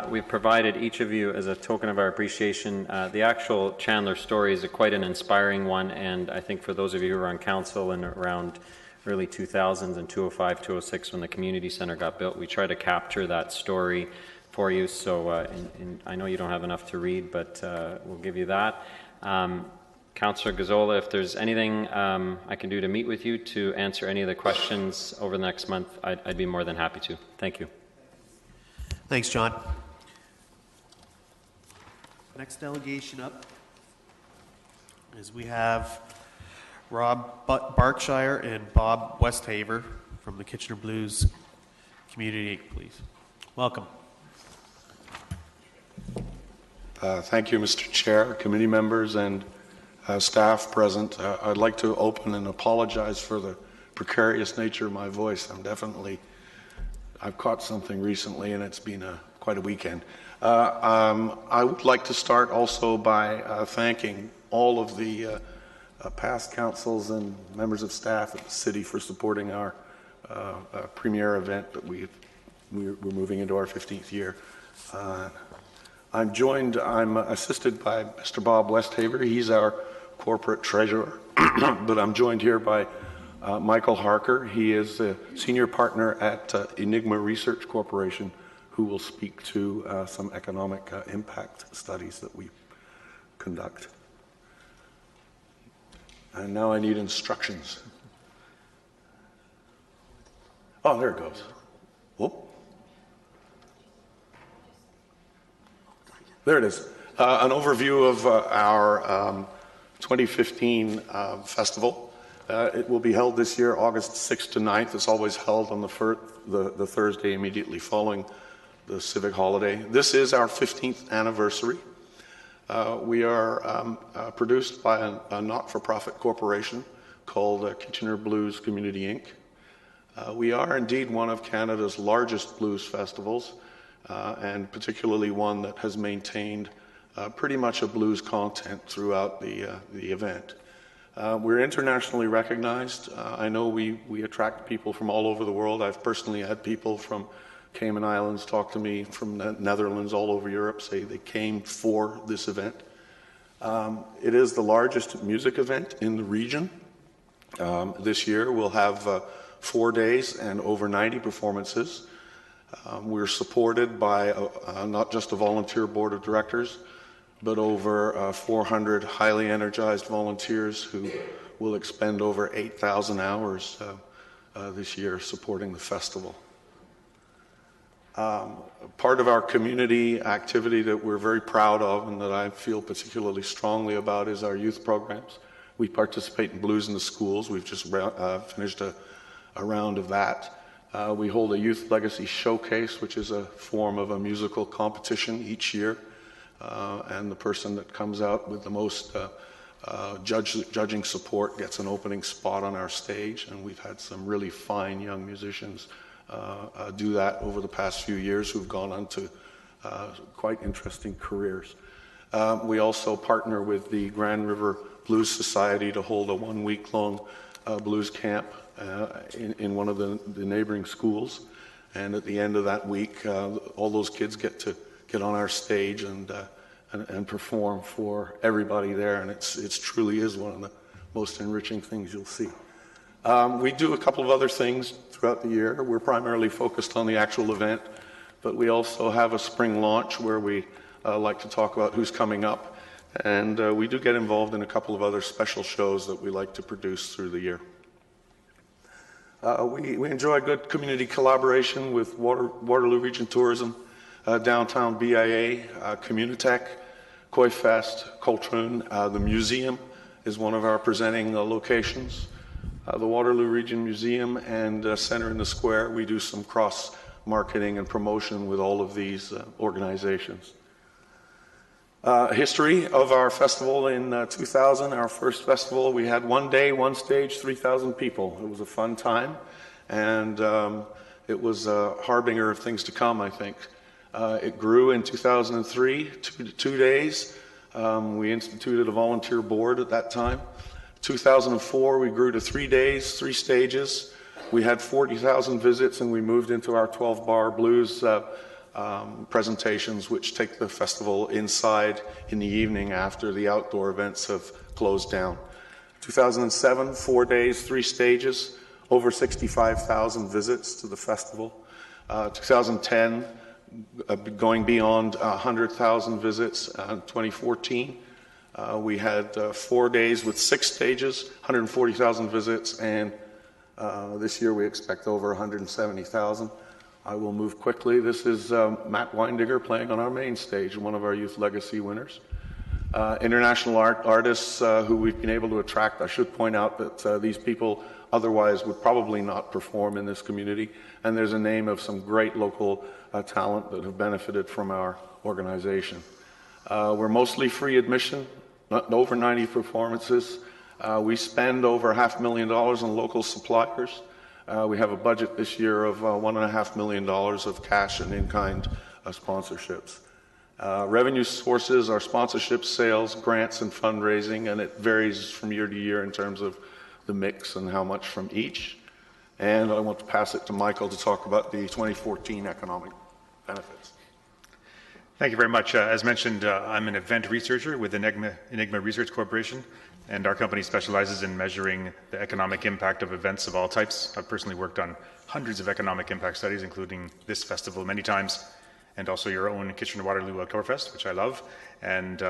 We've provided each of you, as a token of our appreciation, the actual Chandler story is quite an inspiring one, and I think for those of you who were on Council in around early 2000s and 2005, 2006 when the community center got built, we tried to capture that story for you. So I know you don't have enough to read, but we'll give you that. Councillor Gazzola, if there's anything I can do to meet with you to answer any of the questions over the next month, I'd be more than happy to. Thank you. Thanks, John. Next delegation up is we have Rob Berkshire and Bob Westhaver from the Kitchener Blues Community, please. Welcome. Thank you, Mr. Chair, committee members, and staff present. I'd like to open and apologize for the precarious nature of my voice. I've caught something recently, and it's been quite a weekend. I would like to start also by thanking all of the past councils and members of staff at the city for supporting our premier event that we're moving into our 15th year. I'm assisted by Mr. Bob Westhaver. He's our corporate treasurer, but I'm joined here by Michael Harker. He is a senior partner at Enigma Research Corporation, who will speak to some economic impact studies that we conduct. And now I need instructions. Oh, there it goes. Whoop. There it is. An overview of our 2015 festival. It will be held this year, August 6th to 9th. It's always held on the Thursday immediately following the civic holiday. This is our 15th anniversary. We are produced by a not-for-profit corporation called Kitchener Blues Community Inc. We are indeed one of Canada's largest blues festivals, and particularly one that has maintained pretty much a blues content throughout the event. We're internationally recognized. I know we attract people from all over the world. I've personally had people from Cayman Islands talk to me, from the Netherlands, all over Europe, say they came for this event. It is the largest music event in the region. This year we'll have 4 days and over 90 performances. We're supported by not just a volunteer board of directors, but over 400 highly energized volunteers who will expend over 8,000 hours this year supporting the festival. Part of our community activity that we're very proud of and that I feel particularly strongly about is our youth programs. We participate in Blues in the Schools. We've just finished a round of that. We hold a Youth Legacy Showcase, which is a form of a musical competition each year. And the person that comes out with the most judging support gets an opening spot on our stage. And we've had some really fine young musicians do that over the past few years who've gone on to quite interesting careers. We also partner with the Grand River Blues Society to hold a 1-week-long blues camp in one of the neighboring schools. And at the end of that week, all those kids get to get on our stage and perform for everybody there. And it truly is one of the most enriching things you'll see. We do a couple of other things throughout the year. We're primarily focused on the actual event, but we also have a spring launch where we like to talk about who's coming up. And we do get involved in a couple of other special shows that we like to produce through the year. We enjoy good community collaboration with Waterloo Region Tourism, Downtown BIA, Communitech, Koi Fest, Coltroon. The museum is one of our presenting locations. The Waterloo Region Museum and Center in the Square, we do some cross-marketing and promotion with all of these organizations. History of our festival in 2000, our first festival, we had 1 day, 1 stage, 3,000 people. It was a fun time, and it was a harbinger of things to come, I think. It grew in 2003 to 2 days. We instituted a volunteer board at that time. 2004, we grew to 3 days, 3 stages. We had 40,000 visits, and we moved into our 12-bar blues presentations, which take the festival inside in the evening after the outdoor events have closed down. 2007, 4 days, 3 stages, over 65,000 visits to the festival. 2010, going beyond 100,000 visits. 2014, we had 4 days with 6 stages, 140,000 visits, and this year we expect over 170,000. I will move quickly. This is Matt Weindiger playing on our main stage, one of our Youth Legacy winners. International artists who we've been able to attract. I should point out that these people otherwise would probably not perform in this community, and there's a name of some great local talent that have benefited from our organization. We're mostly free admission, over 90 performances. We spend over $500,000 on local suppliers. We have a budget this year of $1.5 million of cash and in-kind sponsorships. Revenue sources are sponsorships, sales, grants, and fundraising, and it varies from year to year in terms of the mix and how much from each. And I want to pass it to Michael to talk about the 2014 economic benefits. Thank you very much. As mentioned, I'm an event researcher with Enigma Research Corporation, and our company specializes in measuring the economic impact of events of all types. I've personally worked on hundreds of economic impact studies, including this festival many times, and also your own Kitchener-Waterloo Oktoberfest, which I love. And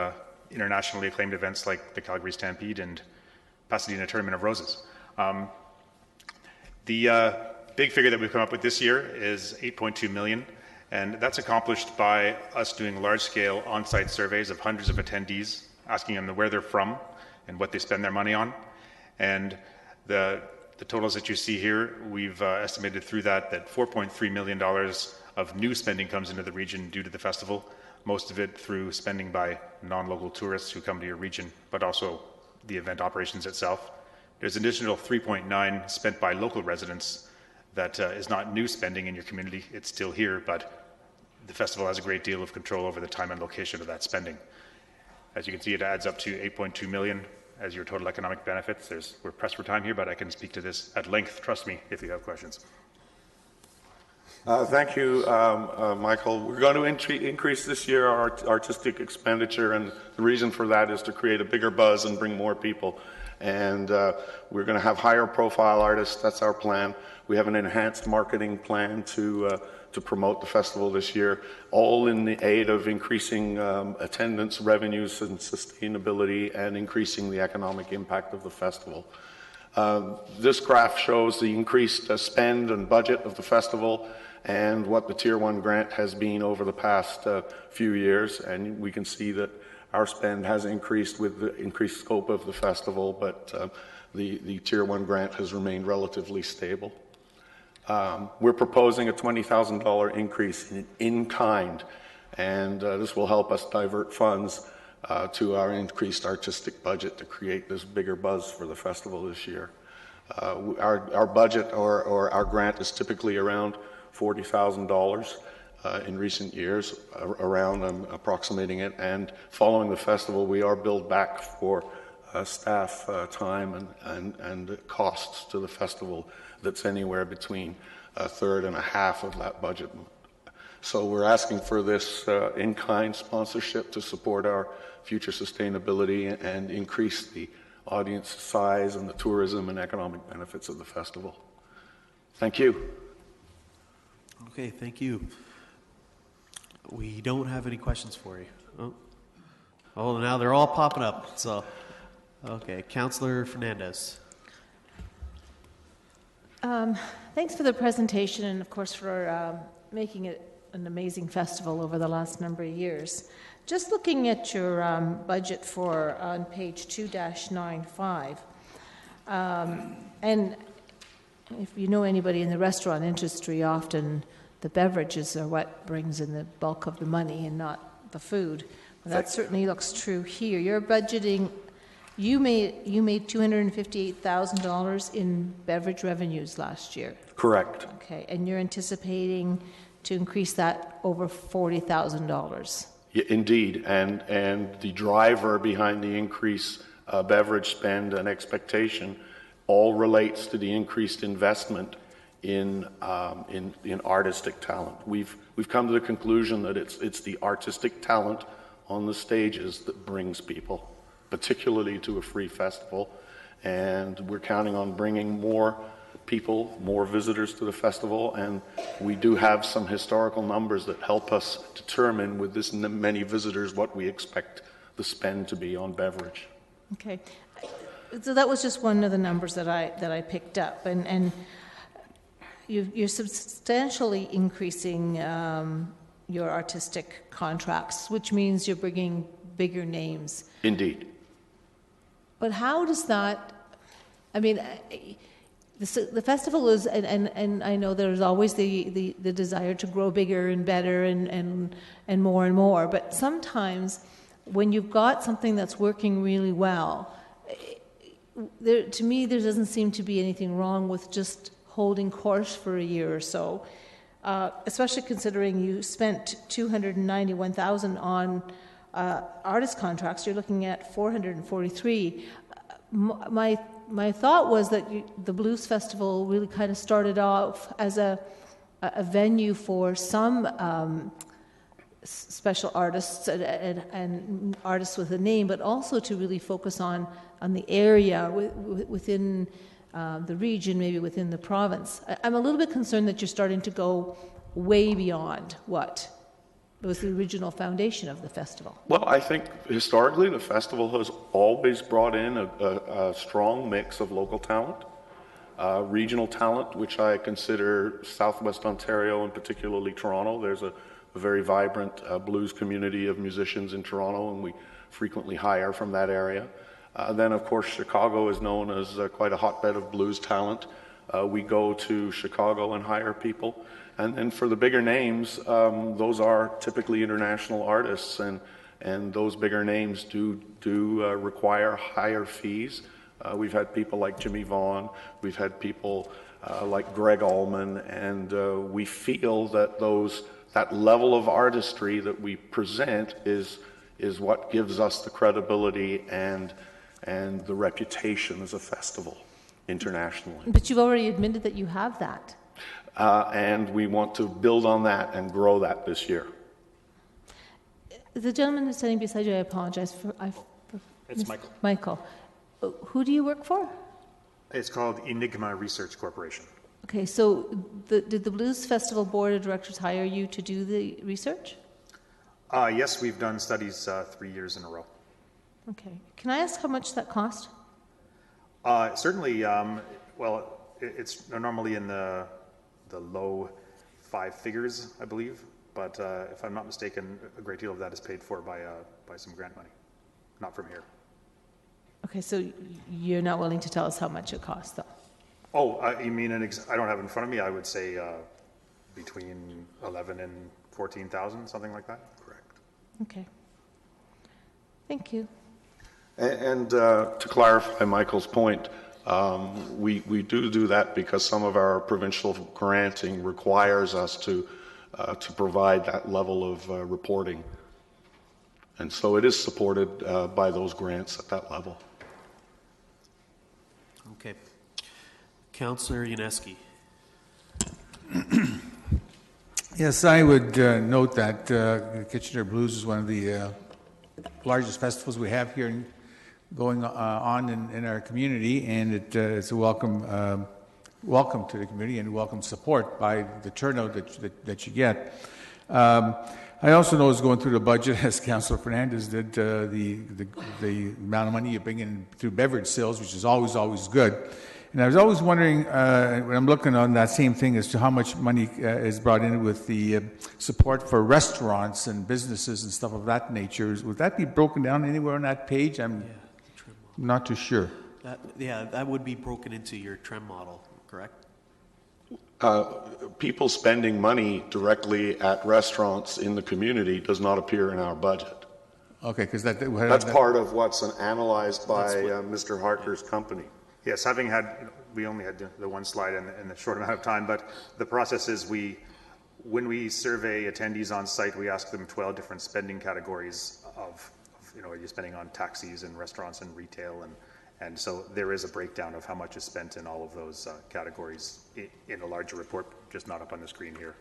internationally acclaimed events like the Calgary Stampede and Pasadena Tournament of Roses. The big figure that we've come up with this year is $8.2 million, and that's accomplished by us doing large-scale on-site surveys of hundreds of attendees, asking them where they're from and what they spend their money on. And the totals that you see here, we've estimated through that $4.3 million of new spending comes into the region due to the festival, most of it through spending by non-local tourists who come to your region, but also the event operations itself. There's an additional 3.9 spent by local residents that is not new spending in your community. It's still here, but the festival has a great deal of control over the time and location of that spending. As you can see, it adds up to $8.2 million as your total economic benefits. We're pressed for time here, but I can speak to this at length, trust me, if you have questions. Thank you, Michael. We're going to increase this year our artistic expenditure, and the reason for that is to create a bigger buzz and bring more people. And we're going to have higher profile artists. That's our plan. We have an enhanced marketing plan to promote the festival this year, all in the aid of increasing attendance, revenues, and sustainability, and increasing the economic impact of the festival. This graph shows the increased spend and budget of the festival and what the Tier 1 grant has been over the past few years, and we can see that our spend has increased with the increased scope of the festival, but the Tier 1 grant has remained relatively stable. We're proposing a $20,000 increase in kind, and this will help us divert funds to our increased artistic budget to create this bigger buzz for the festival this year. Our budget or our grant is typically around $40,000 in recent years, around approximating it, and following the festival we are billed back for staff time and costs to the festival that's anywhere between a third and a half of that budget. So we're asking for this in-kind sponsorship to support our future sustainability and increase the audience size and the tourism and economic benefits of the festival. Thank you. Okay, thank you. We don't have any questions for you. Oh, now they're all popping up. So, okay, Councillor Fernandez. Thanks for the presentation and, of course, for making it an amazing festival over the last number of years. Just looking at your budget for on page 2-95, and if you know anybody in the restaurant industry, often the beverages are what brings in the bulk of the money and not the food. Well, that certainly looks true here. You're budgeting, you made $258,000 in beverage revenues last year. Correct. Okay, and you're anticipating to increase that over $40,000. Yeah, indeed, and the driver behind the increased beverage spend and expectation all relates to the increased investment in artistic talent. We've come to the conclusion that it's the artistic talent on the stages that brings people, particularly to a free festival, and we're counting on bringing more people, more visitors to the festival, and we do have some historical numbers that help us determine with this many visitors what we expect the spend to be on beverage. Okay, so that was just one of the numbers that I picked up, and you're substantially increasing your artistic contracts, which means you're bringing bigger names. Indeed. But how does that, I mean, the festival is, and I know there's always the desire to grow bigger and better and more, but sometimes when you've got something that's working really well, to me there doesn't seem to be anything wrong with just holding course for a year or so, especially considering you spent $291,000 on artist contracts. You're looking at $443. My thought was that the Blues Festival really kind of started off as a venue for some special artists and artists with a name, but also to really focus on the area within the region, maybe within the province. I'm a little bit concerned that you're starting to go way beyond what was the original foundation of the festival. Well, I think historically the festival has always brought in a strong mix of local talent, regional talent, which I consider Southwest Ontario and particularly Toronto. There's a very vibrant blues community of musicians in Toronto, and we frequently hire from that area. Then, of course, Chicago is known as quite a hotbed of blues talent. We go to Chicago and hire people. And then for the bigger names, those are typically international artists, and those bigger names do require higher fees. We've had people like Jimmy Vaughn, we've had people like Greg Allman, and we feel that that level of artistry that we present is what gives us the credibility and the reputation as a festival internationally. But you've already admitted that you have that. And we want to build on that and grow that this year. The gentleman who's standing beside you, I apologize for. It's Michael. Michael. Who do you work for? It's called Enigma Research Corporation. Okay, so did the Blues Festival Board of Directors hire you to do the research? Yes, we've done studies 3 years in a row. Okay. Can I ask how much that cost? Certainly, well, it's normally in the low 5 figures, I believe. But if I'm not mistaken, a great deal of that is paid for by some grant money, not from here. Okay, so you're not willing to tell us how much it costs, though? Oh, you mean I don't have it in front of me. I would say between 11 and 14,000, something like that. Correct. Okay. Thank you. And to clarify Michael's point, we do that because some of our provincial granting requires us to provide that level of reporting. And so it is supported by those grants at that level. Okay. Councillor Yaneski. Yes, I would note that Kitchener Blues is one of the largest festivals we have here going on in our community, and it's a welcome to the community and welcome support by the turnout that you get. I also know as going through the budget, as Councillor Fernandez did, the amount of money you bring in through beverage sales, which is always good. And I was always wondering, when I'm looking on that same thing, as to how much money is brought in with the support for restaurants and businesses and stuff of that nature. Would that be broken down anywhere on that page? I'm not too sure. That would be broken into your TREM model, correct? People spending money directly at restaurants in the community does not appear in our budget. Okay, because that's part of what's analyzed by Mr. Harker's company. Yes, we only had the one slide in the short amount of time, but the process is when we survey attendees on site, we ask them 12 different spending categories of are you spending on taxis and restaurants and retail, and so there is a breakdown of how much is spent in all of those categories in a larger report, just not up on the screen here.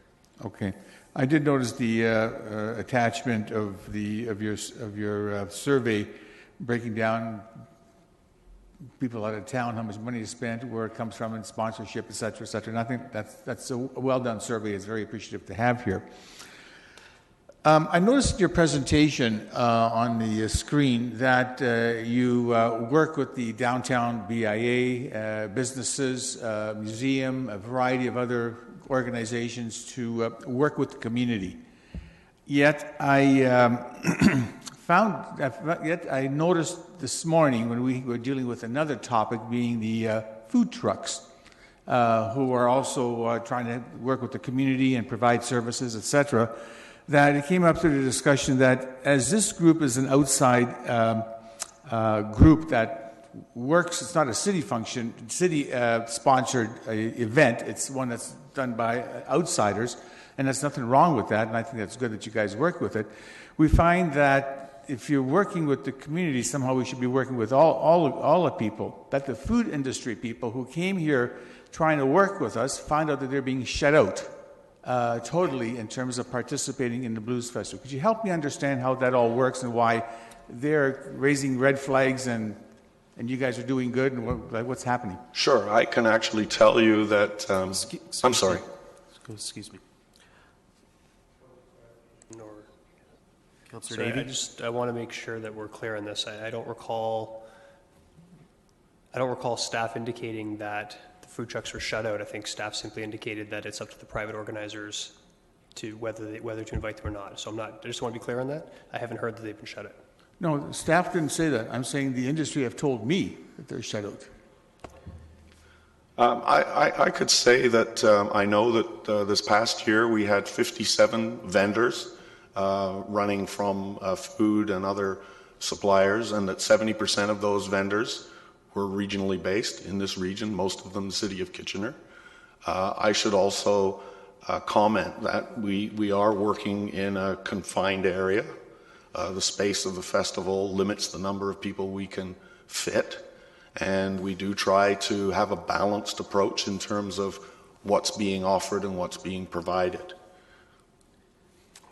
Okay, I did notice the attachment of your survey breaking down people out of town, how much money is spent, where it comes from, and sponsorship, et cetera, and I think that's a well-done survey. It's very appreciative to have here. I noticed in your presentation on the screen that you work with the downtown BIA, businesses, museum, a variety of other organizations to work with the community. Yet I I noticed this morning when we were dealing with another topic, being the food trucks, who are also trying to work with the community and provide services, etc., that it came up through the discussion that as this group is an outside group that works, it's not a city function, city-sponsored event, it's one that's done by outsiders, and there's nothing wrong with that, and I think that's good that you guys work with it. We find that if you're working with the community, somehow we should be working with all the people, that the food industry people who came here trying to work with us find out that they're being shut out totally in terms of participating in the Blues Festival. Could you help me understand how that all works and why they're raising red flags and you guys are doing good and what's happening? Sure, I can actually tell you that. I'm sorry. Excuse me. Councillor Sorry, Davey? I want to make sure that we're clear on this. I don't recall staff indicating that the food trucks were shut out. I think staff simply indicated that it's up to the private organizers to whether to invite them or not. So I just want to be clear on that. I haven't heard that they've been shut out. No, staff didn't say that. I'm saying the industry have told me that they're shut out. I could say that I know that this past year we had 57 vendors running from food and other suppliers, and that 70% of those vendors were regionally based in this region, most of them the city of Kitchener. I should also comment that we are working in a confined area. The space of the festival limits the number of people we can fit, and we do try to have a balanced approach in terms of what's being offered and what's being provided.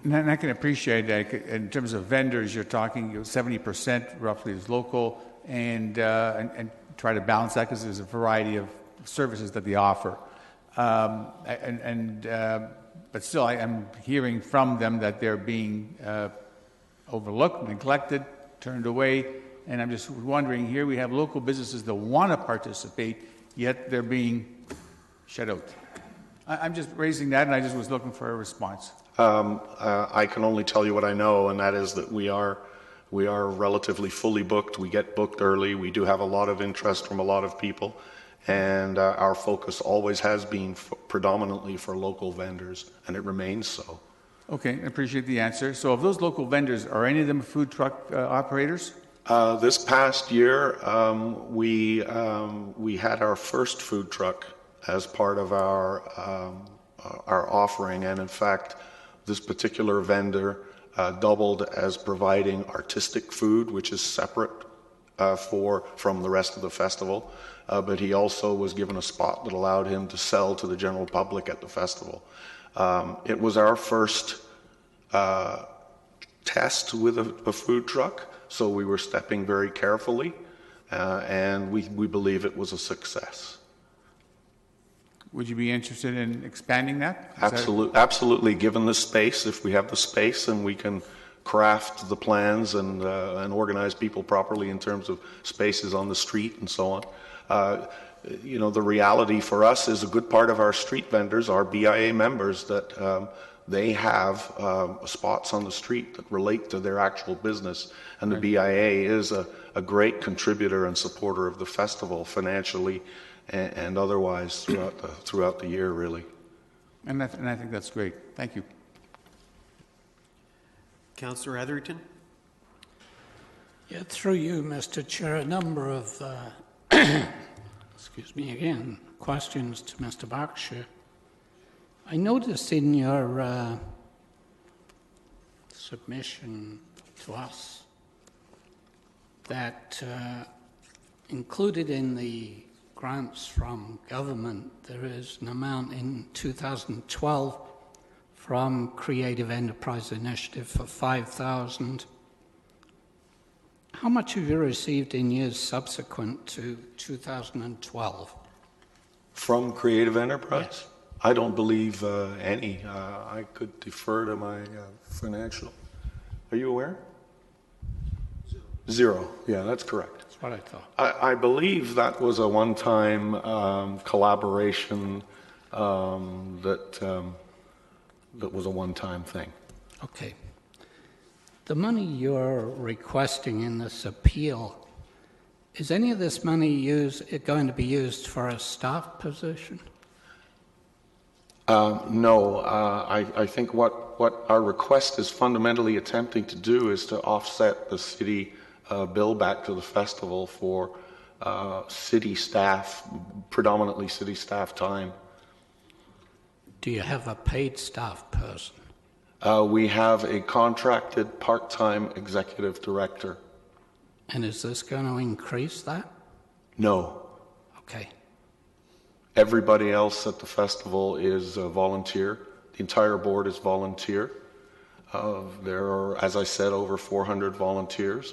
And I can appreciate that. In terms of vendors, you're talking 70% roughly is local, and try to balance that because there's a variety of services that they offer. But still, I am hearing from them that they're being overlooked, neglected, turned away, and I'm just wondering, here we have local businesses that want to participate, yet they're being shut out. I'm just raising that, and I just was looking for a response. I can only tell you what I know, and that is that we are relatively fully booked. We get booked early. We do have a lot of interest from a lot of people, and our focus always has been predominantly for local vendors, and it remains so. Okay, I appreciate the answer. So of those local vendors, are any of them food truck operators? This past year, we had our first food truck as part of our offering, and in fact, this particular vendor doubled as providing artistic food, which is separate from the rest of the festival, but he also was given a spot that allowed him to sell to the general public at the festival. It was our first test with a food truck, so we were stepping very carefully, and we believe it was a success. Would you be interested in expanding that? Absolutely. Given the space, if we have the space and we can craft the plans and organize people properly in terms of spaces on the street and so on. The reality for us is a good part of our street vendors are BIA members that they have spots on the street that relate to their actual business. And the BIA is a great contributor and supporter of the festival financially and otherwise throughout the year, really. And I think that's great. Thank you. Councillor Etherington? Yeah, through you, Mr. Chair, a number of, excuse me again, questions to Mr. Berkshire. I noticed in your submission to us that included in the grants from government, there is an amount in 2012 from Creative Enterprise Initiative for $5,000. How much have you received in years subsequent to 2012? From Creative Enterprise? Yes. I don't believe any. I could defer to my financial. Are you aware? Zero. Yeah, that's correct. That's what I thought. I believe that was a one-time collaboration that was a one-time thing. Okay. The money you're requesting in this appeal, is any of this money going to be used for a staff position? No. I think what our request is fundamentally attempting to do is to offset the city bill back to the festival for city staff, predominantly city staff time. Do you have a paid staff person? We have a contracted part-time executive director. And is this going to increase that? No. Okay. Everybody else at the festival is a volunteer. The entire board is volunteer. There are, as I said, over 400 volunteers.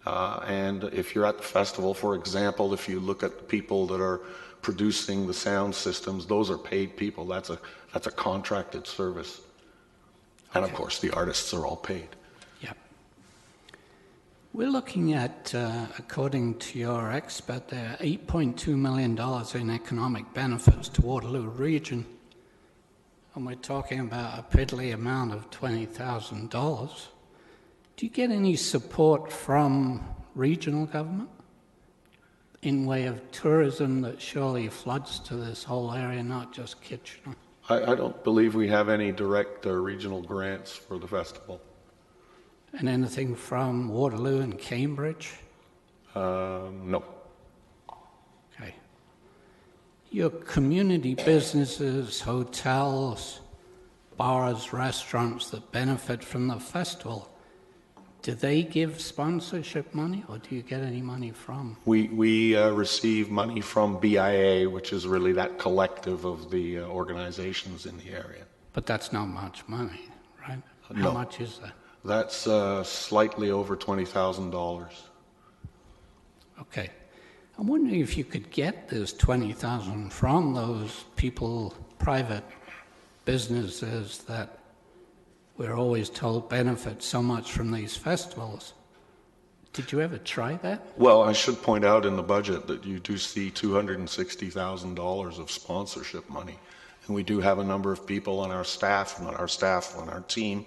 And if you're at the festival, for example, if you look at the people that are producing the sound systems, those are paid people. That's a contracted service. And of course, the artists are all paid. Yeah. We're looking at, according to your expert there, $8.2 million in economic benefits to Waterloo Region. And we're talking about a piddly amount of $20,000. Do you get any support from regional government in way of tourism that surely floods to this whole area, not just Kitchener? I don't believe we have any direct regional grants for the festival. And anything from Waterloo and Cambridge? No. Okay. Your community businesses, hotels, bars, restaurants that benefit from the festival, do they give sponsorship money, or do you get any money from? We receive money from BIA, which is really that collective of the organizations in the area. But that's not much money, right? No. How much is that? That's slightly over $20,000. Okay. I'm wondering if you could get this $20,000 from those people, private businesses that we're always told benefit so much from these festivals. Did you ever try that? Well, I should point out in the budget that you do see $260,000 of sponsorship money. And we do have a number of people on our staff, on our team,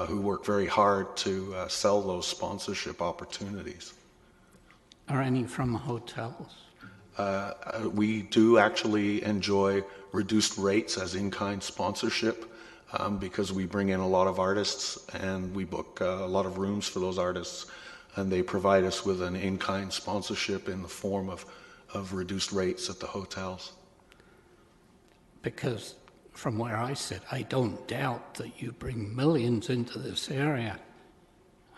who work very hard to sell those sponsorship opportunities. Are any from hotels? We do actually enjoy reduced rates as in-kind sponsorship because we bring in a lot of artists and we book a lot of rooms for those artists, and they provide us with an in-kind sponsorship in the form of reduced rates at the hotels. Because from where I sit, I don't doubt that you bring millions into this area.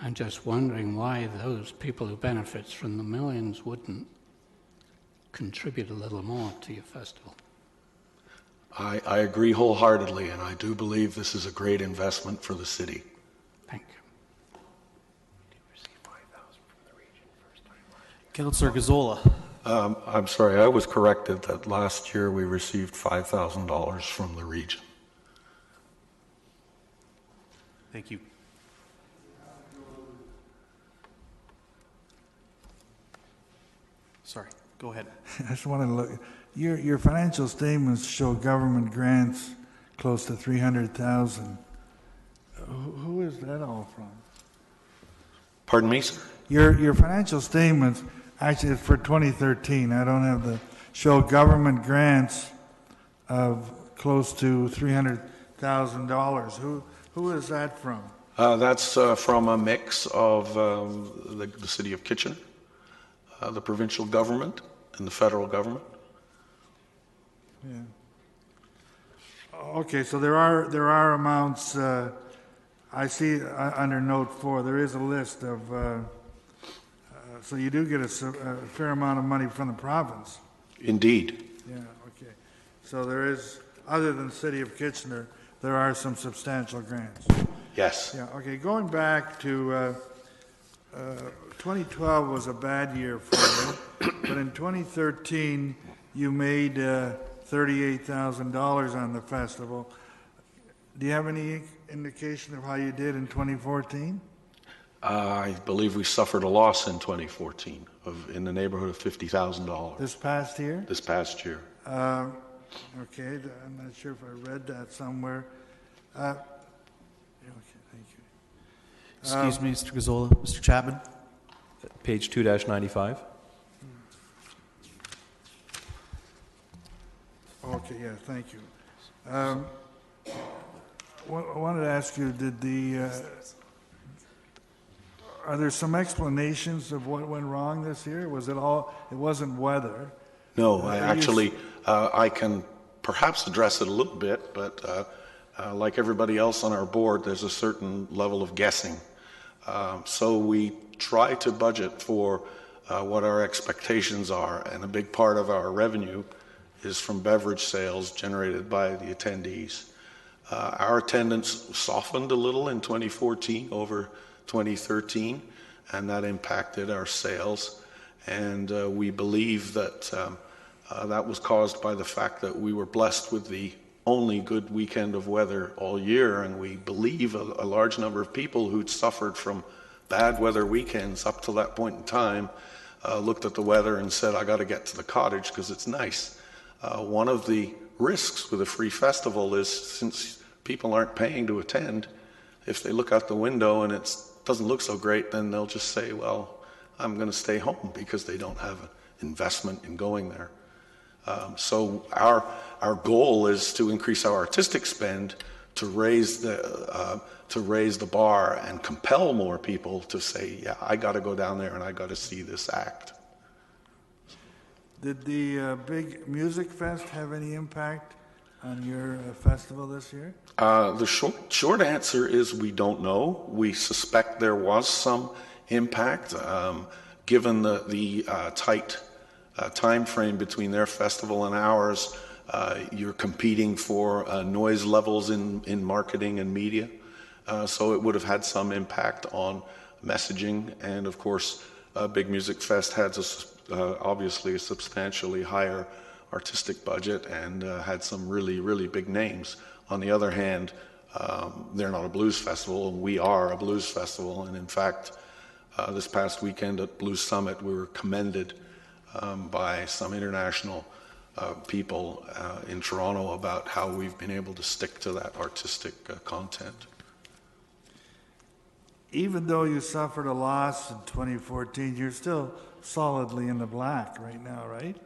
I'm just wondering why those people who benefit from the millions wouldn't contribute a little more to your festival. I agree wholeheartedly, and I do believe this is a great investment for the city. Thank you. Councillor Gazzola. I'm sorry, I was corrected that last year we received $5,000 from the region. Thank you. Sorry, go ahead. I just want to look. Your financial statements show government grants close to $300,000. Who is that all from? Pardon me, sir? Your financial statements, actually, it's for 2013. I don't have the show government grants of close to $300,000. Who is that from? That's from a mix of the city of Kitchener, the provincial government, and the federal government. Yeah. Okay, so there are amounts. I see under note 4 there is a list of. So you do get a fair amount of money from the province. Indeed. Yeah. Okay. So there is, other than the city of Kitchener, there are some substantial grants. Yes. Yeah. Okay. Going back to 2012 was a bad year for you, but in 2013 you made $38,000 on the festival. Do you have any indication of how you did in 2014? I believe we suffered a loss in 2014 in the neighborhood of $50,000. This past year? This past year. Okay, I'm not sure if I read that somewhere. Okay, thank you. Excuse me, Mr. Gazzola. Mr. Chapman? Page 2-95. Okay, yeah, thank you. I wanted to ask you, are there some explanations of what went wrong this year? Was it all, it wasn't weather? No, I can perhaps address it a little bit, but like everybody else on our board, there's a certain level of guessing. So we try to budget for what our expectations are, and a big part of our revenue is from beverage sales generated by the attendees. Our attendance softened a little in 2014 over 2013, and that impacted our sales. And we believe that that was caused by the fact that we were blessed with the only good weekend of weather all year, and we believe a large number of people who'd suffered from bad weather weekends up to that point in time, looked at the weather and said, I got to get to the cottage because it's nice. One of the risks with a free festival is, since people aren't paying to attend, if they look out the window and it doesn't look so great, then they'll just say, well, I'm going to stay home, because they don't have an investment in going there. So our goal is to increase our artistic spend to raise the bar and compel more people to say, yeah, I got to go down there and I got to see this act. Did the big music fest have any impact on your festival this year? The short answer is we don't know. We suspect there was some impact, given the tight time frame between their festival and ours. You're competing for noise levels in marketing and media, so it would have had some impact on messaging. And of course, Big Music Fest has obviously a substantially higher artistic budget and had some really, really big names. On the other hand, they're not a blues festival, and we are a blues festival. And in fact, this past weekend at Blues Summit, we were commended by some international people in Toronto about how we've been able to stick to that artistic content. Even though you suffered a loss in 2014, you're still solidly in the black right now, right?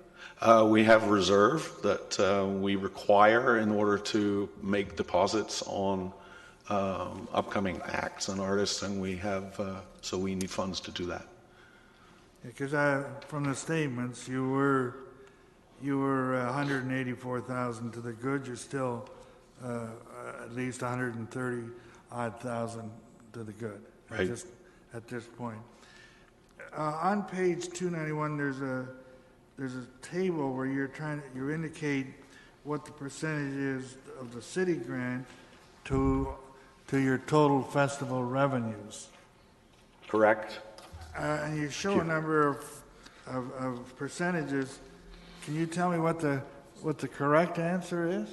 We have a reserve that we require in order to make deposits on upcoming acts and artists, and we have so we need funds to do that. Because from the statements, you were 184,000 to the good. You're still at least 130,000 odd to the good. Right. At this point. On page 291, there's a table where you indicate what the percentage is of the city grant to your total festival revenues. Correct. And you show a number of percentages. Can you tell me what the correct answer is?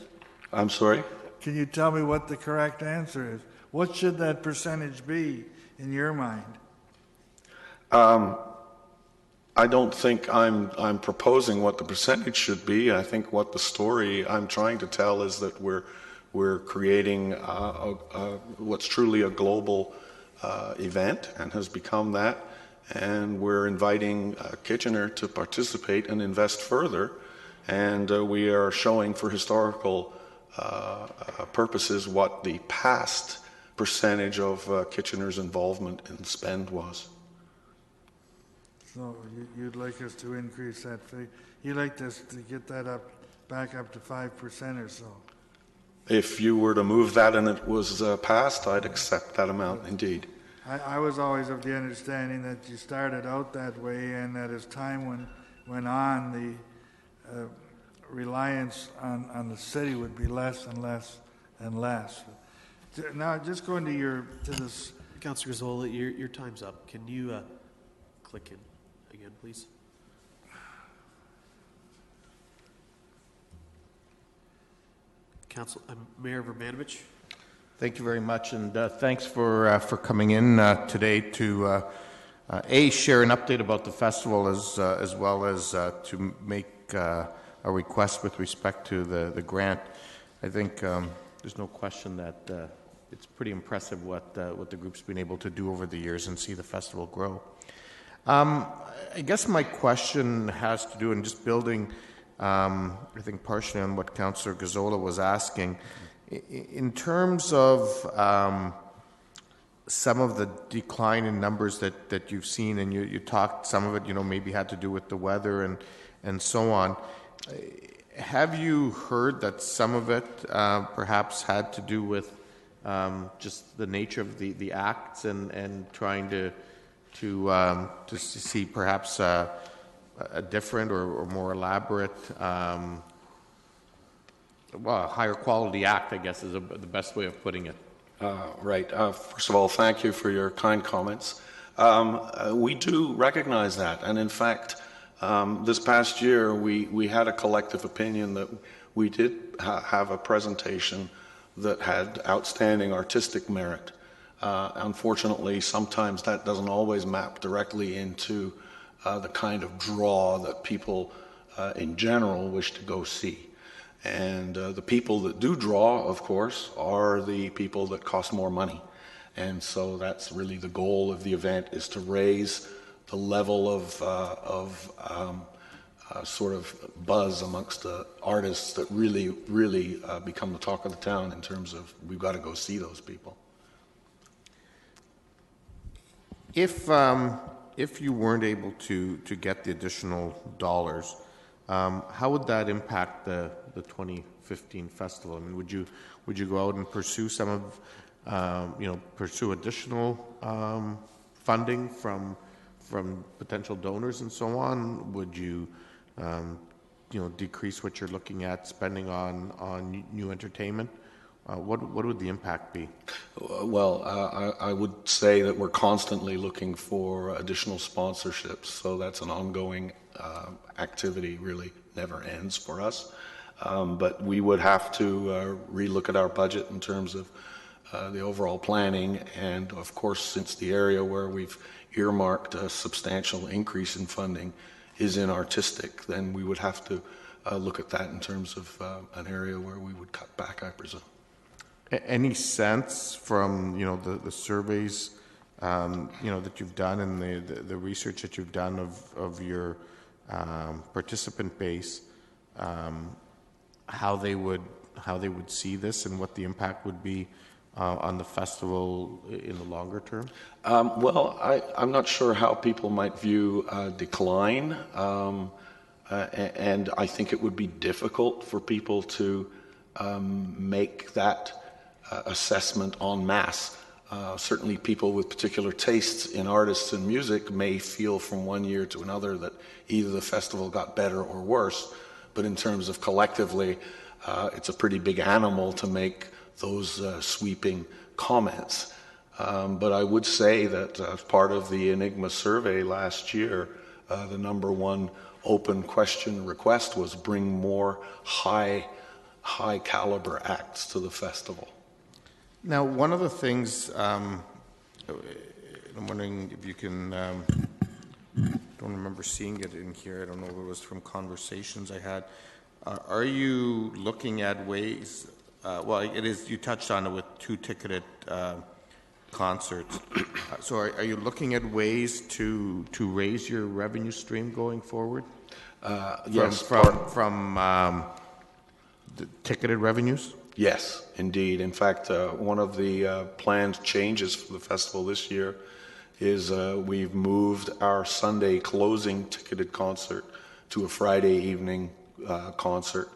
I'm sorry? Can you tell me what the correct answer is? What should that percentage be in your mind? I don't think I'm proposing what the percentage should be. I think what the story I'm trying to tell is that we're creating what's truly a global event, and has become that, and we're inviting Kitchener to participate and invest further, and we are showing for historical purposes what the past percentage of Kitchener's involvement in spend was. So you'd like us to increase that figure? You'd like us to get that back up to 5% or so? If you were to move that and it was passed, I'd accept that amount, indeed. I was always of the understanding that you started out that way, and that as time went on, the reliance on the city would be less and less and less. Now, just going to this... Councillor Gazzola, your time's up. Can you click in again, please? Mayor Verbanovich. Thank you very much, and thanks for coming in today to share an update about the festival, as well as to make a request with respect to the grant. I think there's no question that it's pretty impressive what the group's been able to do over the years and see the festival grow. I guess my question has to do, and just building, I think partially on what Councillor Gazzola was asking, in terms of some of the decline in numbers that you've seen, and you talked, some of it, maybe had to do with the weather and so on. Have you heard that some of it perhaps had to do with just the nature of the acts and trying to see perhaps a different or more elaborate, a higher quality act, I guess, is the best way of putting it. Right. First of all, thank you for your kind comments. We do recognize that, and in fact, this past year we had a collective opinion that we did have a presentation that had outstanding artistic merit. Unfortunately, sometimes that doesn't always map directly into the kind of draw that people in general wish to go see. And the people that do draw, of course, are the people that cost more money. And so that's really the goal of the event, is to raise the level of sort of buzz amongst the artists that really become the talk of the town in terms of we've got to go see those people. If you weren't able to get the additional dollars, how would that impact the 2015 festival? I mean, would you go out and pursue some of pursue additional funding from potential donors and so on? Would you decrease what you're looking at spending on new entertainment? What would the impact be? Well, I would say that we're constantly looking for additional sponsorships, so that's an ongoing activity, really never ends for us. But we would have to relook at our budget in terms of the overall planning, and of course, since the area where we've earmarked a substantial increase in funding is in artistic, then we would have to look at that in terms of an area where we would cut back, I presume. Any sense from the surveys that you've done and the research that you've done of your participant base, how they would see this and what the impact would be on the festival in the longer term? Well, I'm not sure how people might view decline, and I think it would be difficult for people to make that assessment en masse. Certainly people with particular tastes in artists and music may feel from one year to another that either the festival got better or worse, but in terms of collectively, it's a pretty big animal to make those sweeping comments. But I would say that as part of the Enigma survey last year, the number one open question request was bring more high caliber acts to the festival. Now, one of the things, I'm wondering if you can, don't remember seeing it in here, I don't know if it was from conversations I had. Are you looking at ways, well, it is, you touched on it with 2 ticketed concerts. So are you looking at ways to raise your revenue stream going forward? Yes. From the ticketed revenues? Yes, indeed. In fact, one of the planned changes for the festival this year is we've moved our Sunday closing ticketed concert to a Friday evening concert,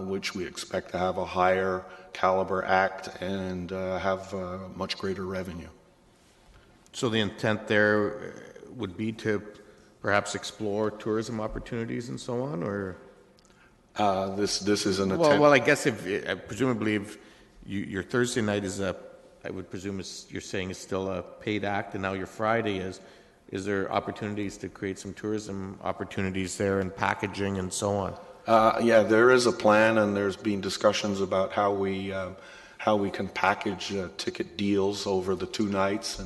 which we expect to have a higher caliber act and have much greater revenue. So the intent there would be to perhaps explore tourism opportunities and so on, or? This is an attempt. Well, I guess presumably if your Thursday night is I would presume you're saying it's still a paid act, and now your Friday is there opportunities to create some tourism opportunities there and packaging and so on? Yeah, there is a plan, and there's been discussions about how we can package ticket deals over the 2 nights,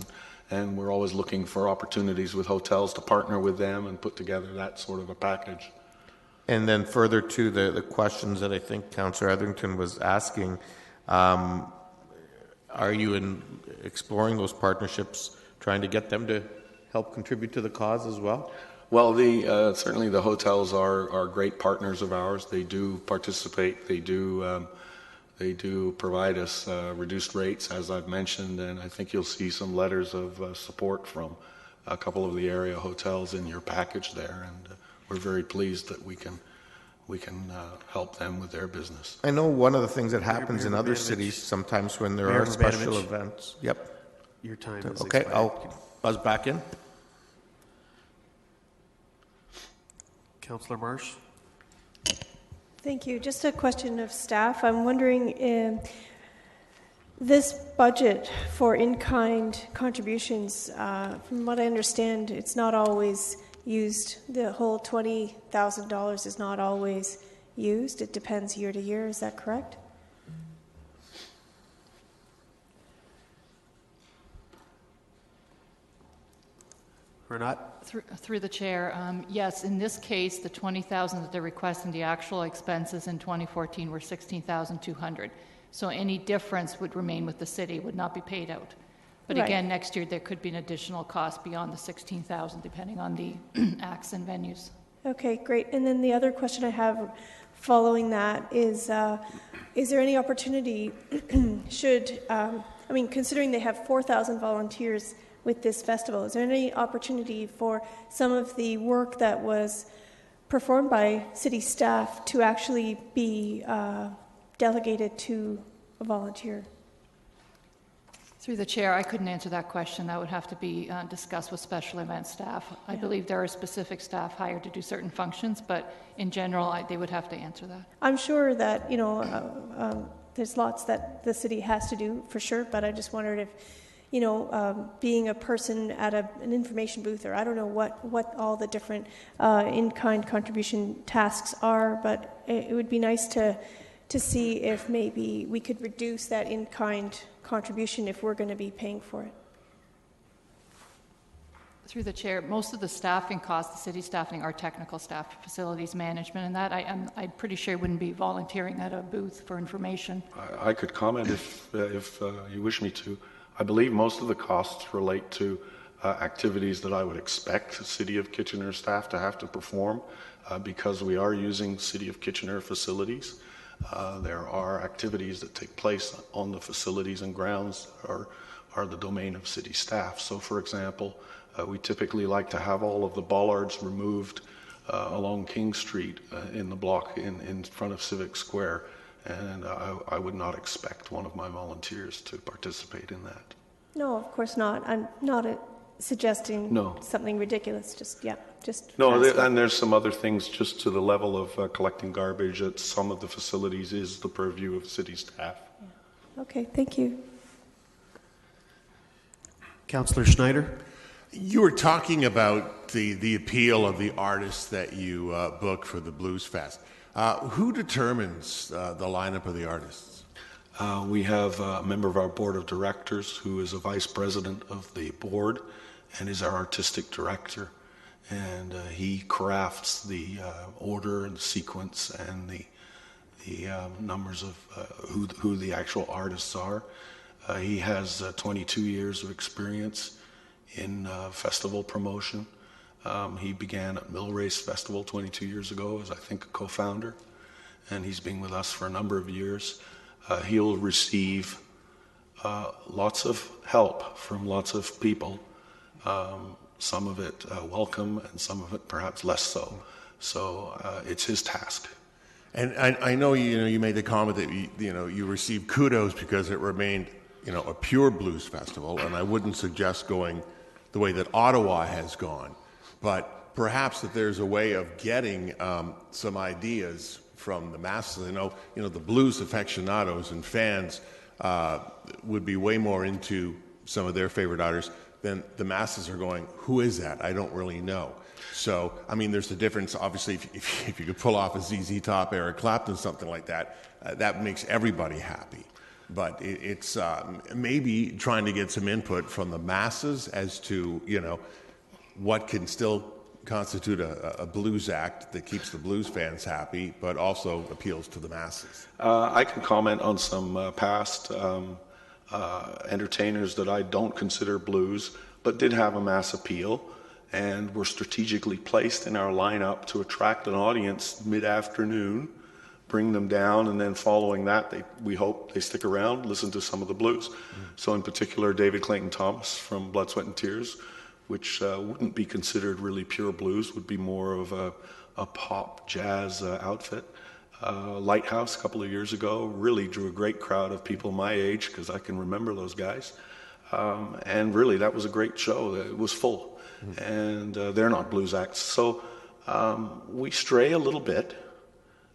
and we're always looking for opportunities with hotels to partner with them and put together that sort of a package. And then further to the questions that I think Councillor Etherington was asking, are you exploring those partnerships, trying to get them to help contribute to the cause as well? Well, certainly the hotels are great partners of ours. They do participate. They do provide us reduced rates, as I've mentioned, and I think you'll see some letters of support from a couple of the area hotels in your package there, and we're very pleased that we can help them with their business. I know one of the things that happens in other cities sometimes when there are special events. Yep. Your time is okay. expired. I'll buzz back in. Councillor Marsh. Thank you. Just a question of staff. I'm wondering, this budget for in-kind contributions, from what I understand, it's not always used. The whole $20,000 is not always used. It depends year to year. Is that correct? Bernat? Through the chair, yes, in this case, the 20,000 that they're requesting, the actual expenses in 2014 were 16,200. So any difference would remain with the city, would not be paid out. But Right. again, next year there could be an additional cost beyond the 16,000, depending on the acts and venues. Okay, great. And then the other question I have following that is there any opportunity considering they have 4,000 volunteers with this festival, is there any opportunity for some of the work that was performed by city staff to actually be delegated to a volunteer? Through the chair, I couldn't answer that question. That would have to be discussed with special event staff. I believe there are specific staff hired to do certain functions, but in general, they would have to answer that. I'm sure that, there's lots that the city has to do for sure, but I just wondered if, being a person at an information booth, or I don't know what all the different in-kind contribution tasks are, but it would be nice to see if maybe we could reduce that in-kind contribution if we're going to be paying for it. Through the chair, most of the staffing costs, the city staffing, are technical staff, facilities management, and that I'm pretty sure wouldn't be volunteering at a booth for information. I could comment if you wish me to. I believe most of the costs relate to activities that I would expect the City of Kitchener staff to have to perform because we are using City of Kitchener facilities. There are activities that take place on the facilities and grounds are the domain of city staff. So, for example, we typically like to have all of the bollards removed along King Street in the block in front of Civic Square. And I would not expect one of my volunteers to participate in that. No, of course not. I'm not suggesting something ridiculous. Just No, and there's some other things just to the level of collecting garbage at some of the facilities is the purview of city staff. Yeah. Okay, thank you. Councillor Schneider? You were talking about the appeal of the artists that you booked for the Blues Fest. Who determines the lineup of the artists? We have a member of our board of directors who is a vice president of the board and is our artistic director. And he crafts the order and sequence and the numbers of who the actual artists are. He has 22 years of experience in festival promotion. He began at Mill Race Festival 22 years ago as, I think, a co-founder, and he's been with us for a number of years. He'll receive lots of help from lots of people, some of it welcome and some of it perhaps less so. So it's his task. And I know you made the comment that you received kudos because it remained a pure blues festival, and I wouldn't suggest going the way that Ottawa has gone. But perhaps that there's a way of getting some ideas from the masses. I know, the blues aficionados and fans would be way more into some of their favorite artists than the masses are going, who is that? I don't really know. So, I mean, there's a difference. Obviously, if you could pull off a ZZ Top, Eric Clapton, something like that, that makes everybody happy. But it's maybe trying to get some input from the masses as to, what can still constitute a blues act that keeps the blues fans happy, but also appeals to the masses. I can comment on some past entertainers that I don't consider blues, but did have a mass appeal and were strategically placed in our lineup to attract an audience mid-afternoon, bring them down, and then following that, we hope they stick around, listen to some of the blues. So in particular, David Clayton Thomas from Blood, Sweat and Tears, which wouldn't be considered really pure blues, would be more of a pop jazz outfit. Lighthouse a couple of years ago really drew a great crowd of people my age, because I can remember those guys. And really, that was a great show. It was full. And they're not blues acts. So we stray a little bit,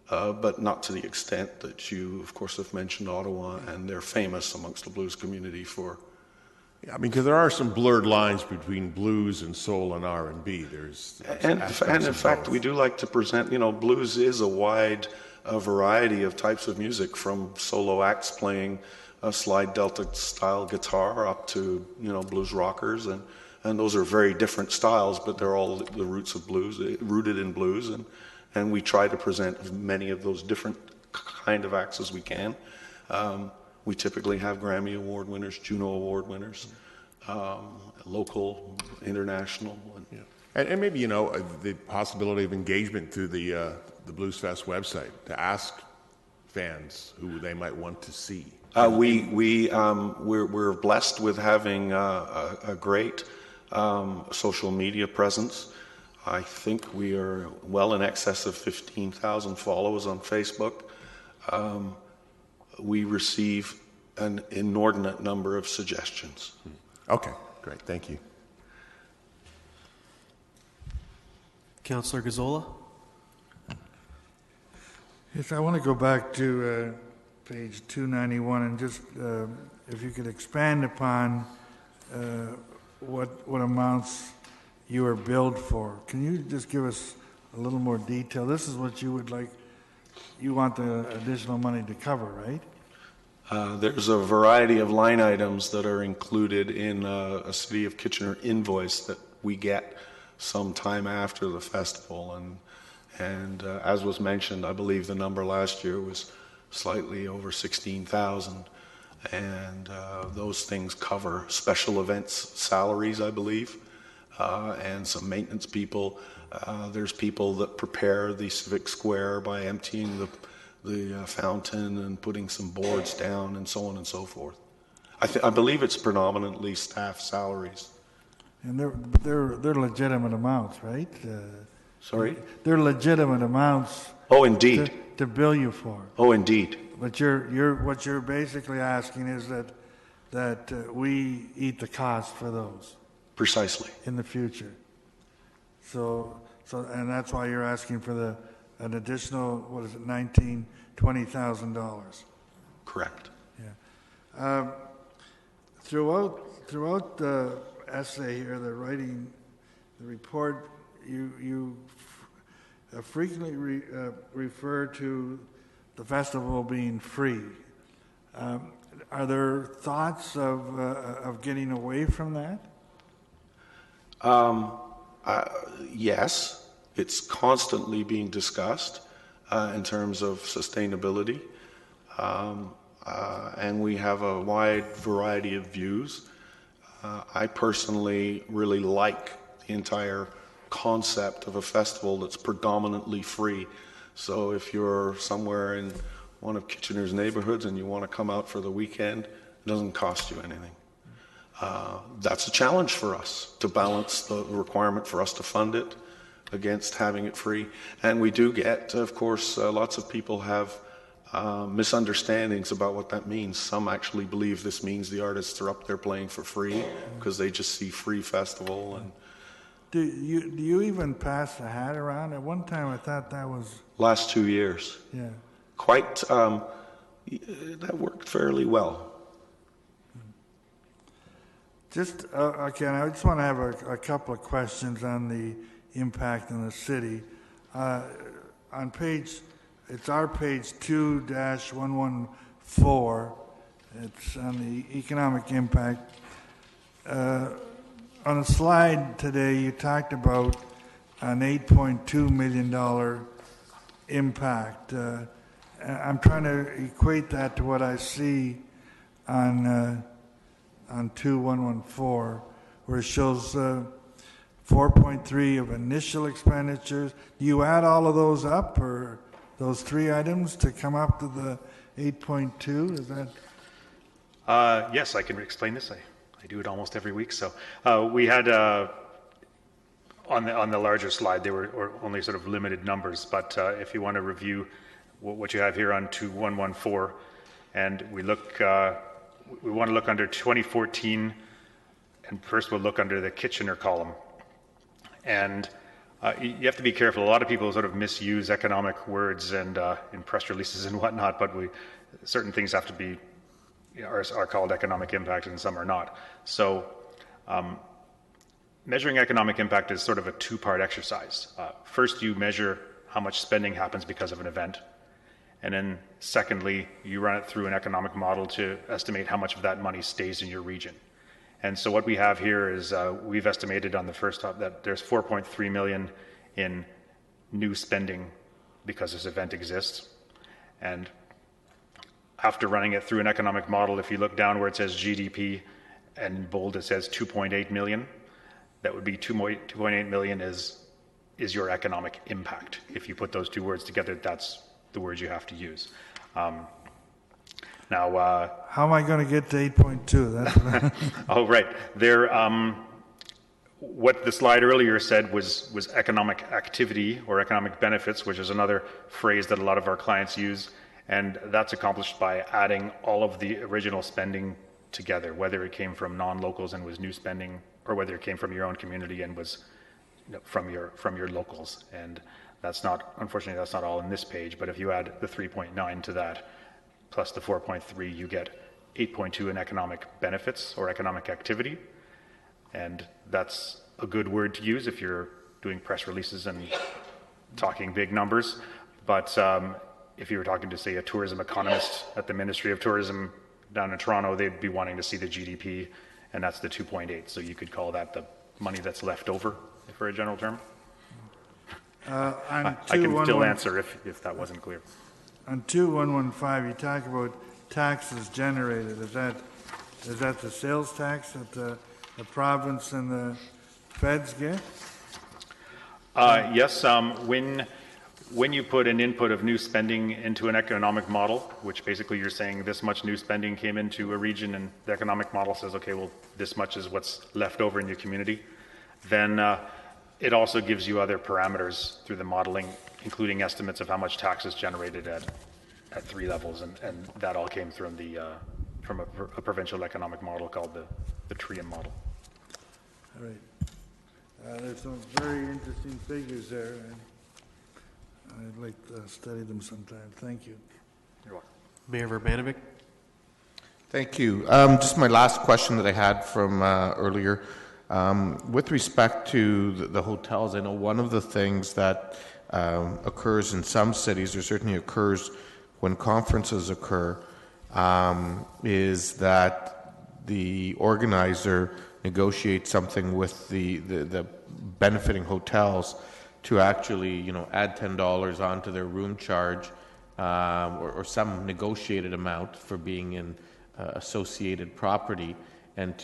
but not to the extent that you, of course, have mentioned Ottawa, and they're famous amongst the blues community for. Yeah, I mean, because there are some blurred lines between blues and soul and R&B. And in fact, we do like to present, blues is a wide variety of types of music, from solo acts playing a slide delta style guitar up to, blues rockers. And and those are very different styles, but they're all the roots of blues, rooted in blues, and we try to present as many of those different kind of acts as we can. We typically have Grammy Award winners, Juno Award winners, local, international. And maybe, the possibility of engagement through the Blues Fest website to ask fans who they might want to see. We're blessed with having a great social media presence. I think we are well in excess of 15,000 followers on Facebook. We receive an inordinate number of suggestions. Okay, great. Thank you. Councillor Gazzola? Yes, I want to go back to page 291 and just if you could expand upon what amounts you are billed for. Can you just give us a little more detail? This is what you would like, you want the additional money to cover, right? There's a variety of line items that are included in a City of Kitchener invoice that we get some time after the festival. And as was mentioned, I believe the number last year was slightly over 16,000. And those things cover special events salaries, I believe, and some maintenance people. There's people that prepare the Civic Square by emptying the fountain and putting some boards down and so on and so forth. I believe it's predominantly staff salaries. And they're legitimate amounts, right? Sorry? They're legitimate amounts. Oh, indeed. To bill you for. Oh, indeed. But what you're basically asking is that we eat the cost for those. Precisely. In the future. So and that's why you're asking for an additional, what is it, $20,000. Correct. Yeah. Throughout the essay here, the writing, the report, you frequently refer to the festival being free. Are there thoughts of getting away from that? Yes, it's constantly being discussed in terms of sustainability, and we have a wide variety of views. I personally really like the entire concept of a festival that's predominantly free. So if you're somewhere in one of Kitchener's neighborhoods and you want to come out for the weekend, it doesn't cost you anything. That's a challenge for us to balance the requirement for us to fund it against having it free. And we do get, of course, lots of people have misunderstandings about what that means. Some actually believe this means the artists are up there playing for free because they just see free festival. And do you even pass the hat around? At one time I thought that was... Last 2 years. Yeah. Quite, that worked fairly well. Just, okay, I just want to have a couple of questions on the impact in the city. On page, it's our page 2-114, it's on the economic impact. On a slide today, you talked about an $8.2 million impact. I'm trying to equate that to what I see on 2114, where it shows 4.3 of initial expenditures. Do you add all of those up, or those three items, to come up to the 8.2? Is that? Yes, I can explain this. I do it almost every week. So we had on the larger slide, there were only sort of limited numbers. But if you want to review what you have here on 2114, and we look. We want to look under 2014, and first we'll look under the Kitchener column. And you have to be careful. A lot of people sort of misuse economic words and in press releases and whatnot, but certain things have to be, are called economic impact and some are not. So measuring economic impact is sort of a two-part exercise. First, you measure how much spending happens because of an event. And then secondly, you run it through an economic model to estimate how much of that money stays in your region. And so what we have here is we've estimated on the first top that there's 4.3 million in new spending because this event exists. And after running it through an economic model, if you look down where it says GDP and in bold it says 2.8 million, that would be 2.8 million is your economic impact. If you put those two words together, that's the words you have to use. Now, how am I going to get to 8.2? That's oh, right. There, what the slide earlier said was economic activity or economic benefits, which is another phrase that a lot of our clients use, and that's accomplished by adding all of the original spending together, whether it came from non-locals and was new spending, or whether it came from your own community and was from your locals. And that's not, unfortunately, that's not all in this page. But if you add the 3.9 to that, plus the 4.3, you get 8.2 in economic benefits or economic activity. And that's a good word to use if you're doing press releases and talking big numbers. But if you were talking to, say, a tourism economist at the Ministry of Tourism down in Toronto, they'd be wanting to see the GDP, and that's the 2.8. So you could call that the money that's left over, for a general term. I can still answer if that wasn't clear. On 2115, you talk about taxes generated. Is that the sales tax that the province and the feds get? Yes. When you put an input of new spending into an economic model, which basically you're saying this much new spending came into a region, and the economic model says, okay, well, this much is what's left over in your community, then it also gives you other parameters through the modeling, including estimates of how much tax is generated at 3 levels, and that all came from a provincial economic model called the TRIAM model. All right. There's some very interesting figures there, and I'd like to study them sometime. Thank you. You're welcome. Mayor Verbanovic. Thank you. Just my last question that I had from earlier. With respect to the hotels, I know one of the things that occurs in some cities, or certainly occurs when conferences occur, is that the organizer negotiates something with the benefiting hotels to actually, add $10 onto their room charge, or some negotiated amount for being in associated property, and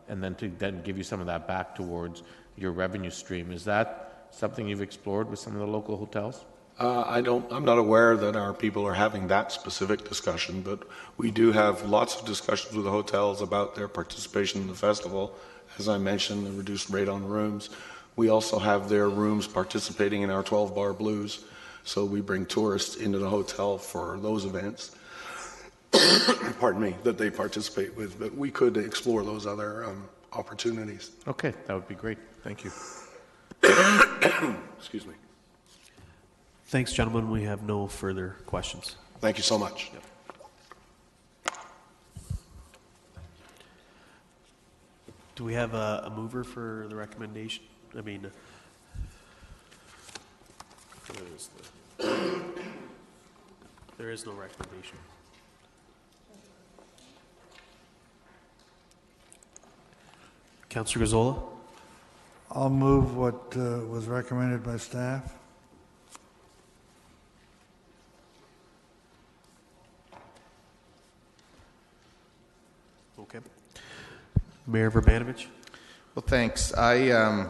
then give you some of that back towards your revenue stream. Is that something you've explored with some of the local hotels? I'm not aware that our people are having that specific discussion, but we do have lots of discussions with the hotels about their participation in the festival. As I mentioned, the reduced rate on rooms. We also have their rooms participating in our 12-bar blues, so we bring tourists into the hotel for those events. Pardon me, that they participate with, but we could explore those other opportunities. Okay, that would be great. Thank you. Excuse me. Thanks, gentlemen. We have no further questions. Thank you so much. Yep. Do we have a mover for the recommendation? I mean, there is no recommendation. Councillor Gazzola? I'll move what was recommended by staff. Okay. Mayor Verbanovic? Well, thanks. I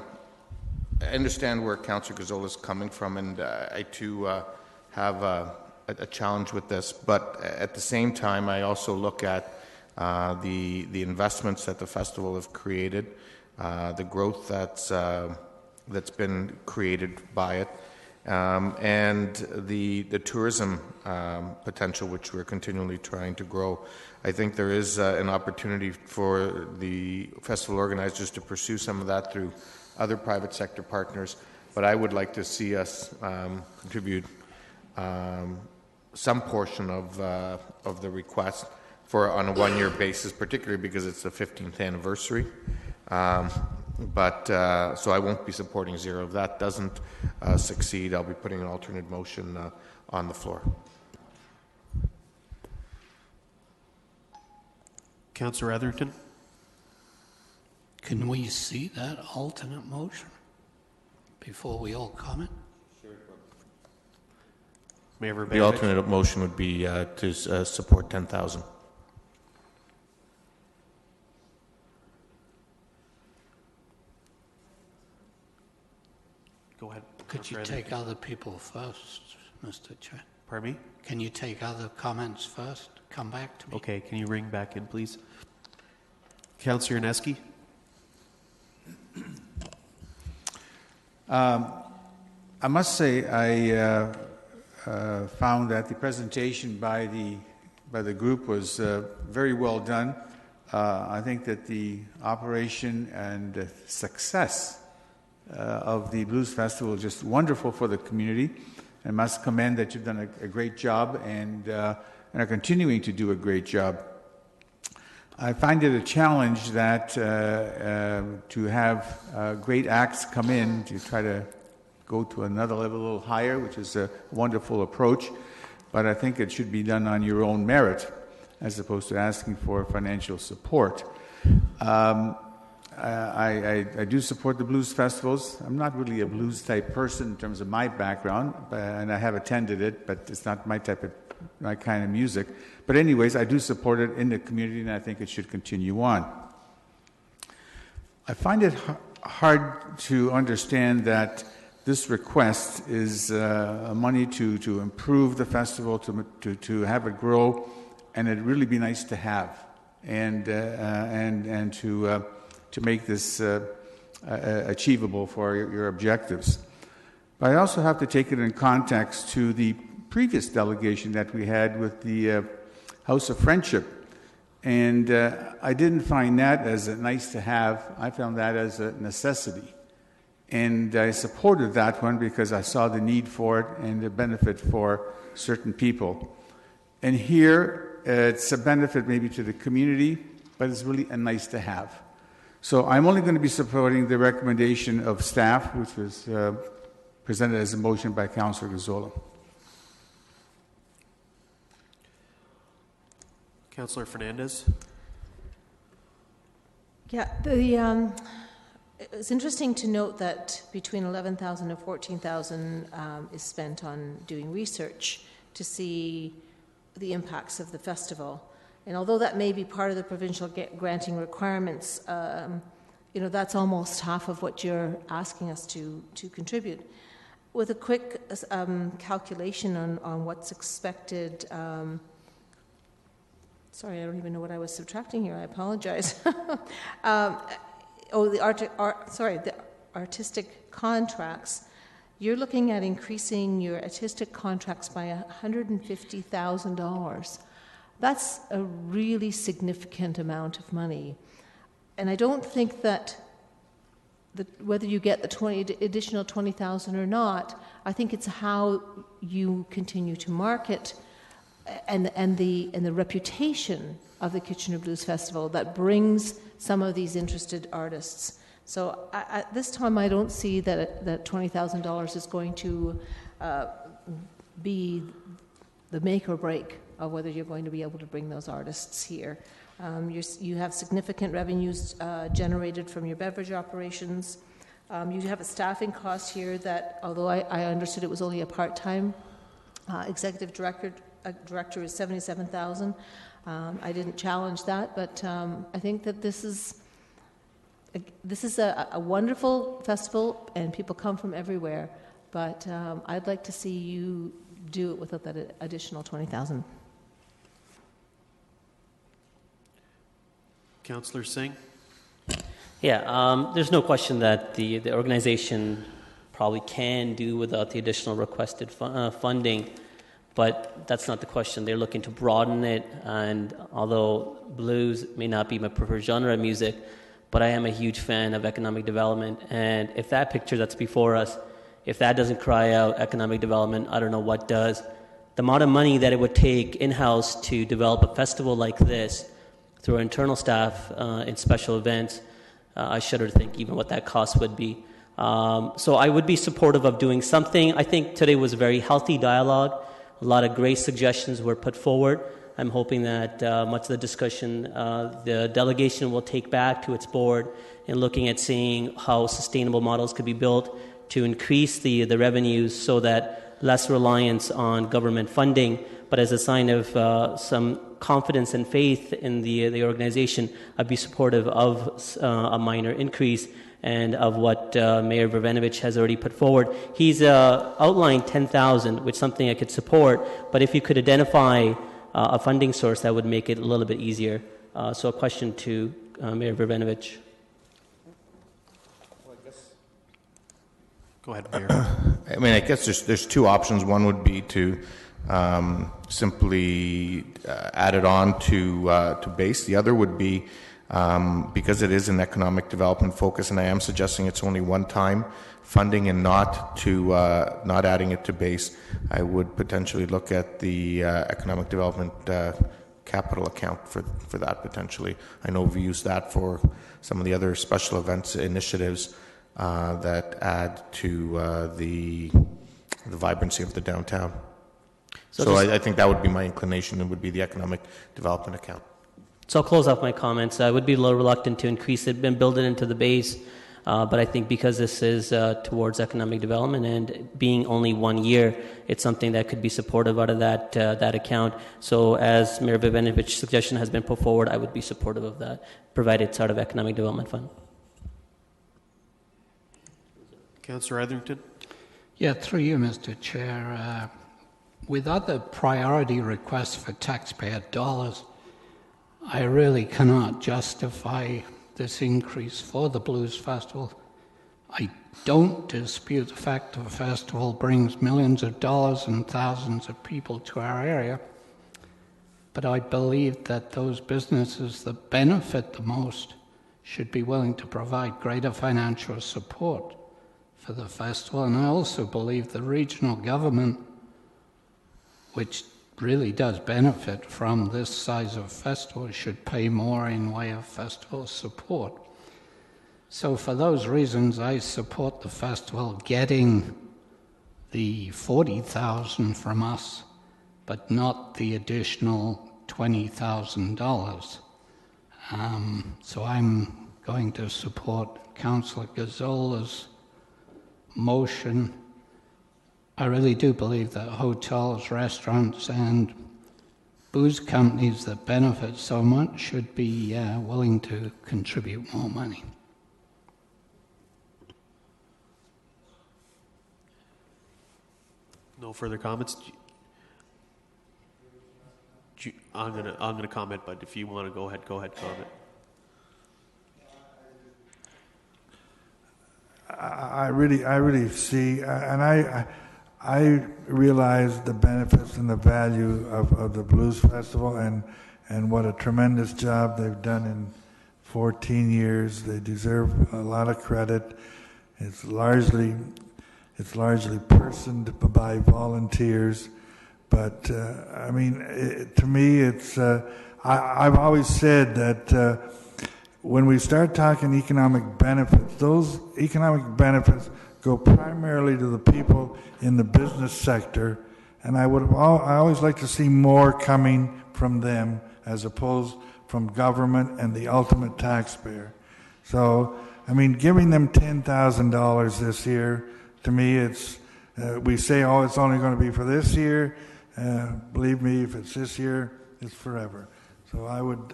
understand where Councillor Gazzola is coming from, and I too have a challenge with this. But at the same time, I also look at the investments that the festival have created, the growth that's been created by it, and the tourism potential, which we're continually trying to grow. I think there is an opportunity for the festival organizers to pursue some of that through other private sector partners, but I would like to see us contribute some portion of the request on a one-year basis, particularly because it's the 15th anniversary. So I won't be supporting zero. If that doesn't succeed, I'll be putting an alternate motion on the floor. Councillor Etherington? Can we see that alternate motion before we all comment? Mayor Verbanovich. The alternate motion would be to support 10,000. Go ahead. Could you take other people first, Mr. Chair? Pardon me? Can you take other comments first? Come back to me. Okay, can you ring back in, please? Councillor Neski? I must say I found that the presentation by the group was very well done. I think that the operation and success of the Blues Festival is just wonderful for the community. I must commend that you've done a great job and are continuing to do a great job. I find it a challenge that to have great acts come in to try to go to another level, a little higher, which is a wonderful approach, but I think it should be done on your own merit as opposed to asking for financial support. I do support the blues festivals. I'm not really a blues type person in terms of my background, and I have attended it, but it's not my kind of music. But anyways, I do support it in the community, and I think it should continue on. I find it hard to understand that this request is money to improve the festival, to have it grow, and it'd really be nice to have, and to make this achievable for your objectives. But I also have to take it in context to the previous delegation that we had with the House of Friendship. And I didn't find that as a nice to have. I found that as a necessity. And I supported that one because I saw the need for it and the benefit for certain people. And here, it's a benefit maybe to the community, but it's really a nice to have. So I'm only going to be supporting the recommendation of staff, which was presented as a motion by Councillor Gazzola. Councillor Fernandez? Yeah, it's interesting to note that between 11,000 and 14,000 is spent on doing research to see the impacts of the festival. And although that may be part of the provincial granting requirements, that's almost half of what you're asking us to contribute. With a quick calculation on what's expected, sorry, I don't even know what I was subtracting here. I apologize. The artistic contracts. You're looking at increasing your artistic contracts by $150,000. That's a really significant amount of money. And I don't think that whether you get the additional $20,000 or not, I think it's how you continue to market and the reputation of the Kitchener Blues Festival that brings some of these interested artists. So at this time, I don't see that $20,000 is going to be the make or break of whether you're going to be able to bring those artists here. You have significant revenues generated from your beverage operations. You have a staffing cost here that, although I understood it was only a part-time executive director is $77,000. I didn't challenge that, but I think that this is a wonderful festival, and people come from everywhere. But I'd like to see you do it without that additional $20,000. Councillor Singh? Yeah, there's no question that the organization probably can do without the additional requested funding, but that's not the question. They're looking to broaden it, and although blues may not be my preferred genre of music, but I am a huge fan of economic development, and if that picture that's before us, if that doesn't cry out economic development, I don't know what does. The amount of money that it would take in-house to develop a festival like this through our internal staff in special events, I shudder to think even what that cost would be. So I would be supportive of doing something. I think today was a very healthy dialogue. A lot of great suggestions were put forward. I'm hoping that much of the discussion the delegation will take back to its board in looking at seeing how sustainable models could be built to increase the revenues so that less reliance on government funding, but as a sign of some confidence and faith in the organization, I'd be supportive of a minor increase and of what Mayor Verbenovich has already put forward. He's outlined 10,000, which is something I could support, but if you could identify a funding source, that would make it a little bit easier. So a question to Mayor Verbenovich. Go ahead, Mayor. I mean, I guess there's two options. One would be to simply add it on to base. The other would be, because it is an economic development focus, and I am suggesting it's only one-time funding and not adding it to base, I would potentially look at the economic development capital account for that potentially. I know we've used that for some of the other special events initiatives that add to the vibrancy of the downtown. So I think that would be my inclination. It would be the economic development account. So I'll close off my comments. I would be a little reluctant to increase it and build it into the base, but I think because this is towards economic development and being only 1 year, it's something that could be supportive out of that account. So as Mayor Vivenovich's suggestion has been put forward, I would be supportive of that, provided it's out of economic development fund. Councillor Etherington? Yeah, through you, Mr. Chair. With other priority requests for taxpayer dollars, I really cannot justify this increase for the Blues Festival. I don't dispute the fact the festival brings millions of dollars and thousands of people to our area, but I believe that those businesses that benefit the most should be willing to provide greater financial support for the festival. And I also believe the regional government, which really does benefit from this size of festival, should pay more in way of festival support. So for those reasons, I support the festival getting the $40,000 from us, but not the additional $20,000. So I'm going to support Councillor Gazzola's motion. I really do believe that hotels, restaurants, and booze companies that benefit so much should be willing to contribute more money. No further comments? I'm gonna comment, but if you want to go ahead, comment. I really see, and I realize the benefits and the value of the Blues Festival and what a tremendous job they've done in 14 years. They deserve a lot of credit. It's largely personed by volunteers, but I mean, to me, it's. I've always said that when we start talking economic benefits, those economic benefits go primarily to the people in the business sector, and I always like to see more coming from them as opposed from government and the ultimate taxpayer. So, I mean, giving them $10,000 this year, to me, it's we say, oh, it's only going to be for this year. Believe me, if it's this year, it's forever. So I would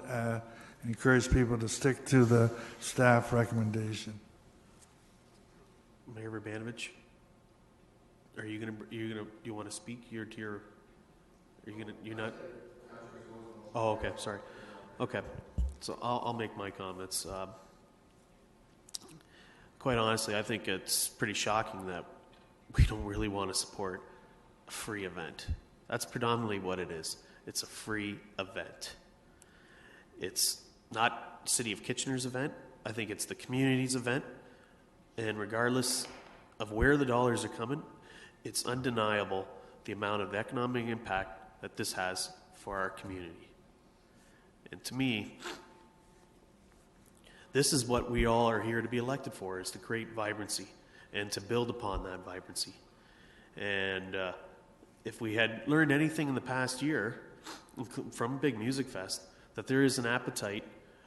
encourage people to stick to the staff recommendation. Mayor Verbenovich, are you gonna do you want to speak? You're not. Oh, okay. Sorry. Okay, so I'll make my comments. Quite honestly, I think it's pretty shocking that we don't really want to support a free event. That's predominantly what it is. It's a free event. It's not City of Kitchener's event. I think it's the community's event. And regardless of where the dollars are coming, it's undeniable the amount of economic impact that this has for our community. And to me, this is what we all are here to be elected for, is to create vibrancy and to build upon that vibrancy. And if we had learned anything in the past year, from Big Music Fest, that there is an appetite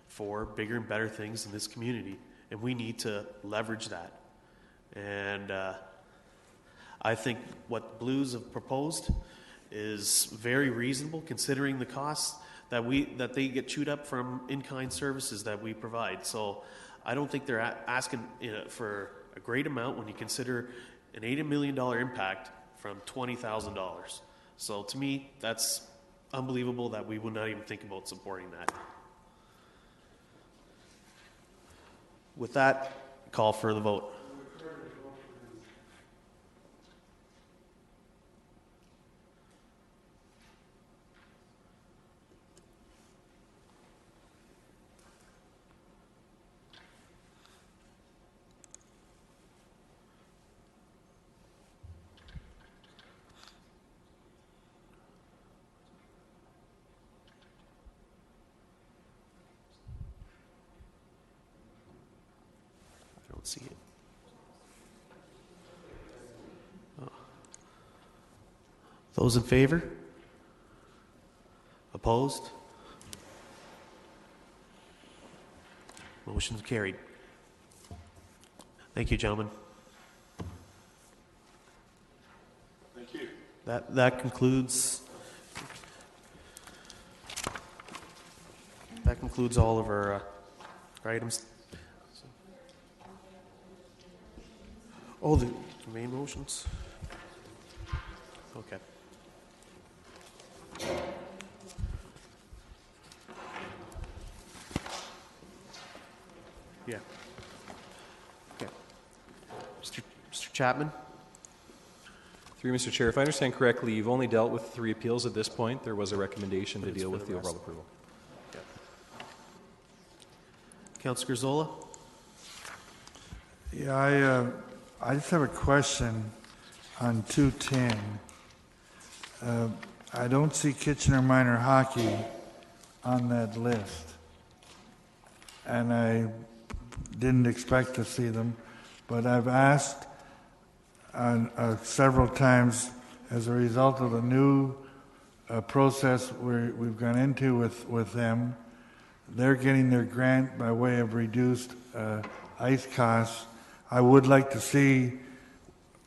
for bigger and better things in this community, and we need to leverage that. And I think what Blues have proposed is very reasonable, considering the costs that they get chewed up from in-kind services that we provide. So I don't think they're asking for a great amount when you consider an $80 million impact from $20,000. So to me, that's unbelievable that we would not even think about supporting that. With that, call for the vote. See it. Oh. Those in favor? Opposed? Motion's carried. Thank you, gentlemen. Thank you. That concludes all of our items. Oh, the main motions? Okay. Yeah. Okay. Mr. Chapman? Through Mr. Chair, if I understand correctly, you've only dealt with 3 appeals at this point. There was a recommendation to deal with the overall approval. Yeah. Councilor Grzula? Yeah, I just have a question on 210. I don't see Kitchener Minor Hockey on that list, and I didn't expect to see them, but I've asked several times as a result of the new process we've gone into with them. They're getting their grant by way of reduced ice costs. I would like to see,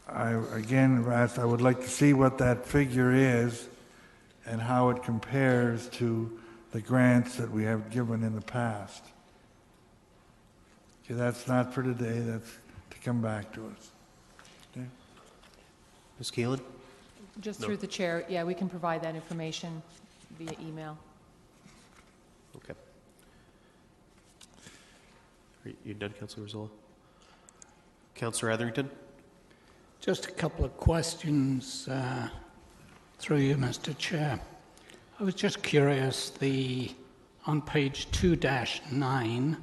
I would like to see what that figure is and how it compares to the grants that we have given in the past. Okay, that's not for today, that's to come back to us. Okay. Ms. Keelan? Just through the chair, yeah, we can provide that information via email. Okay. You done, Councilor Grzula? Councillor Etherington? Just a couple of questions through you, Mr. Chair. I was just curious, on page 2-9,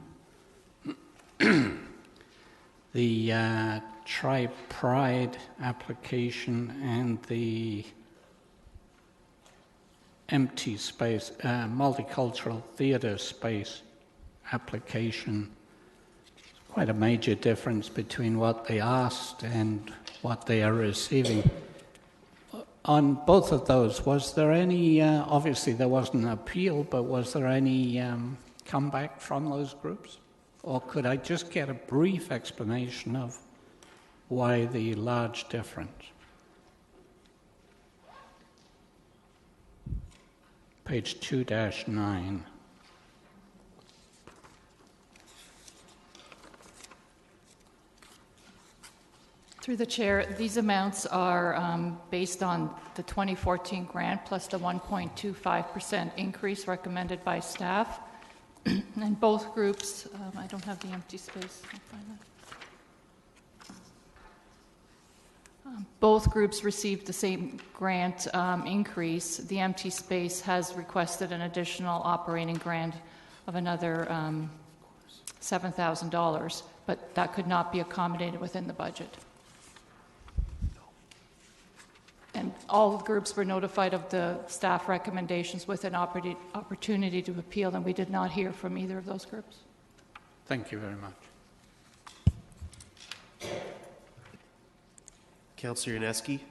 the Tri-Pride application and the empty space, multicultural theatre space application. Quite a major difference between what they asked and what they are receiving. On both of those, was there any, obviously there wasn't an appeal, but was there any comeback from those groups? Or could I just get a brief explanation of why the large difference? Page 2-9. Through the chair, these amounts are based on the 2014 grant plus the 1.25% increase recommended by staff. And both groups, I don't have the empty space. I'll find that. Both groups received the same grant increase. The empty space has requested an additional operating grant of another $7,000, but that could not be accommodated within the budget. And all groups were notified of the staff recommendations with an opportunity to appeal, and we did not hear from either of those groups. Thank you very much. Councillor Yaneski?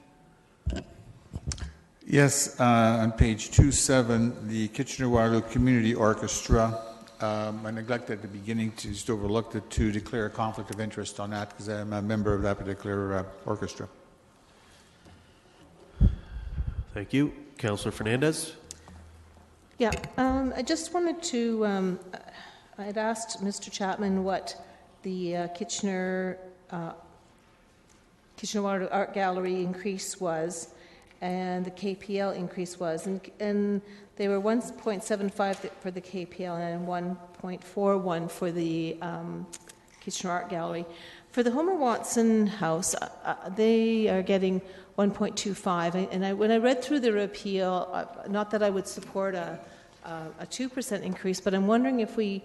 Yes, on page 27, the Kitchener-Waterloo Community Orchestra. I neglected at the beginning to just overlooked it to declare a conflict of interest on that because I'm a member of that particular orchestra. Thank you. Councillor Fernandez. Yeah, I just wanted to, I'd asked Mr. Chapman what the Kitchener-Waterloo Art Gallery increase was and the KPL increase was, and they were 1.75 for the KPL and 1.41 for the Kitchener Art Gallery. For the Homer Watson House, they are getting 1.25, and when I read through their appeal, not that I would support a 2% increase, but I'm wondering if we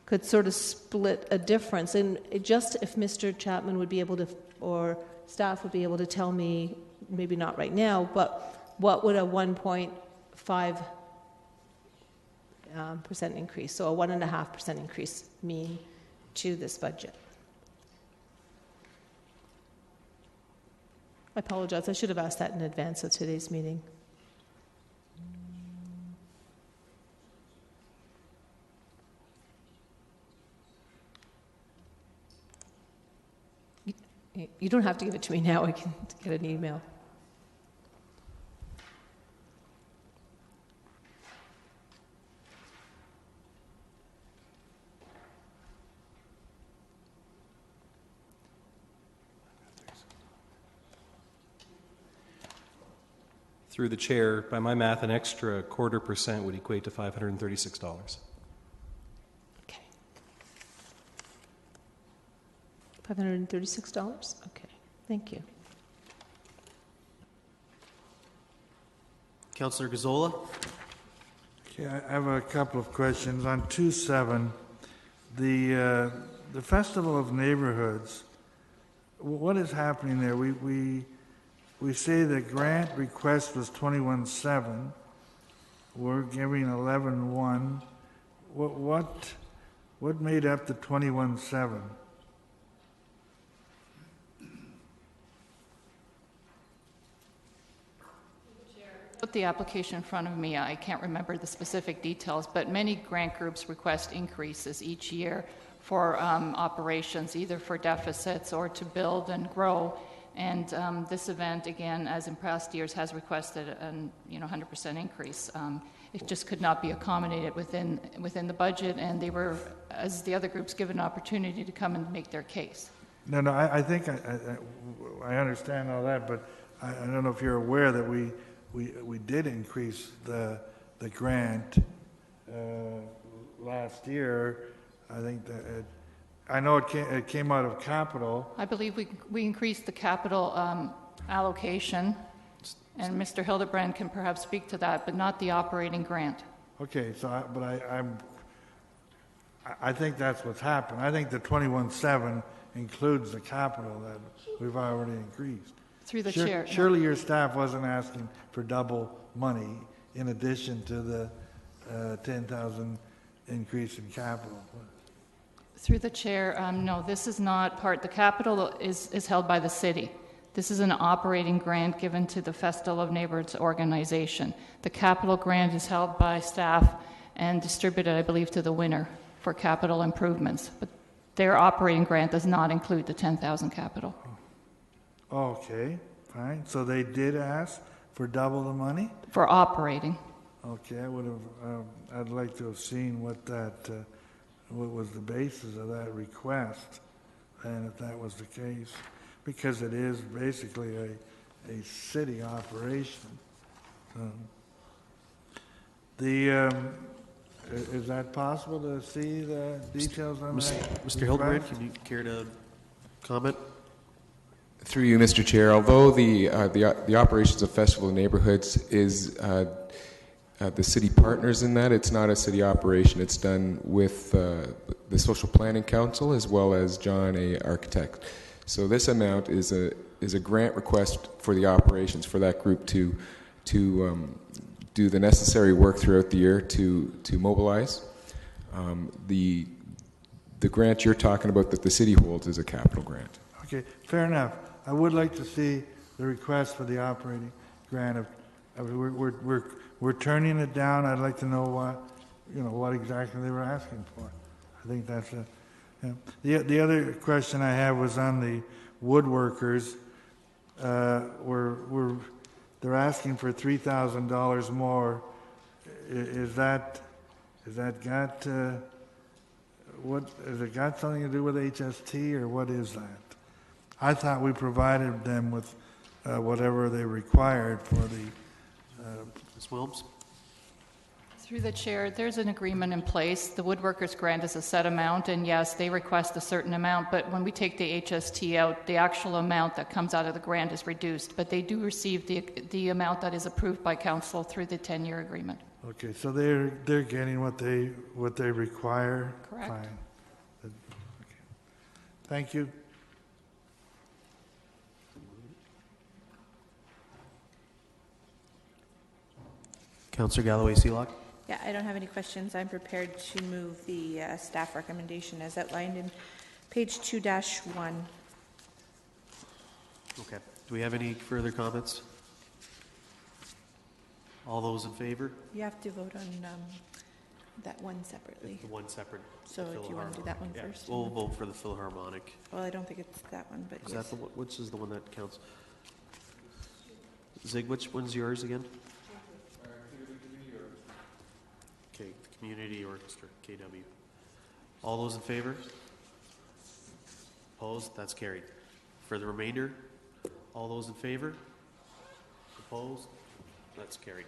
could sort of split a difference, and just if Mr. Chapman would be able to, or staff would be able to tell me, maybe not right now, but what would a 1.5% increase, so a 1.5% increase mean to this budget? I apologize. I should have asked that in advance of today's meeting. You don't have to give it to me now. I can get an email. Through the chair, by my math, an extra 0.25% would equate to $536. Okay. $536? Okay. Thank you. Councillor Gazzola. Okay, I have a couple of questions. On 2.7, the Festival of Neighborhoods, what is happening there? We say the grant request was 21.7. We're giving 11.1. What made up the 21.7? Put the application in front of me. I can't remember the specific details, but many grant groups request increases each year for operations, either for deficits or to build and grow. And this event, again, as in past years, has requested a 100% increase. It just could not be accommodated within the budget, and they were, as the other groups, given an opportunity to come and make their case. No, I think I understand all that, but I don't know if you're aware that we did increase the grant last year. I think that I know it came out of capital. I believe we increased the capital allocation, and Mr. Hildebrand can perhaps speak to that, but not the operating grant. Okay, so I think that's what's happened. I think the 21.7 includes the capital that we've already increased. Through the chair. Surely your staff wasn't asking for double money in addition to the 10,000 increase in capital. Through the chair, no, this is not part. The capital is held by the city. This is an operating grant given to the Festival of Neighborhoods organization. The capital grant is held by staff and distributed, I believe, to the winner for capital improvements. But their operating grant does not include the 10,000 capital. Okay, fine. So they did ask for double the money? For operating. Okay, I'd like to have seen what was the basis of that request, and if that was the case, because it is basically a city operation. Is that possible to see the details on that? Mr. Hildebrand, can you care to comment? Through you, Mr. Chair, although the operations of Festival of Neighborhoods is the city partners in that, it's not a city operation. It's done with the Social Planning Council as well as John, a architect. So this amount is a grant request for the operations for that group to do the necessary work throughout the year to mobilize. The grant you're talking about that the city holds is a capital grant. Okay, fair enough. I would like to see the request for the operating grant I mean, we're turning it down. I'd like to know what exactly they were asking for. I think that's a. Yeah. The other question I have was on the woodworkers. They're asking for $3,000 more. Is that got what? Has it got something to do with HST or what is that? I thought we provided them with whatever they required for the. Ms. Wilms? Through the chair, there's an agreement in place. The woodworkers grant is a set amount, and yes, they request a certain amount, but when we take the HST out, the actual amount that comes out of the grant is reduced, but they do receive the amount that is approved by council through the 10-year agreement. Okay, so they're getting what they require? Correct. Fine. Okay. Thank you. Councillor Galloway-Seelock? Yeah, I don't have any questions. I'm prepared to move the staff recommendation as outlined in page 2-1. Okay. Do we have any further comments? All those in favor? You have to vote on that one separately. The one separate. So do you want to do that one first? We'll vote for the Philharmonic. Well, I don't think it's that one, but Is yes. that which is the one that counts? Zig, which one's yours again? Okay, the Community Orchestra, KW. All those in favor? Opposed? That's carried. For the remainder, all those in favor? Opposed? That's carried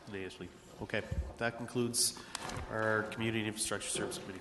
unanimously. Okay, that concludes our Community Infrastructure Service Committee.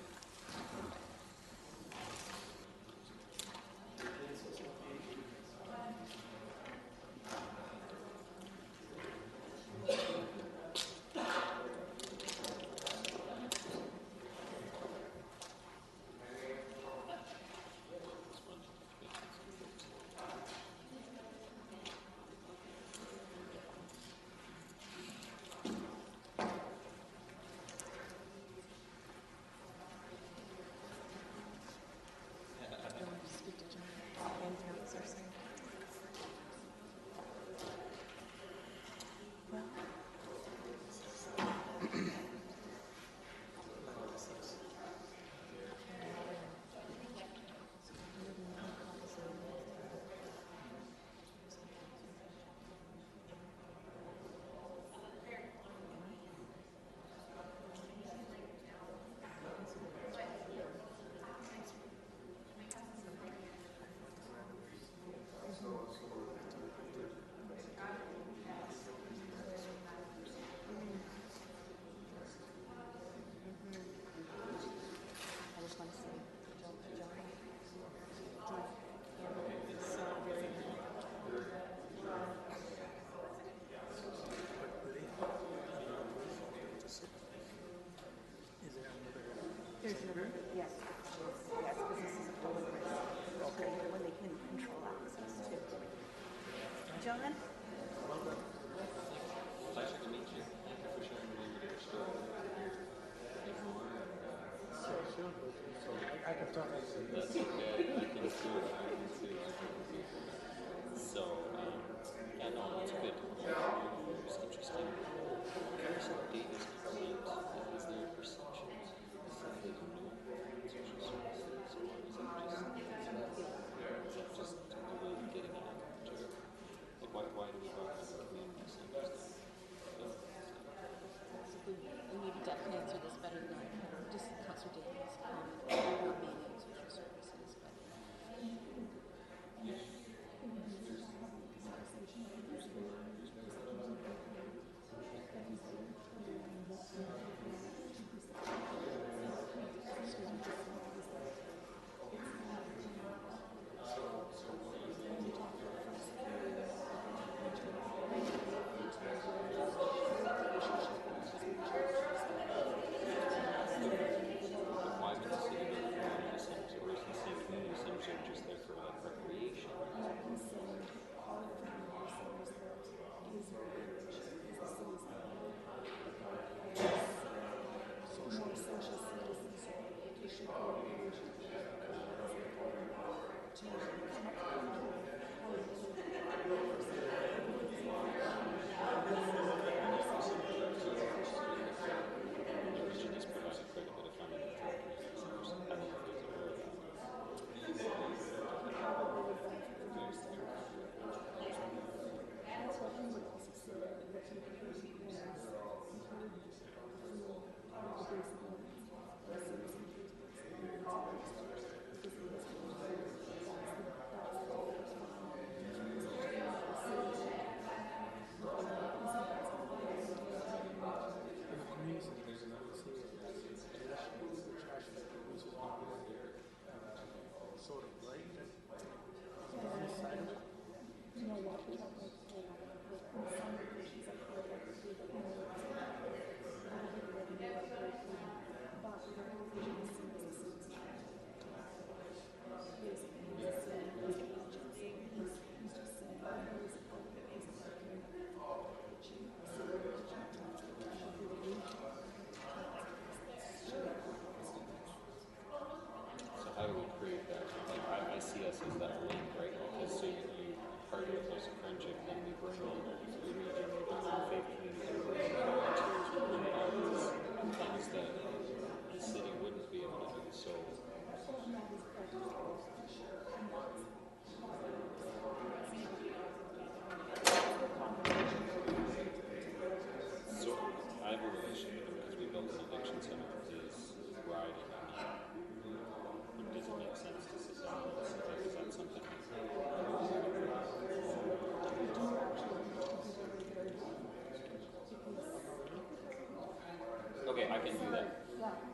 There's another, yes. Yes, because this is a public record. Okay. When they can control access to. Gentlemen? Pleasure to meet you. Thank you for sharing your leadership. I can talk. That's okay. I can do it. I can see it. So, yeah, no, it's good. It's interesting. So, date is complete. Is there perceptions? Why do we want to community centers? You need to definitely answer this better than I can. Just Councilor Davies, not being in social services, but. can do that.